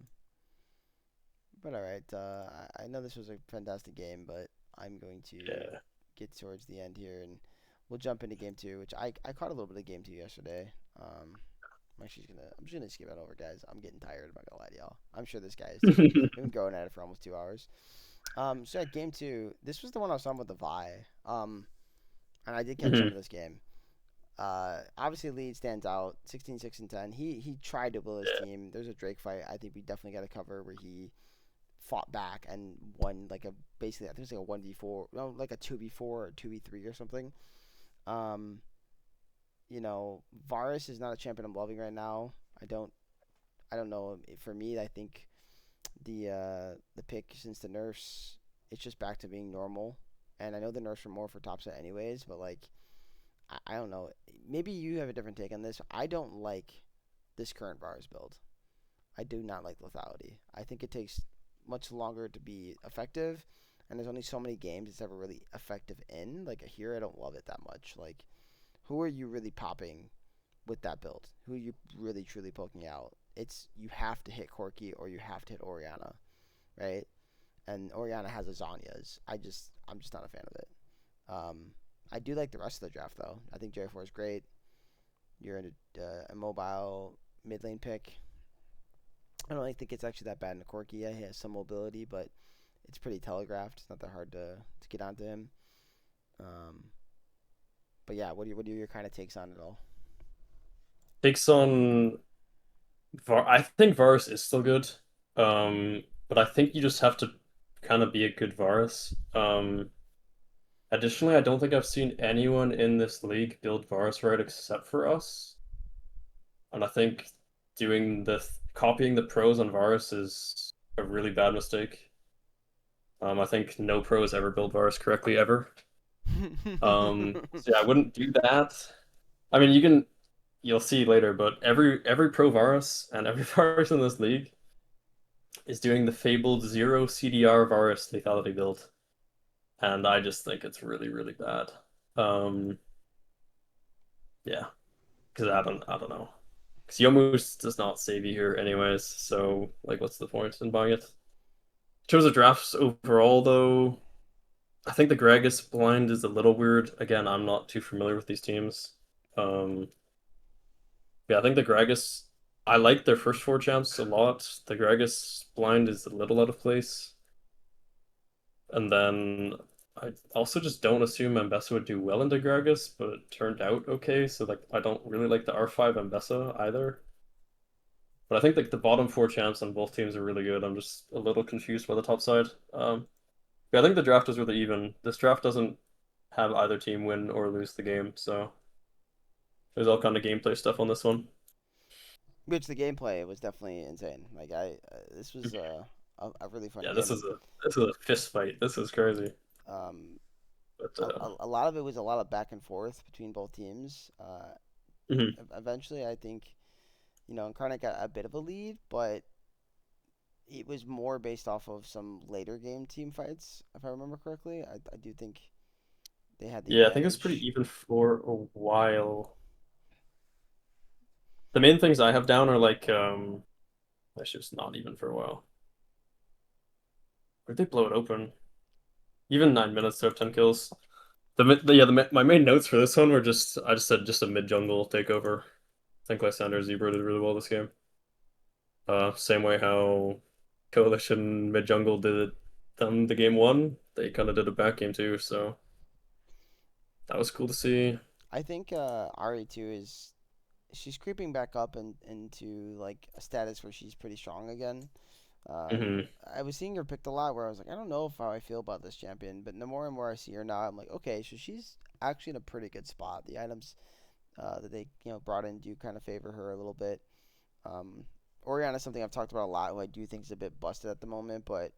But all right. I know this was a fantastic game, but I'm going to yeah. get towards the end here, and we'll jump into game two, which I caught a little bit of game two yesterday. I'm just gonna skip it over, guys. I'm getting tired. I'm not gonna lie to y'all. I'm sure this guy is too. We've been going at it for almost 2 hours. So at game two, this was the one I was on with the Vi. And I did catch some Hmm. of this game. Obviously lead stands out, 16, 6, and 10. He tried to will his Yeah. team. There's a Drake fight. I think we definitely got to cover where he fought back and won like a basically I think it was like a 1v4, no, like a 2v4 or 2v3 or something. Um, Varus is not a champion I'm loving right now. I don't know. For me, I think the pick since the nerfs, it's just back to being normal. And I know the nerfs were more for top set anyways, but like I don't know. Maybe you have a different take on this. I don't like this current Varus build. I do not like lethality. I think it takes much longer to be effective, and there's only so many games it's ever really effective in. Like here, I don't love it that much. Like, who are you really popping with that build? Who are you really truly poking out? It's you have to hit Corki or you have to hit Oriana, right? And Oriana has Azanias. I'm just not a fan of it. I do like the rest of the draft though. I think J4 is great. You're in a mobile mid lane pick. I don't really think it's actually that bad in a Corki. Yeah, he has some mobility, but it's pretty telegraphed. It's not that hard to get onto him. Um, but yeah, what are your kind of takes on it all? Takes on I think Varus is still good. But I think you just have to kind of be a good Varus. Additionally, I don't think I've seen anyone in this league build Varus right except for us. And I think copying the pros on Varus is a really bad mistake. I think no pro has ever built Varus correctly ever. So yeah, I wouldn't do that. I mean, you'll see later, but every pro Varus and every Varus in this league is doing the fabled zero CDR Varus lethality build, and I just think it's really really bad. Um, yeah, because I don't know. Because Yomu's does not save you here anyways, so like, what's the point in buying it? In terms of drafts overall, though, I think the Gragas blind is a little weird. Again, I'm not too familiar with these teams. Um, yeah, I think the Gragas. I like their first four champs a lot. The Gragas blind is a little out of place. And then I also just don't assume Mbessa would do well into Gragas, but it turned out okay. So like I don't really like the R5 Mbessa either. But I think like the bottom four champs on both teams are really good. I'm just a little confused by the top side. Yeah, I think the draft is really even. This draft doesn't have either team win or lose the game, so there's all kind of gameplay stuff on this one. Which the gameplay was definitely insane. Like this was a really fun Yeah, game. this is a fist fight. This is crazy. Um, But a lot of it was a lot of back and forth between both teams. mhm. Eventually, I think Incarnate got a bit of a lead, but it was more based off of some later game team fights, if I remember correctly. I do think they had the Yeah, I think it was pretty advantage. even for a while. The main things I have down are like actually it's not even for a while. Where'd they blow it open? Even 9 minutes to have 10 kills. My main notes for this one were just I just said just a mid jungle takeover. I think Lysander Zebra did really well this game. Same way how Coalition mid jungle did it done the game one. They kind of did a back game too, so that was cool to see. I think RE2 is she's creeping back up into like a status where she's pretty strong again. Um, Hmm. I was seeing her picked a lot where I was like, I don't know if how I feel about this champion, but the more and more I see her now, I'm like, okay, so she's actually in a pretty good spot. The items that they brought in do kind of favor her a little bit. Um, Orion is something I've talked about a lot, who I do think is a bit busted at the moment, but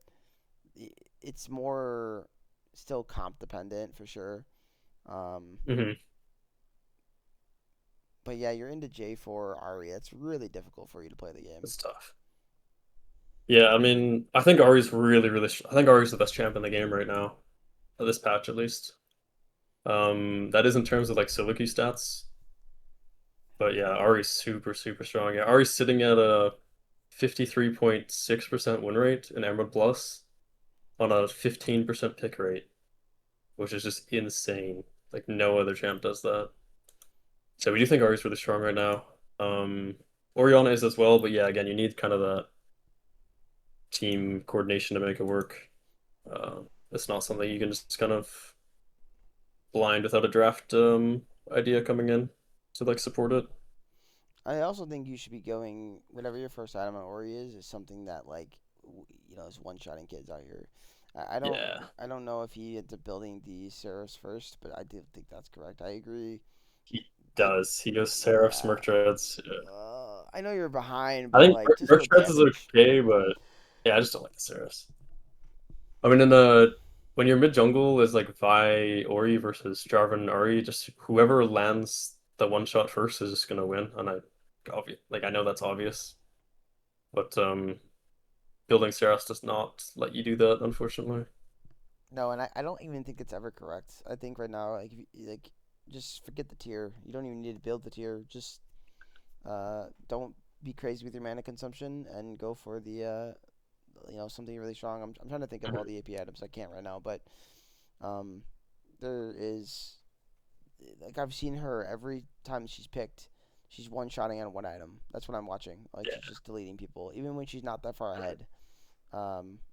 it's more still comp dependent for sure. Um, Hmm. but yeah, you're into J4 Ari. That's really difficult for you to play the game. It's tough. Yeah, I mean, I think Ari's I think Ari's the best champ in the game right now, at this patch at least. That is in terms of like solo queue stats. But yeah, Ari's super, super strong. Yeah, Ari's sitting at a 53.6% win rate in Emerald Plus on a 15% pick rate, which is just insane. Like no other champ does that. So we do think Ari's really strong right now. Oriana is as well, but yeah, again, you need kind of that team coordination to make it work. It's not something you can just kind of blind without a draft idea coming in to like support it. I also think you should be going whatever your first item on Ori is something that like is one shotting kids out here. I don't Yeah, I don't know if he ends up building the Seraphs first, but I do think that's correct. I agree. he I does. He goes Seraph, yeah. Smirk Treads. Yeah. I know you're behind, I but think like just Merc go Treads is damage. okay, but yeah, I just don't like the Seraphs. I mean, in the when you're mid jungle is like Vi Ori versus Jarvan Ori, just whoever lands the one shot first is just gonna win. And I know that's obvious, but building Seraphs does not let you do that, unfortunately. No, and I don't even think it's ever correct. I think right now like just forget the tier. You don't even need to build the tier. Just don't be crazy with your mana consumption and go for the something really strong. I'm trying to think of all Mhm. the AP items. I can't right now, but um, there is like I've seen her every time she's picked. She's one shotting on one item. That's what I'm watching. Like Yeah, she's just deleting people, even when she's not that far ahead.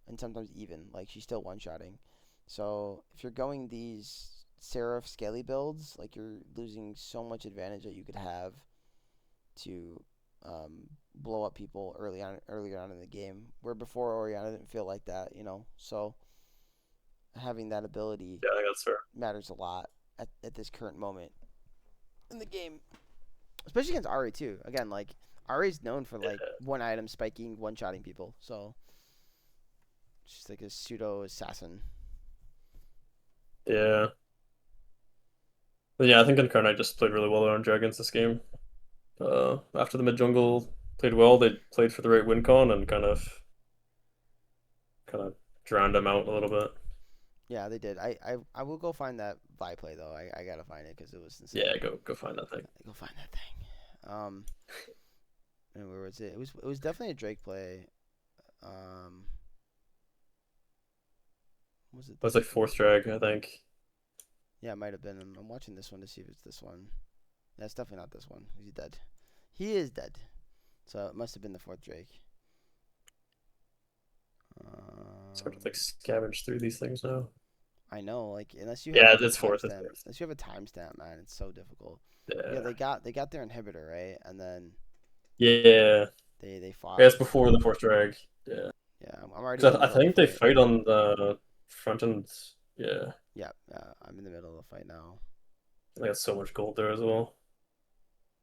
And sometimes even like she's still one shotting. So if you're going these Seraph scaly builds, like you're losing so much advantage that you could have to blow up people earlier on in the game. Where before Oriana didn't feel like that, So having that ability yeah, I think that's fair. matters a lot at this current moment in the game, especially against Ari too. Again, like Ari's known for like one item spiking, one shotting people, so she's like a pseudo assassin. Yeah, but yeah, I think Incarnate just played really well around Dragons this game. After the mid jungle played well, they played for the right win con and kind of drowned them out a little bit. Yeah, they did. I will go find that Vi play though. I gotta find it because it was Yeah, insane. go find that thing. Go find that thing. And where was it? It was definitely a Drake play. Um, was it It was this like one? fourth drag, I think. Yeah, it might have been. I'm watching this one to see if it's this one. That's definitely not this one. He's dead. He is dead. So it must have been the fourth Drake. It's hard to Um, like scavenge through these things now. I know, like unless you have Yeah, like a it's fourth. It's timestamp, fourth. unless you have a timestamp, man, it's so difficult. Yeah, Yeah. they got their inhibitor right, and then Yeah. they Yeah, fought. it's before the fourth drag. Yeah. Yeah, I'm already in 'Cause the I middle of the think they fight. fight on the front end. Yeah. Yeah, I'm in the middle of the fight now. They got so much gold there as well.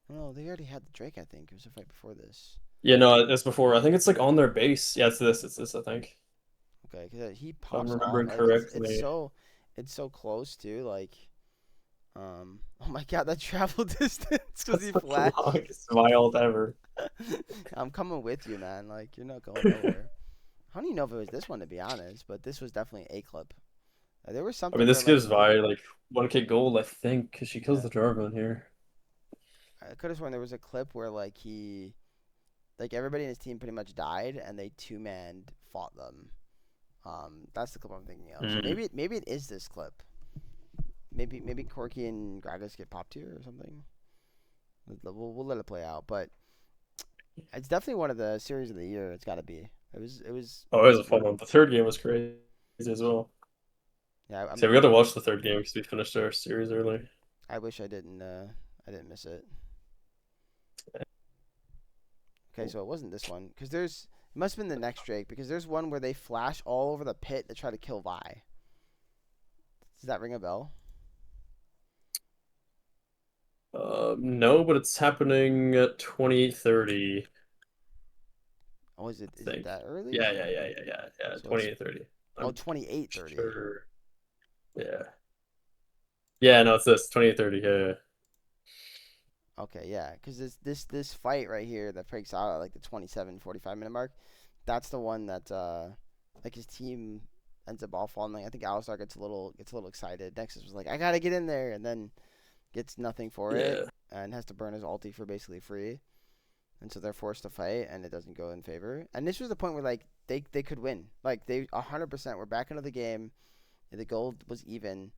No, they already had the Drake. I think it was a fight before this. Yeah, no, it's before. I think it's like on their base. Yeah, it's this. It's this, I think. Okay, because he If I'm pops off. remembering Like correctly. it's so close too. Like oh my god, that travel distance because That's he the flashed. longest wild ever. I'm coming with you, man. Like you're not going nowhere. I don't even know if it was this one to be honest, but this was definitely a clip. There was I mean, something where this like gives Vi like 1K gold, I think, because she kills yeah, the Jarvan here. I could have sworn there was a clip where like everybody in his team pretty much died and they two manned fought them. That's the clip I'm thinking of. So Mm. maybe it is this clip. Maybe Corky and Gragas get popped here or something. We'll let it play out, but it's definitely one of the series of the year. It's got to be. It was. Oh, it was a fun one. The third game was crazy as well. Yeah. So we got to watch the third game because we finished our series early. I wish I didn't. I didn't miss it. Okay, so it wasn't this one because there's. It must have been the next Drake because there's one where they flash all over the pit to try to kill Vi. Does that ring a bell? No, but it's happening at 28:30, Oh, I is it think. that early? Yeah. So it's 28:30. oh I'm 28:30. sure. Yeah. Yeah, no, it's this 28:30. Yeah. Okay, yeah, because this fight right here that breaks out at like the 27:45 minute mark, that's the one that like his team ends up all falling. I think Alistar gets a little excited. Nexus was like, I gotta get in there, and then gets nothing for it Yeah. and has to burn his ulti for basically free. And so they're forced to fight, and it doesn't go in favor. And this was the point where like they could win. Like they 100% were back into the game. The gold was even.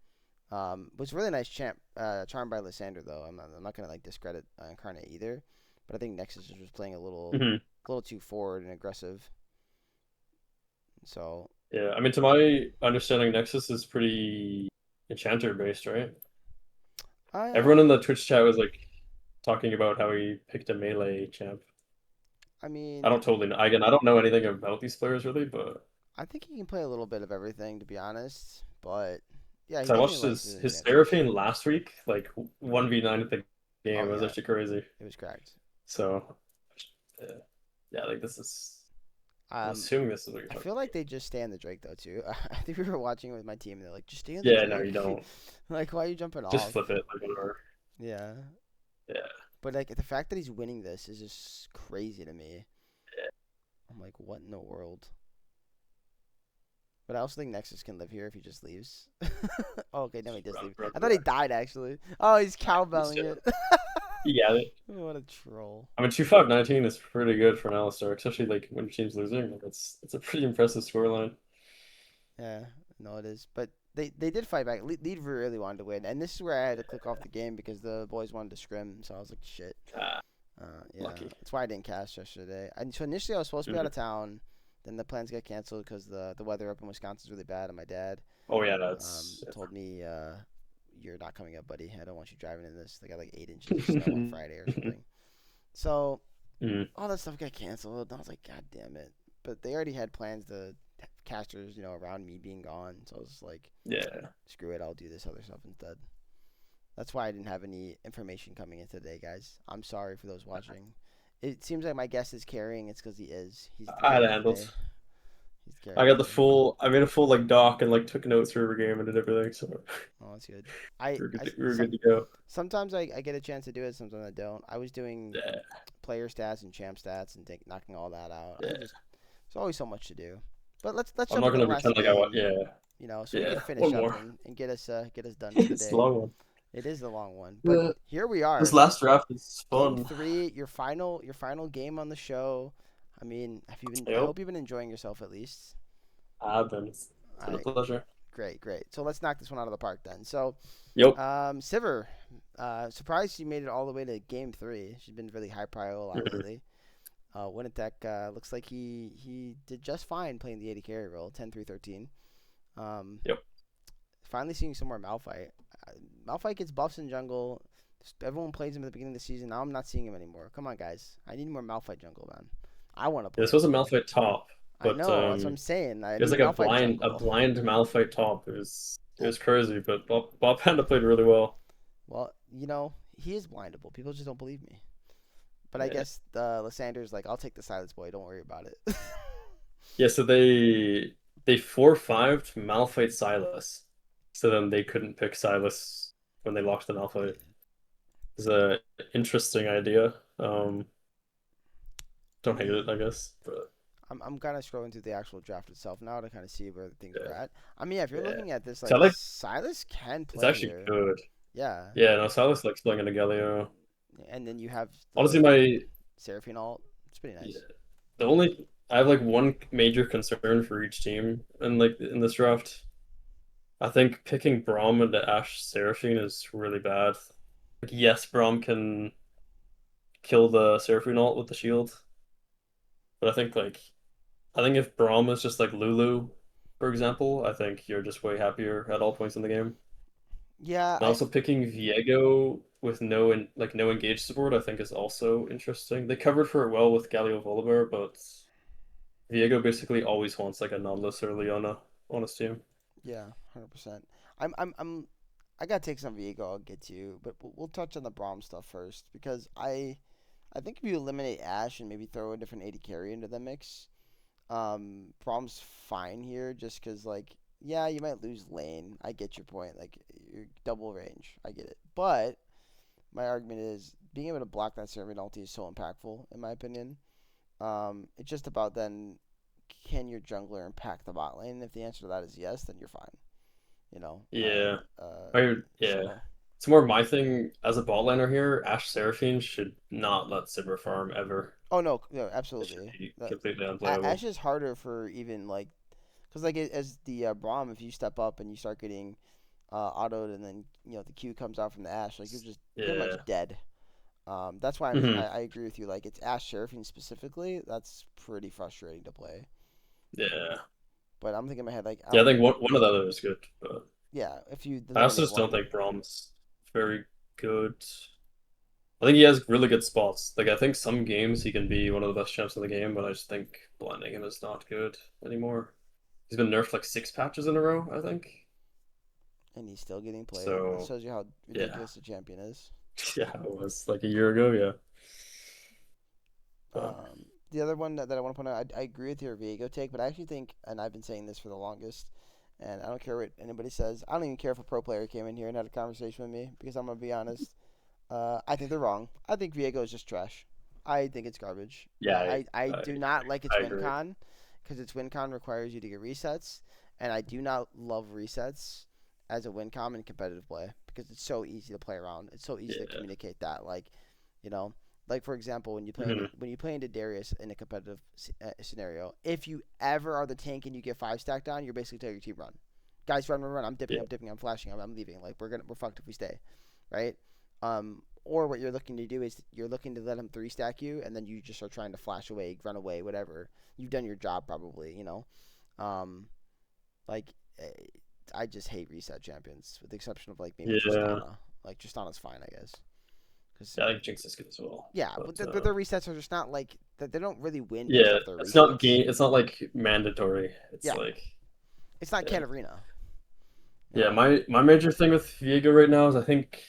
Was really nice charm by Lysandre though. I'm not gonna like discredit Incarnate either, but I think Nexus was playing Hmm. a little too forward and aggressive. So Yeah. I mean, to my understanding, Nexus is pretty enchanter based, right? Everyone in I the Twitch chat was like talking about how he picked a melee champ. I I mean don't totally know. Again, I don't know anything about these players really, but I think he can play a little bit of everything to be honest. But yeah, he so I definitely watched likes his his enchantress. Seraphine last week, like 1v9 at the game. Oh It was yeah, actually crazy. it was cracked. So uh, yeah, like this is. I'm Um, assuming this is what you're I talking feel like about. they just stay on the Drake though too. I think we were watching it with my team and they're like, just stay on the Yeah, no, Drake. you don't. Like, why are you jumping Just off? flip it, like whatever. Yeah, Yeah. but like the fact that he's winning this is just crazy to me. I'm like, what in the world? But I also think Nexus can live here if he just leaves. Oh, okay, no, he does leave. I thought he died actually. Oh, he's He's cowbelling chilling. it. Yeah, What a troll. I mean 2519 is pretty good for an Alistar, especially like when your team's losing. Like it's a pretty impressive scoreline. Yeah, no, it is. But they did fight back. Lead really wanted to win, and this is where I had to click off the game because the boys wanted to scrim. So I was like, shit. Ah, Yeah, lucky. that's why I didn't cast yesterday. So initially I was supposed to be out Mhm. of town. Then the plans got canceled because the weather up in Wisconsin is really bad, and my dad Oh yeah, that's told me you're not coming up, buddy. I don't want you driving in this. They got like 8 inches of snow on Friday or something. So Mhm. all that stuff got canceled. And I was like, God damn it! But they already had plans to have casters, around me being gone. So I was just like, Yeah. screw it, I'll do this other stuff instead. That's why I didn't have any information coming in today, guys. I'm sorry for those watching. It seems like my guest is carrying. It's because he is. He's the I had it carry today. handled. He's the I carry got the today. full. I made a full like doc and like took notes for every game and did everything, so Oh, that's good. I, we were good. I We were so, good to go. sometimes I get a chance to do it. Sometimes I don't. I was doing Yeah. player stats and champ stats and knocking all that out. Yeah. There's always so much to do. But let's I'm jump not into the gonna last pretend like I want. game. Yeah. So we Yeah. can finish One up more. and get us done for the It's the day. long one. It is the long one, but Yeah. here we This are. last draft is Game fun. 3, your final game on the show. I mean, have you been? I Yep. hope you've been enjoying yourself at least. I've been. It's All been a right, pleasure. great, great. So let's knock this one out of the park then. So, Yep. Sivir, surprised she made it all the way to game 3. She's been really high prio a lot Mhm. lately. Winnatek looks like he did just fine playing the AD carry role, 10-3-13. Um, Yep. Finally seeing some more Malphite. Malphite gets buffs in jungle. Everyone plays him at the beginning of the season. Now I'm not seeing him anymore. Come on, guys. I need more Malphite jungle, man. I want to This play was him. a Malphite top, I but know. That's what I'm saying. I it was need like Malphite a jungle. blind Malphite top. It was crazy, but Bob Panda played really well. Well, he is blindable. People just don't believe me. But I Yeah. guess the Lysander's like, I'll take the Silence Boy. Don't worry about it. Yeah, so they 4-5'd Malphite Silas. So then they couldn't pick Silas when they locked the Malphite. It's a interesting idea. I Don't hate it, mean, I guess. But I'm kind of scrolling through the actual draft itself now to kind of see where things were yeah, at. I mean, yeah, if you're yeah. looking at this, So I like like Silas can it's play actually here. good. Yeah, Yeah, no, Silas likes playing into Galio. and then you have Honestly, the my Seraphine alt. It's pretty yeah, nice. the only I have like one major concern for each team and like in this draft. I think picking Braum into Ash Seraphine is really bad. Like, yes, Braum can kill the Seraphine ult with the shield, but I think if Braum is just like Lulu, for example, I think you're just way happier at all points in the game. Yeah, And also picking Viego with no engaged support, I think is also interesting. They covered for it well with Galio Volibear, but Viego basically always wants like a Nautilus or Leona on his team. yeah, 100%. I'm I gotta take some Viego. I'll get to you, but we'll touch on the Braum stuff first because I think if you eliminate Ash and maybe throw a different AD carry into the mix, Braum's fine here just because like yeah, you might lose lane. I get your point. Like you're double range. I get it, but my argument is being able to block that Seraphic ulti is so impactful in my opinion. It's just about then can your jungler impact the bot lane? And if the answer to that is yes, then you're fine. You know, Yeah. uh, Yeah. so It's more my thing as a bot laner here. Ash Seraphine should not let Sivir farm ever. oh no, no, It should absolutely. be completely Ash unplayable. is harder for even like because like as the Braum, if you step up and you start getting autoed and then the Q comes out from the Ash, like you're just pretty much Yeah. dead. That's why Hmm. I agree with you. Like it's Ash Seraphine specifically. That's pretty frustrating to play. Yeah. But I'm thinking in my head like Yeah, I think one of the other is good, but yeah, if you I also eliminate just don't one, think Brahms very good. I think he has really good spots. Like I think some games he can be one of the best champs in the game, but I just think blending him is not good anymore. He's been nerfed like 6 patches in a row, I think. and he's still getting played, that So shows you how yeah. ridiculous the champion is. Yeah, it was like a year ago, yeah. But The other one that I want to point out, I agree with your Viego take, but I actually think, and I've been saying this for the longest, and I don't care what anybody says. I don't even care if a pro player came in here and had a conversation with me because I'm gonna be honest. I think they're wrong. I think Viego is just trash. I think it's garbage. yeah, I I do not like its I win agree. con because its win con requires you to get resets, and I do not love resets as a win con in competitive play because it's so easy to play around. It's so easy to Yeah. communicate that, you know, like for example, Hmm. when you play into Darius in a competitive scenario, if you ever are the tank and you get 5 stack down, you're basically telling your team run, guys, run, run, run. I'm dipping, Yeah. I'm dipping, I'm flashing, I'm leaving. Like we're fucked if we stay, right? Or what you're looking to do is you're looking to let him 3 stack you, and then you just are trying to flash away, run away, whatever. You've done your job probably, Um, like eh, I just hate reset champions, with the exception of like maybe Yeah. Tristana. Like Tristana's fine, I guess, because Yeah, I think Jinx is good as well. yeah, but But their resets are just not like that. They don't really win based yeah, off their it's not resets. game it's not like mandatory. It's Yeah, like it's not yeah. Katarina, you Yeah, know. my major thing with Viego right now is I think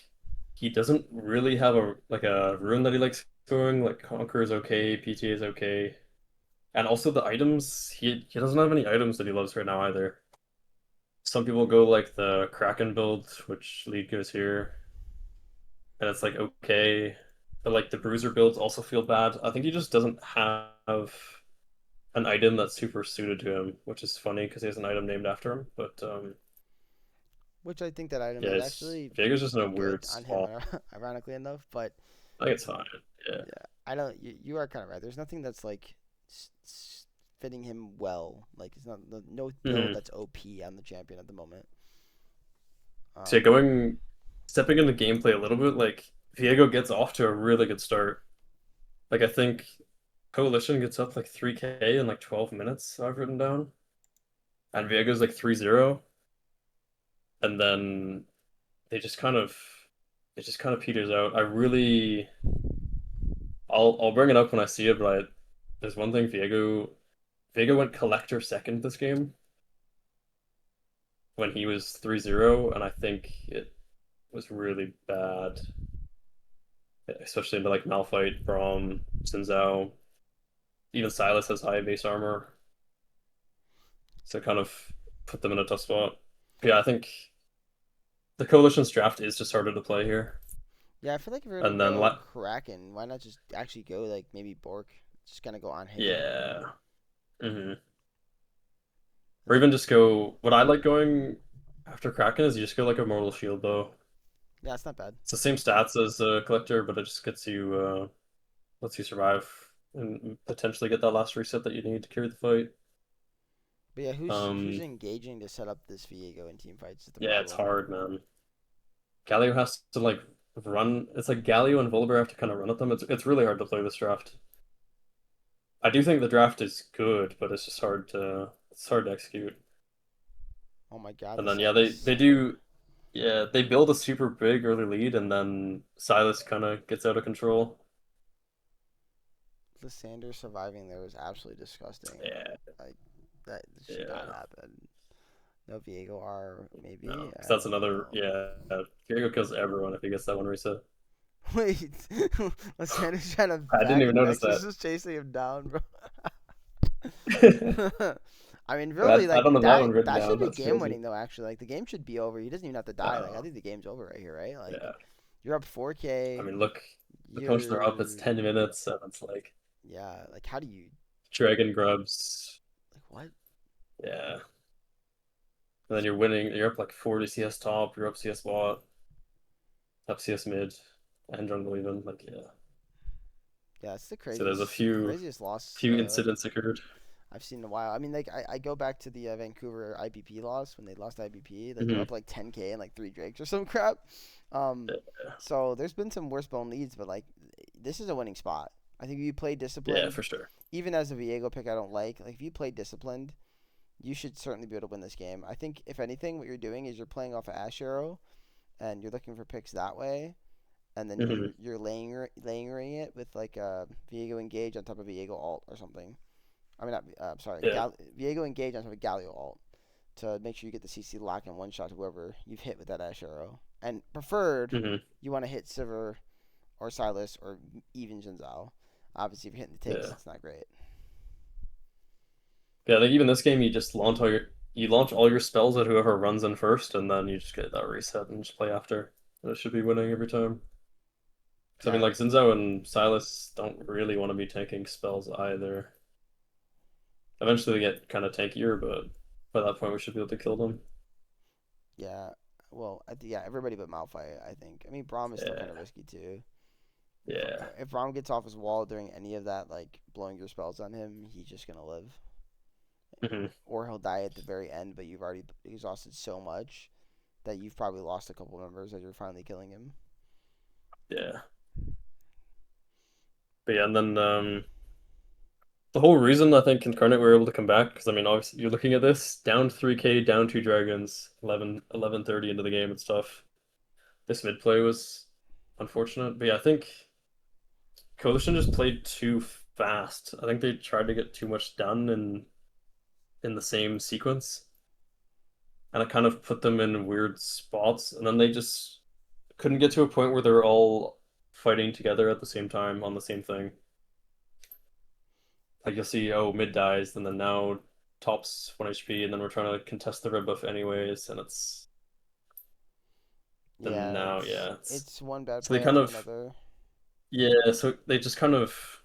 he doesn't really have a rune that he likes going. Like Conquer is okay, PTA is okay. And also the items, he doesn't have any items that he loves right now either. Some people go like the Kraken build, which lead goes here, and it's like okay. But like the Bruiser builds also feel bad. I think he just doesn't have an item that's super suited to him, which is funny because he has an item named after him. But Which I think that item yeah, might it's actually Viego's just in a be weird good on him, spot. ironically enough. But I think it's fine. Yeah. yeah, I don't. You are kind of right. There's nothing that's like fitting him well. Like it's not no build Mhm. that's OP on the champion at the moment. So yeah, Um, stepping into gameplay a little bit, like Viego gets off to a really good start. Like I think Coalition gets up like 3K in like 12 minutes, I've written down. And Viego's like 3-0. And then they just kind of it just kind of peters out. I'll bring it up when I see it, but there's one thing Viego went collector second this game when he was 3-0, and I think it was really bad. especially into like Malphite, Braum, Xin Zhao. Even Silas has high base armor, so kind of put them in a tough spot. Yeah, I think the Coalition's draft is just harder to play here. Yeah, I feel like if we're gonna And then go Kraken, why not just actually go like maybe Bork? Just kind of go on Hay, yeah, hmm and or then even just go. What I like going after Kraken is you just go like a Mortal Shield though. yeah, it's not bad. It's the same stats as a Collector, but it just gets you lets you survive and potentially get that last reset that you need to carry the fight. But yeah, who's Um, engaging to set up this Viego in team fights is the yeah, it's problem. hard, man. Galio has to like run. It's like Galio and Volibear have to kind of run at them. It's really hard to play this draft. I do think the draft is good, but it's hard to execute. Oh my god, And the then yeah, Sanders. they do yeah, they build a super big early lead and then Silas kind of gets out of control. The Sanders surviving there was absolutely disgusting. Yeah, Like that should not yeah. happen. No Viego R No, maybe. because I that's don't another know. yeah. Diego kills everyone if he gets that one reset. Wait, Sanders trying to I didn't back even and notice Nexus that. is chasing him down, bro. I, I mean, really, I like don't have that one written that should down. be That's game crazy. winning though. Actually, like the game should be over. He doesn't even have to die. Like I Uh, think the game's over right here, right? Like yeah. you're up I 4K. mean, look how much they're up. It's You're 10 minutes, and it's like yeah. Like how do you Dragon Grubs. like what? Yeah. And then you're winning. You're up like 40 CS top. You're up CS bot, up CS mid, and jungle even. Like yeah. Yeah, it's the So there's a craziest loss few incidents occurred. I've seen in a while. I mean, like I go back to the Vancouver IBP loss when they lost IBP. Like they're Hmm up like 10K and like three Drakes or some crap. Um, so there's been some worse bone leads, but like this is a winning spot. I think if you play Yeah, disciplined, for sure. even as a Viego pick, I don't like. Like if you play disciplined, you should certainly be able to win this game. I think if anything, what you're doing is you're playing off of Ash Arrow, and you're looking for picks that way, and then Hmm you're layering it with like a Viego engage on top of Viego alt or something. I mean, not, sorry, Yeah. Viego engage on top of Galio alt to make sure you get the CC lock and one shot whoever you've hit with that Ash Arrow. And preferred, hmm you want to hit Sivir or Silas or even Jinzao. Obviously, if you're hitting the takes, Yeah. it's not great. Yeah, like even this game, you launch all your spells at whoever runs in first, and then you just get that reset and just play after. And it should be winning every time. Because I mean, Yeah, like Zinzao and Silas don't really want to be taking spells either. Eventually, they get kind of tankier, but by that point, we should be able to kill them. yeah. Well, yeah, everybody but Malphite, I think. I mean, Braum is still kind of Yeah, risky too. yeah. If Braum gets off his wall during any of that, like blowing your spells on him, he's just gonna live, hmm or he'll die at the very end. But you've already exhausted so much that you've probably lost a couple members as you're finally killing him. Yeah. But yeah, and then the whole reason I think Incarnate were able to come back, because I mean, obviously, you're looking at this down 3K, down two dragons, 11:30 into the game and stuff. This mid play was unfortunate, but yeah, I think Coalition just played too fast. I think they tried to get too much done in the same sequence, and it kind of put them in weird spots, and then they just couldn't get to a point where they're all fighting together at the same time on the same thing. Like you'll see, oh, mid dies, and then now top's 1 HP, and then we're trying to contest the red buff anyways, and it's then Yeah, now, yeah, it's one bad so they play kind after of another. yeah, so they just kind of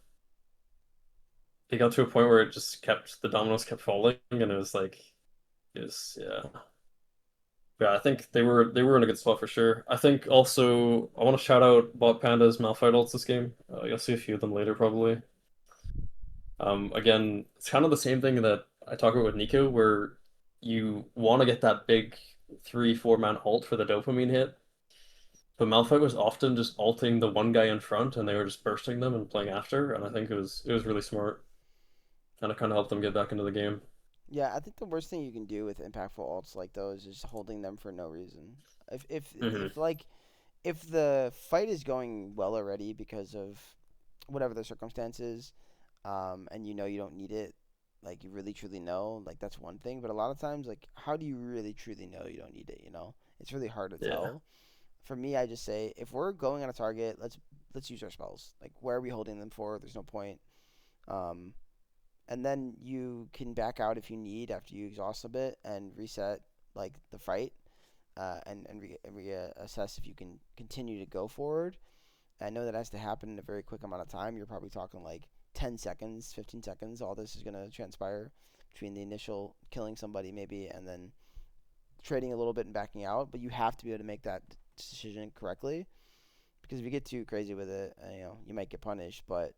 they got to a point where it just kept the dominoes kept falling, and it was like it was yeah. Yeah, I think they were in a good spot for sure. I think also I want to shout out Bot Panda's Malphite ults this game. You'll see a few of them later probably. Again, it's kind of the same thing that I talk about with Nico, where you want to get that big 3, 4 man ult for the dopamine hit, but Malphite was often just ulting the one guy in front, and they were just bursting them and playing after, and I think it was really smart, and it kind of helped them get back into the game. Yeah, I think the worst thing you can do with impactful ults like those is holding them for no reason. Hmm If the fight is going well already because of whatever the circumstances, and you know you don't need it, like you really truly know, like that's one thing. But a lot of times, like how do you really truly know you don't need it? You know, it's really hard to Yeah. tell. For me, I just say if we're going on a target, let's let's use our spells. Like, where are we holding them for? There's no point. Um, and then you can back out if you need after you exhaust a bit and reset like the fight, and reassess if you can continue to go forward. I know that has to happen in a very quick amount of time. You're probably talking like 10 seconds, 15 seconds. All this is going to transpire between the initial killing somebody maybe and then trading a little bit and backing out. But you have to be able to make that decision correctly, because if you get too crazy with it, you might get punished. But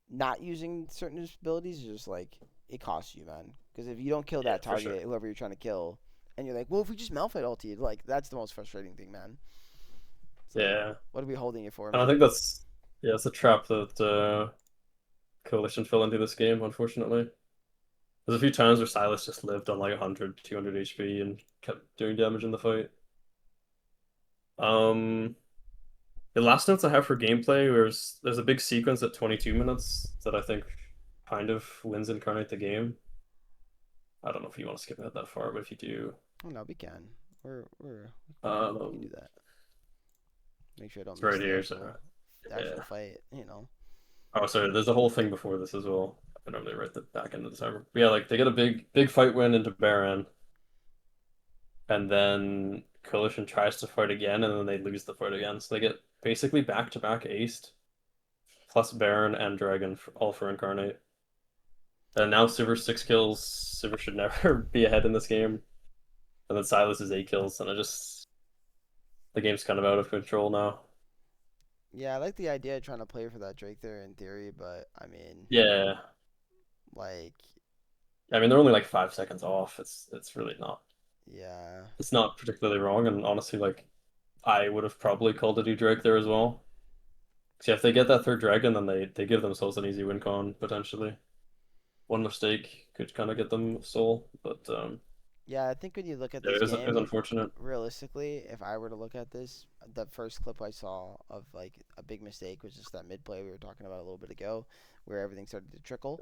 not using certain abilities is just like, it costs you, man. Because if you don't kill Yeah, that for sure. target, whoever you're trying to kill, and you're like, well, if we just Malphite ulti, like that's the most frustrating thing, man. It's like, Yeah, what are we holding it for, and I man? think that's a trap that Coalition fell into this game, unfortunately. There's a few times where Silas just lived on like 100, 200 HP and kept doing damage in the fight. Um, the last notes I have for gameplay, there's a big sequence at 22 minutes that I think kind of wins Incarnate the game. I don't know if you want to skip ahead that far, but if you do, Oh no, we can. We can do um, that. Make sure I don't it's miss right the here. actual So the yeah. actual fight. You know. Oh, sorry. There's a whole thing before this as well. I normally write the back end of the timer. But yeah, like they get a big fight win into Baron, and then Coalition tries to fight again, and then they lose the fight again. So they get basically back-to-back aced, plus Baron and Dragon, all for Incarnate. And now Silver's 6 kills. Silver should never be ahead in this game. And then Silas is 8 kills, and the game's kind of out of control now. Yeah, I like the idea of trying to play for that Drake there in theory, but I mean, Yeah, like, I mean they're only like 5 seconds off. It's really not. yeah, It's not particularly wrong, and honestly, like I would have probably called it a Drake there as well. See, if they get that third dragon, then they give themselves an easy win con potentially. One mistake could kind of get them soul, but yeah. I think when you look at yeah, this it was game, unfortunate. realistically, if I were to look at this, the first clip I saw of like a big mistake was just that mid play we were talking about a little bit ago, where everything started to trickle.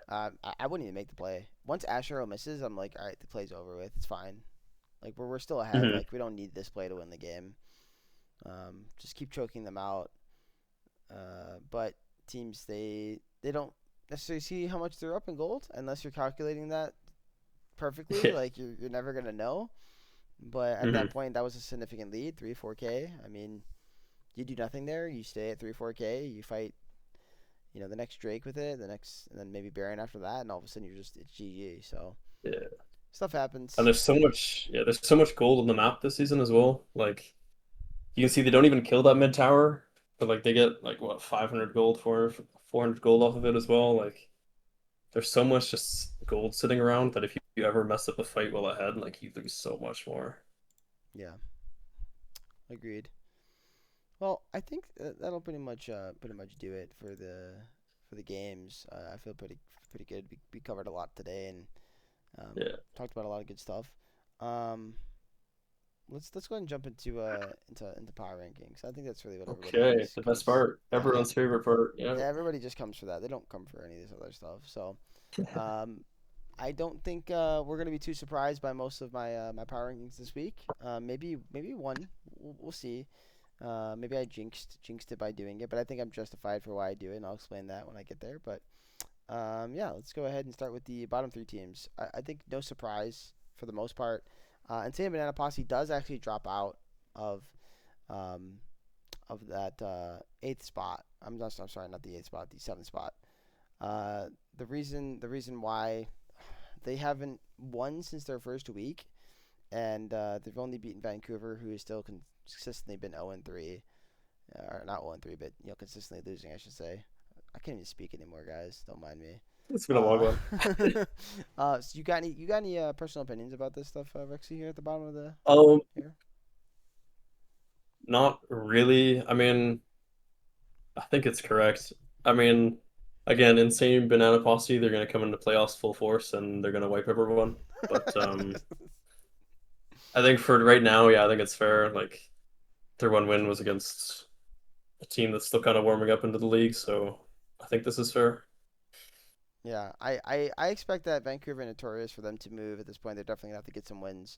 I wouldn't even make the play. Once Ashero misses, I'm like, all right, the play's over with. It's fine. Like we're still ahead. Hmm. Like we don't need this play to win the game. Just keep choking them out. But teams they don't necessarily see how much they're up in gold unless you're calculating that perfectly. Yeah. Like you're never gonna know. But at that Hmm. point, that was a significant lead, 3-4K. I mean, you do nothing there. You stay at 3-4K. You fight, the next Drake with it, and then maybe Baron after that, and all of a sudden it's GG. So Yeah. stuff And happens. there's so much gold on the map this season as well. Like you can see they don't even kill that mid tower, but like they get like what 500 gold for 400 gold off of it as well. Like there's so much just gold sitting around that if you ever mess up a fight well ahead, like you lose so much more. Yeah, agreed. Well, I think that'll pretty much do it for the games. I feel pretty good. We covered a lot today and Yeah. talked about a lot of good stuff. Um, let's go ahead and jump into power rankings. I think that's really what everybody Okay, always the best comes. part, Yeah, everyone's favorite part. Yeah. everybody just comes for that. They don't come for any of this other stuff. So, um, I don't think we're gonna be too surprised by most of my power rankings this week. Maybe one. We'll see. Maybe I jinxed it by doing it, but I think I'm justified for why I do it, and I'll explain that when I get there. But yeah, let's go ahead and start with the bottom three teams. I think no surprise for the most part. Insane Banana Posse does actually drop out of um, that eighth spot. I'm sorry, not the eighth spot, the seventh spot. Uh, the reason why they haven't won since their first week, and they've only beaten Vancouver, who has still consistently been 0-3, or not 0-3, but consistently losing, I should say. I can't even speak anymore, guys. Don't mind me. It's been a long Uh, one. so you got any personal opinions about this stuff, Rexy, here at the bottom of the Um, here? Not really. I mean, I think it's correct. I mean, again, insane banana posse, they're gonna come into playoffs full force and they're gonna wipe everyone. But I think for right now, yeah, I think it's fair. Like their one win was against a team that's still kind of warming up into the league, so I think this is fair. Yeah, I expect that Vancouver and Notorious for them to move at this point. They're definitely gonna have to get some wins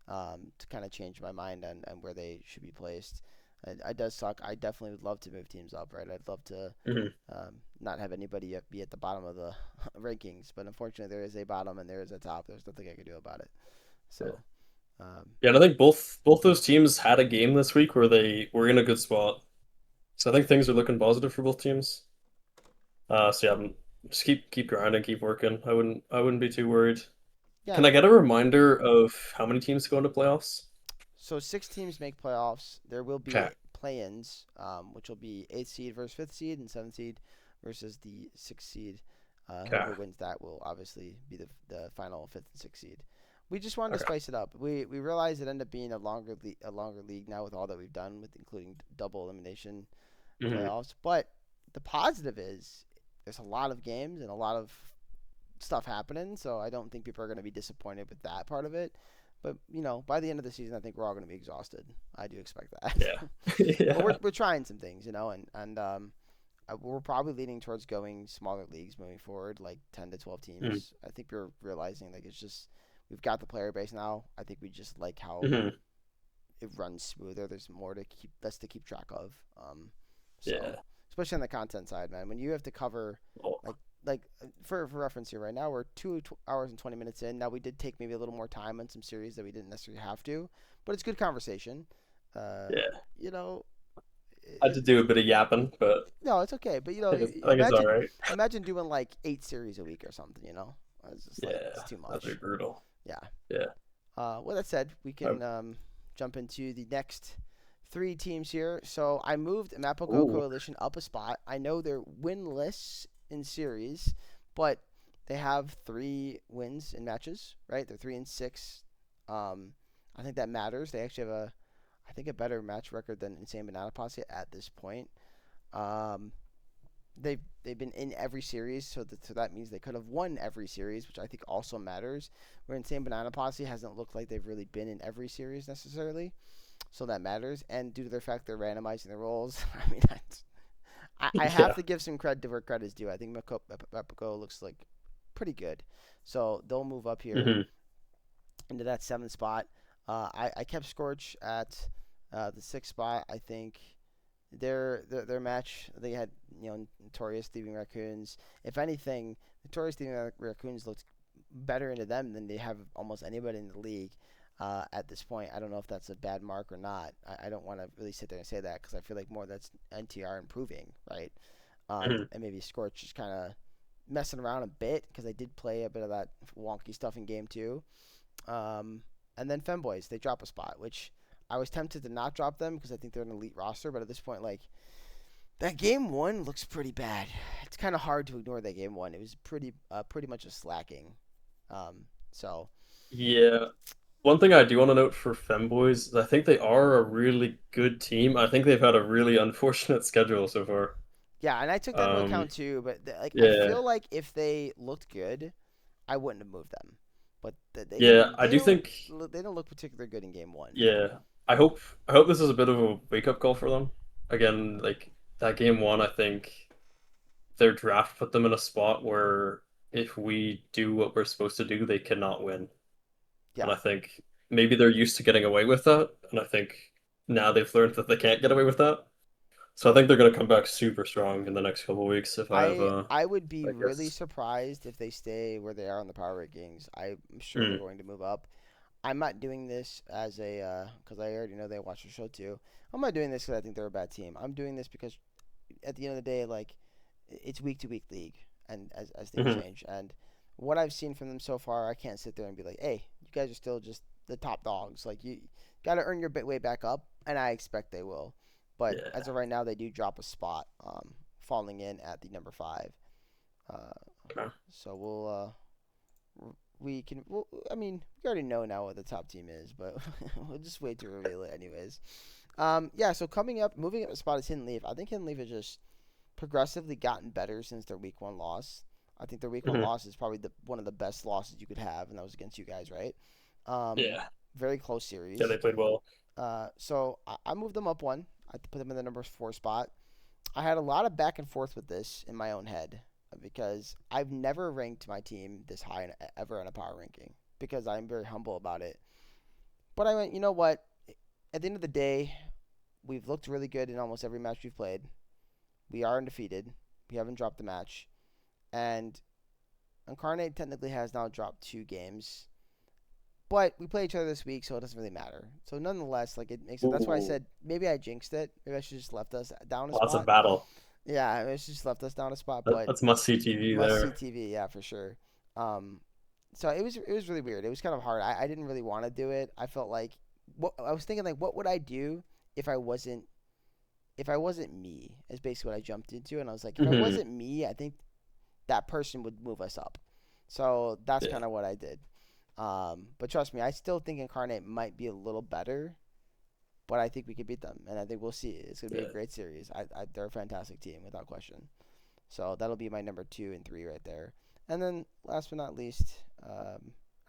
to kind of change my mind on where they should be placed. It does suck. I definitely would love to move teams up, right? I'd love to Mhm. not have anybody be at the bottom of the rankings, but unfortunately, there is a bottom and there is a top. There's nothing I can do about it. Yeah. So, um, Yeah, and I think both those teams had a game this week where they were in a good spot. So I think things are looking positive for both teams. So yeah, just keep grinding, keep working. I wouldn't be too worried. yeah. Can I get a reminder of how many teams go into playoffs? So 6 teams make playoffs. There will be Okay. play-ins, which will be 8th seed versus 5th seed and 7th seed versus the 6th seed. Okay. Whoever wins that will obviously be the final 5th and 6th seed. We just wanted to Okay. spice it up. We realized it ended up being a longer league now with all that we've done with including double elimination Hmm. playoffs. But the positive is there's a lot of games and a lot of stuff happening, so I don't think people are going to be disappointed with that part of it. But by the end of the season, I think we're all going to be exhausted. I do expect that. Yeah. But we're Yeah. we're trying some things, and we're probably leaning towards going smaller leagues moving forward, like 10 to 12 Mhm. teams. I think we're realizing like it's just we've got the player base now. I think we just like how Mhm. it runs smoother. There's more to keep less to keep track of. So Yeah. especially on the content side, man, when you have to cover Oh, for reference here right now, we're 2 hours and 20 minutes in. Now we did take maybe a little more time on some series that we didn't necessarily have to, but it's good conversation. Uh, yeah. you know, I had to do a bit of yapping, but no, it's okay. But I think it's all imagine right. doing like 8 series a week or something. It's just like Yeah, it's too that'd be much. brutal. Yeah. Yeah. With that said, we Um, can jump into the next 3 teams here. So I moved Mapo Go ooh. Coalition up a spot. I know they're winless in series, but they have 3 wins in matches, right? They're 3-6. Um, I think that matters. They actually have I think, a better match record than Insane Banana Posse at this point. Um, they've been in every series, so that means they could have won every series, which I think also matters. Where Insane Banana Posse hasn't looked like they've really been in every series necessarily, so that matters. And due to the fact they're randomizing the roles, I mean, I have Yeah. to give some credit to where credit is due. I think Mepico looks like pretty good, so they'll move up here Hmm. into that 7th spot. I kept Scorch at the 6th spot. I think their match they had Notorious Thieving Raccoons. If anything, Notorious Thieving Raccoons looked better into them than they have almost anybody in the league at this point. I don't know if that's a bad mark or not. I don't want to really sit there and say that because I feel like more that's NTR improving, right? Hmm. And maybe Scorch just kind of messing around a bit because they did play a bit of that wonky stuff in game 2. Um, and then Femboys, they drop a spot, which I was tempted to not drop them because I think they're an elite roster. But at this point, like that game 1 looks pretty bad. It's kind of hard to ignore that game 1. It was pretty much a slacking. So Yeah. One thing I do want to note for Femboys is I think they are a really good team. I think they've had a really unfortunate schedule so far. yeah, and I took that into Um, account too. But like I yeah. feel like if they looked good, I wouldn't have moved them. But they Yeah, didn't. I do think They don't look particularly good in game 1. yeah. I hope this is a bit of a wake-up call for them. Again, like that game one, I think their draft put them in a spot where if we do what we're supposed to do, they cannot win. And Yeah, I think maybe they're used to getting away with that, and I think now they've learned that they can't get away with that. So I think they're gonna come back super strong in the next couple of weeks if I have I would be I really guess. surprised if they stay where they are on the power rankings. I'm sure they're Mm, going to move up. I'm not doing this as a because I already know they watch the show too. I'm not doing this because I think they're a bad team. I'm doing this because at the end of the day, like it's week to week league, and as things mhm, change, and what I've seen from them so far, I can't sit there and be like, hey, you guys are still just the top dogs. Like you got to earn your way back up, and I expect they will. But as yeah. of right now, they do drop a spot, falling in at the number 5. Uh, Okay. so we can. Well, I mean, we already know now what the top team is, but we'll just wait to reveal it anyways. Yeah. So coming up, moving up a spot is Hidden Leaf. I think Hidden Leaf has just progressively gotten better since their week 1 loss. I think their week 1 Mhm, loss is probably one of the best losses you could have, and that was against you guys, right? Um, yeah. very close Yeah, they series. played well. So I moved them up one. I put them in the number 4 spot. I had a lot of back and forth with this in my own head because I've never ranked my team this high ever in a power ranking because I'm very humble about it. But I went, you know what? At the end of the day, We've looked really good in almost every match we've played. We are undefeated. We haven't dropped a match, and Incarnate technically has now dropped 2 games. But we play each other this week, so it doesn't really matter. So nonetheless, like it makes it. That's why I Ooh, said maybe I jinxed it. Maybe I should just left us down a well, that's a spot. battle. Yeah, I should just left us down a spot. But That's must see TV must see there. TV, yeah, for sure. Um, so it was really weird. It was kind of hard. I didn't really want to do it. I felt like what I was thinking like what would I do if I wasn't me is basically what I jumped into, and I was like, if I Hmm. wasn't me, I think that person would move us up. So that's Yeah, kind of what I did. But trust me, I still think Incarnate might be a little better, but I think we could beat them, and I think we'll see. It's gonna be a yeah, great series. They're a fantastic team without question. So that'll be my number 2 and 3 right there. And then last but not least,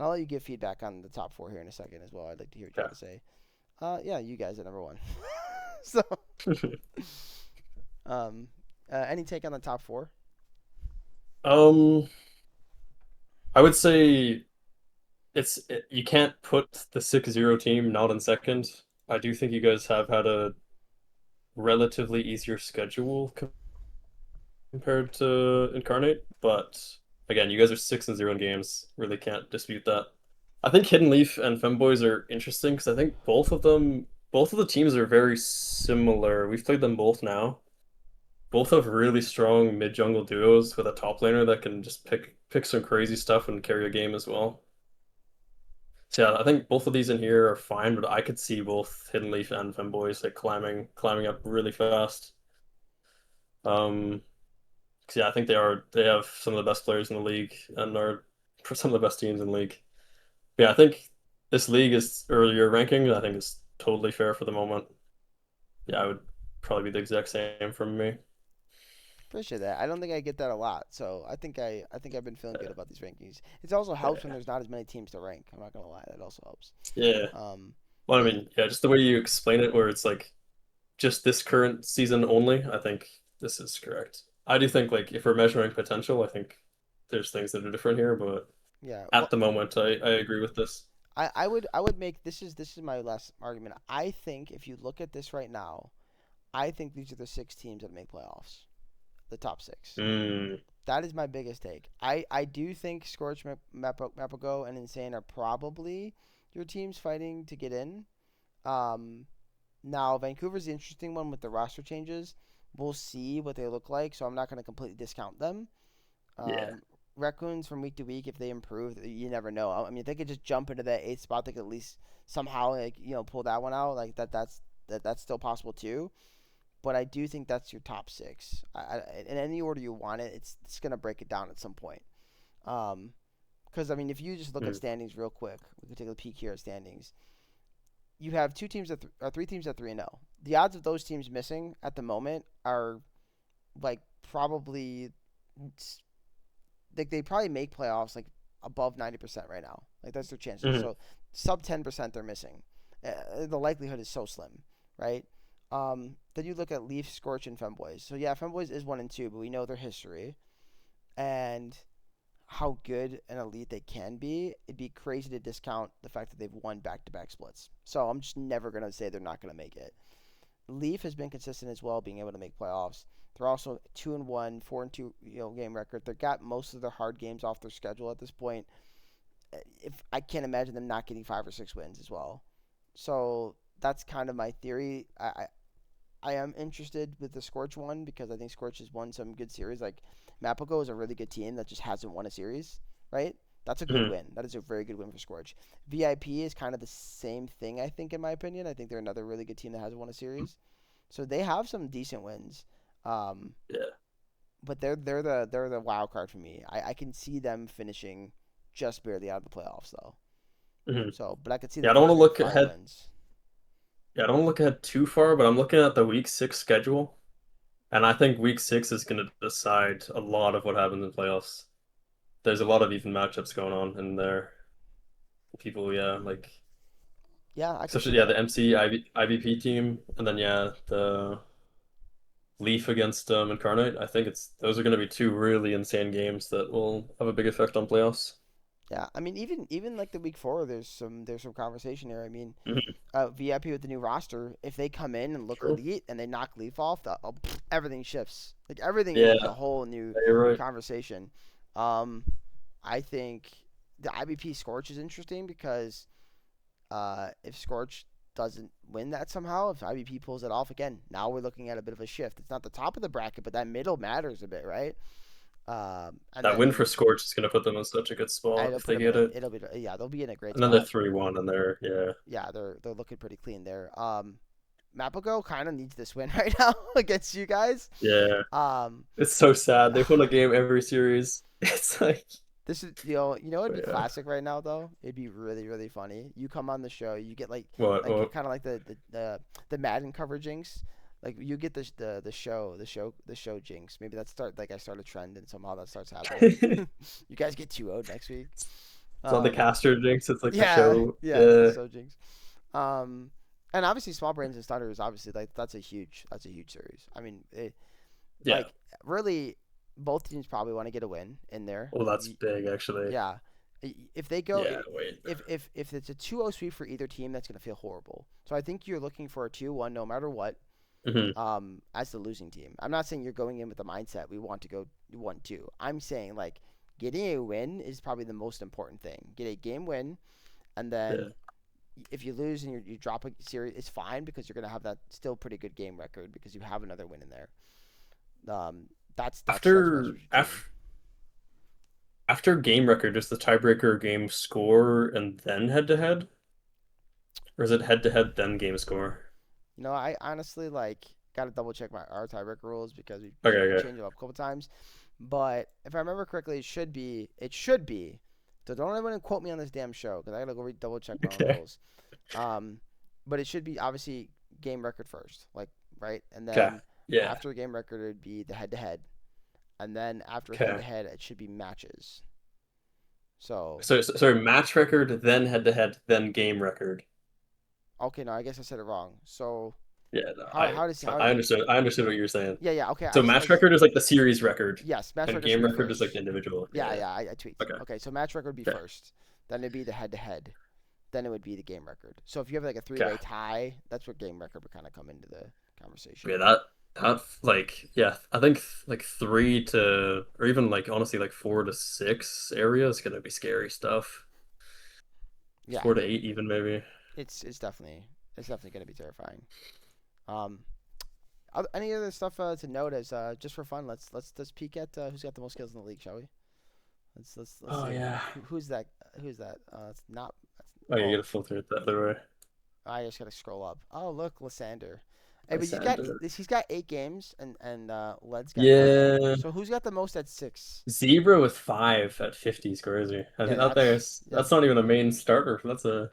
I'll let you give feedback on the top 4 here in a second as well. I'd like to hear what you yeah. have to say. Yeah, you guys at number 1. So, um, any take on the top 4? Um, I would say you can't put the 6-0 team not in second. I do think you guys have had a relatively easier schedule compared to Incarnate, but again, you guys are 6-0 in games. Really can't dispute that. I think Hidden Leaf and Femboys are interesting because I think both of the teams are very similar. We've played them both now. Both have really strong mid jungle duos with a top laner that can just pick some crazy stuff and carry a game as well. So yeah, I think both of these in here are fine, but I could see both Hidden Leaf and Femboys like climbing up really fast. Um, 'Cause, yeah, I think they have some of the best players in the league and are some of the best teams in the league. But yeah, I think this league is or your ranking, I think is totally fair for the moment. Yeah, I would probably be the exact same from me. Appreciate that. I don't think I get that a lot, so I think I've been feeling good Yeah, about these rankings. It also helps when yeah, there's not as many teams to rank. I'm not gonna lie, that also helps. yeah. Um, Well, I but mean, yeah, just the way you explain it, where it's like just this current season only, I think this is correct. I do think like if we're measuring potential, I think there's things that are different here, but yeah, at well, the moment, I agree with this. I would make this is my last argument. I think if you look at this right now, I think these are the 6 teams that make playoffs, the top 6. Mm, That is my biggest take. I do think Scorch, Mapago, and Insane are probably your teams fighting to get in. Um, Now Vancouver's the interesting one with the roster changes. We'll see what they look like, so I'm not going to completely discount them. yeah. Um, Raccoons from week to week, if they improve, you never know. I mean, if they could just jump into that 8th spot, they could at least somehow pull that one out. Like that's still possible too. But I do think that's your top 6. In any order you want it, it's gonna break it down at some point. Um, because I mean, if you just look at Mm, standings real quick, we can take a peek here at standings. You have 2 teams that 3 teams at 3-0. The odds of those teams missing at the moment are like probably like they probably make playoffs like above 90% right now. Like that's their chances. mhm. So sub 10% they're missing. The likelihood is so slim, right? Then you look at Leaf, Scorch, and Femboys. So yeah, Femboys is 1 and 2, but we know their history and how good and elite they can be. It'd be crazy to discount the fact that they've won back-to-back splits. So I'm just never gonna say they're not gonna make it. Leaf has been consistent as well, being able to make playoffs. They're also 2-1, 4-2, game record. They've got most of their hard games off their schedule at this point. If I can't imagine them not getting 5 or 6 wins as well. So that's kind of my theory. I am interested with the Scorch one because I think Scorch has won some good series. Like Mapogo is a really good team that just hasn't won a series, right? That's a good Mhm. win. That is a very good win for Scorch. VIP is kind of the same thing, I think, in my opinion. I think they're another really good team that hasn't won a series. So they have some decent wins. Um, Yeah. but they're the wild card for me. I can see them finishing just barely out of the playoffs though. Mhm. So, but I could see Yeah, them I don't want to finishing with look 5 ahead. wins. Yeah, I don't want to look ahead too far, but I'm looking at the week 6 schedule, and I think week 6 is going to decide a lot of what happens in playoffs. There's a lot of even matchups going on in there. People, yeah, like Yeah, I can see especially yeah, that. the MC IVP team, and then yeah, the Leaf against Incarnate. I think it's those are going to be two really insane games that will have a big effect on playoffs. Yeah, I mean, even like the week 4, there's some conversation there. I mean, Mhm. VIP with the new roster, if they come in and look True. elite and they knock Leaf off, everything shifts. Like everything Yeah, is a whole new you're right. conversation. Um, I think the IBP Scorch is interesting because if Scorch doesn't win that somehow, if IBP pulls it off again, now we're looking at a bit of a shift. It's not the top of the bracket, but that middle matters a bit, right? And That win then for Scorch is gonna put them in such a good spot it'll if put they them in get a, it. it'll be yeah, they'll be in a great And then they're spot. 3-1 and they're yeah. Yeah, they're looking pretty clean there. Mapago kind of needs this win right now against you guys. Yeah. Um, It's so sad. They've won a game every series. It's like this is it'd be yeah. classic right now though. It'd be really really funny. You come on the show, you get What kind of like the Madden cover jinx. Like you get the show jinx. Maybe I start a trend and somehow that starts happening. it's You guys get 2-0 next week. not the Um, caster jinx, it's like the yeah, show. yeah, it's the Yeah. show jinx. Um, and obviously Small Brains and Stunners, obviously like that's a huge series. I mean, Yeah. like really, both teams probably want to get a win in there. Well that's big actually. Yeah, if they go, Yeah, wait. if it's a 2-0 sweep for either team, that's gonna feel horrible. So I think you're looking for a 2-1 no matter what. Hmm. As the losing team, I'm not saying you're going in with the mindset we want to go 1-2. I'm saying like getting a win is probably the most important thing. Get a game win, and Yeah. then if you lose and you drop a series, it's fine because you're gonna have that still pretty good game record because you have another win in there. That's best for After your team. after after game record, does the tiebreaker game score and then head to head? Or is it head to head then game score? I honestly got to double check my our tiebreaker rules because Okay, we okay. changed them up a couple times. But if I remember correctly, it should be. So don't everyone quote me on this damn show because I gotta go double check my own Okay. rules. Um, but it should be obviously game record first, like right, and Okay. then Yeah. after game record it would be the head to head, and then after head to Okay. head it should be matches. So So sorry, match record, then head to head, then game record. okay, no, I guess I said it wrong. So Yeah, no, how I understood. I understood what you were saying. yeah, okay, So match record is like the series record, yes, match and record should game be record is like first. the individual. Yeah, Yeah. yeah, I tweaked. Okay. Okay, so match record would be Okay. first. Then it'd be the head to head. Then it would be the game record. So if you have like a Okay. three-way tie, that's where game record would kind of come into the conversation. Yeah, that like yeah, I think like 3 to or even like honestly like 4 to 6 area is gonna be scary stuff. Yeah, I 4 to 8 mean, even maybe. it's definitely going to be terrifying. Um, any other stuff to note as just for fun? Let's peek at who's got the most kills in the league, shall we? Let's Oh see yeah. who's that. Who's that? It's not. Oh, you Oh, gotta filter it the other way. I just gotta scroll up. Oh, look, Lysander. Hey, but Lysander. he's got 8 games, and Led's got 9. Yeah. So who's got the most at 6? Zebra with 5 at 50 is crazy. I Yeah, think that there's yeah. that's not even a main starter.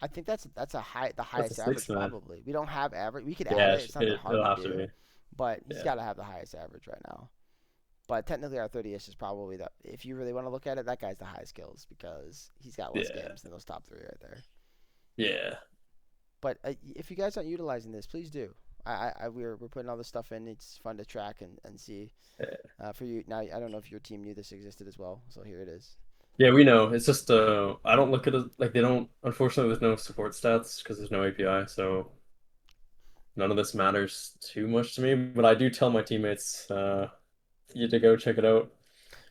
I think the That's a highest six average man. probably. We don't have average. We could add Yeah, it. It's not that hard it'll to have to do, be. but he's Yeah. got to have the highest average right now. But technically, our 30th is probably the. If you really want to look at it, that guy's the highest kills because he's got less Yeah. games than those top 3 right there. Yeah. But if you guys aren't utilizing this, please do. We're putting all this stuff in. It's fun to track and see. Yeah. For you now, I don't know if your team knew this existed as well. So here it is. Yeah, we know. It's just I don't look at it like they don't. Unfortunately, there's no support stats because there's no API, so none of this matters too much to me. But I do tell my teammates you to go check it out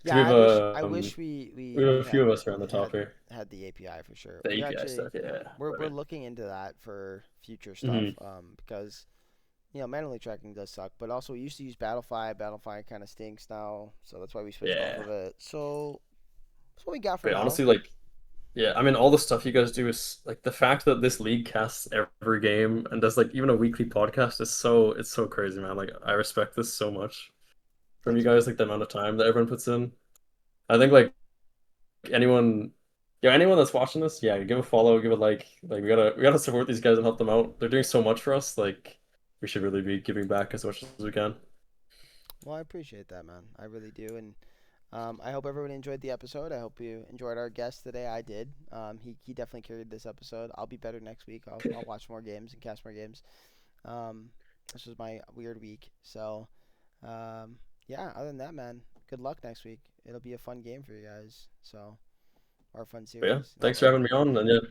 because Yeah, I wish we have a we few had of us around the top had here. had the API for sure. The We're API actually stuff, yeah. we're But looking into that for future stuff. mhm. Because manually tracking does suck, but also we used to use Battlefy. Battlefy kind of stinks now, so that's why we switched off Yeah. of it. So that's what we got for But now. honestly, like yeah, I mean all the stuff you guys do is like the fact that this league casts every game and does like even a weekly podcast is it's so crazy, man. Like I respect this so much from you Thanks, man. guys, like the amount of time that everyone puts in. I think like anyone anyone that's watching this, yeah, give a follow, give a like. Like we gotta support these guys and help them out. They're doing so much for us. Like we should really be giving back as much as we can. Well, I appreciate that, man. I really do, and I hope everyone enjoyed the episode. I hope you enjoyed our guest today. I did. He definitely carried this episode. I'll be better next week. I'll watch more games and cast more games. Um, this was my weird week. So, yeah. Other than that, man, good luck next week. It'll be a fun game for you guys. So, or a fun But series. yeah, And thanks for hopefully, having me on, and yeah,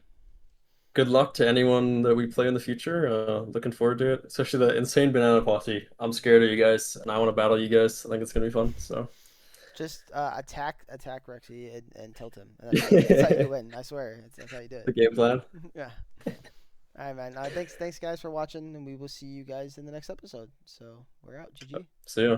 good luck to anyone that we play in the future. Looking forward to it, especially the insane banana posse. I'm scared of you guys, and I want to battle you guys. I think it's gonna be fun. So just attack Rexy and tilt him. And that's how you the win. I swear. That's how you do game plan. it. Yeah. All right, man. Thanks guys for watching, and we will see you guys in the next episode. So we're out. GG. See ya.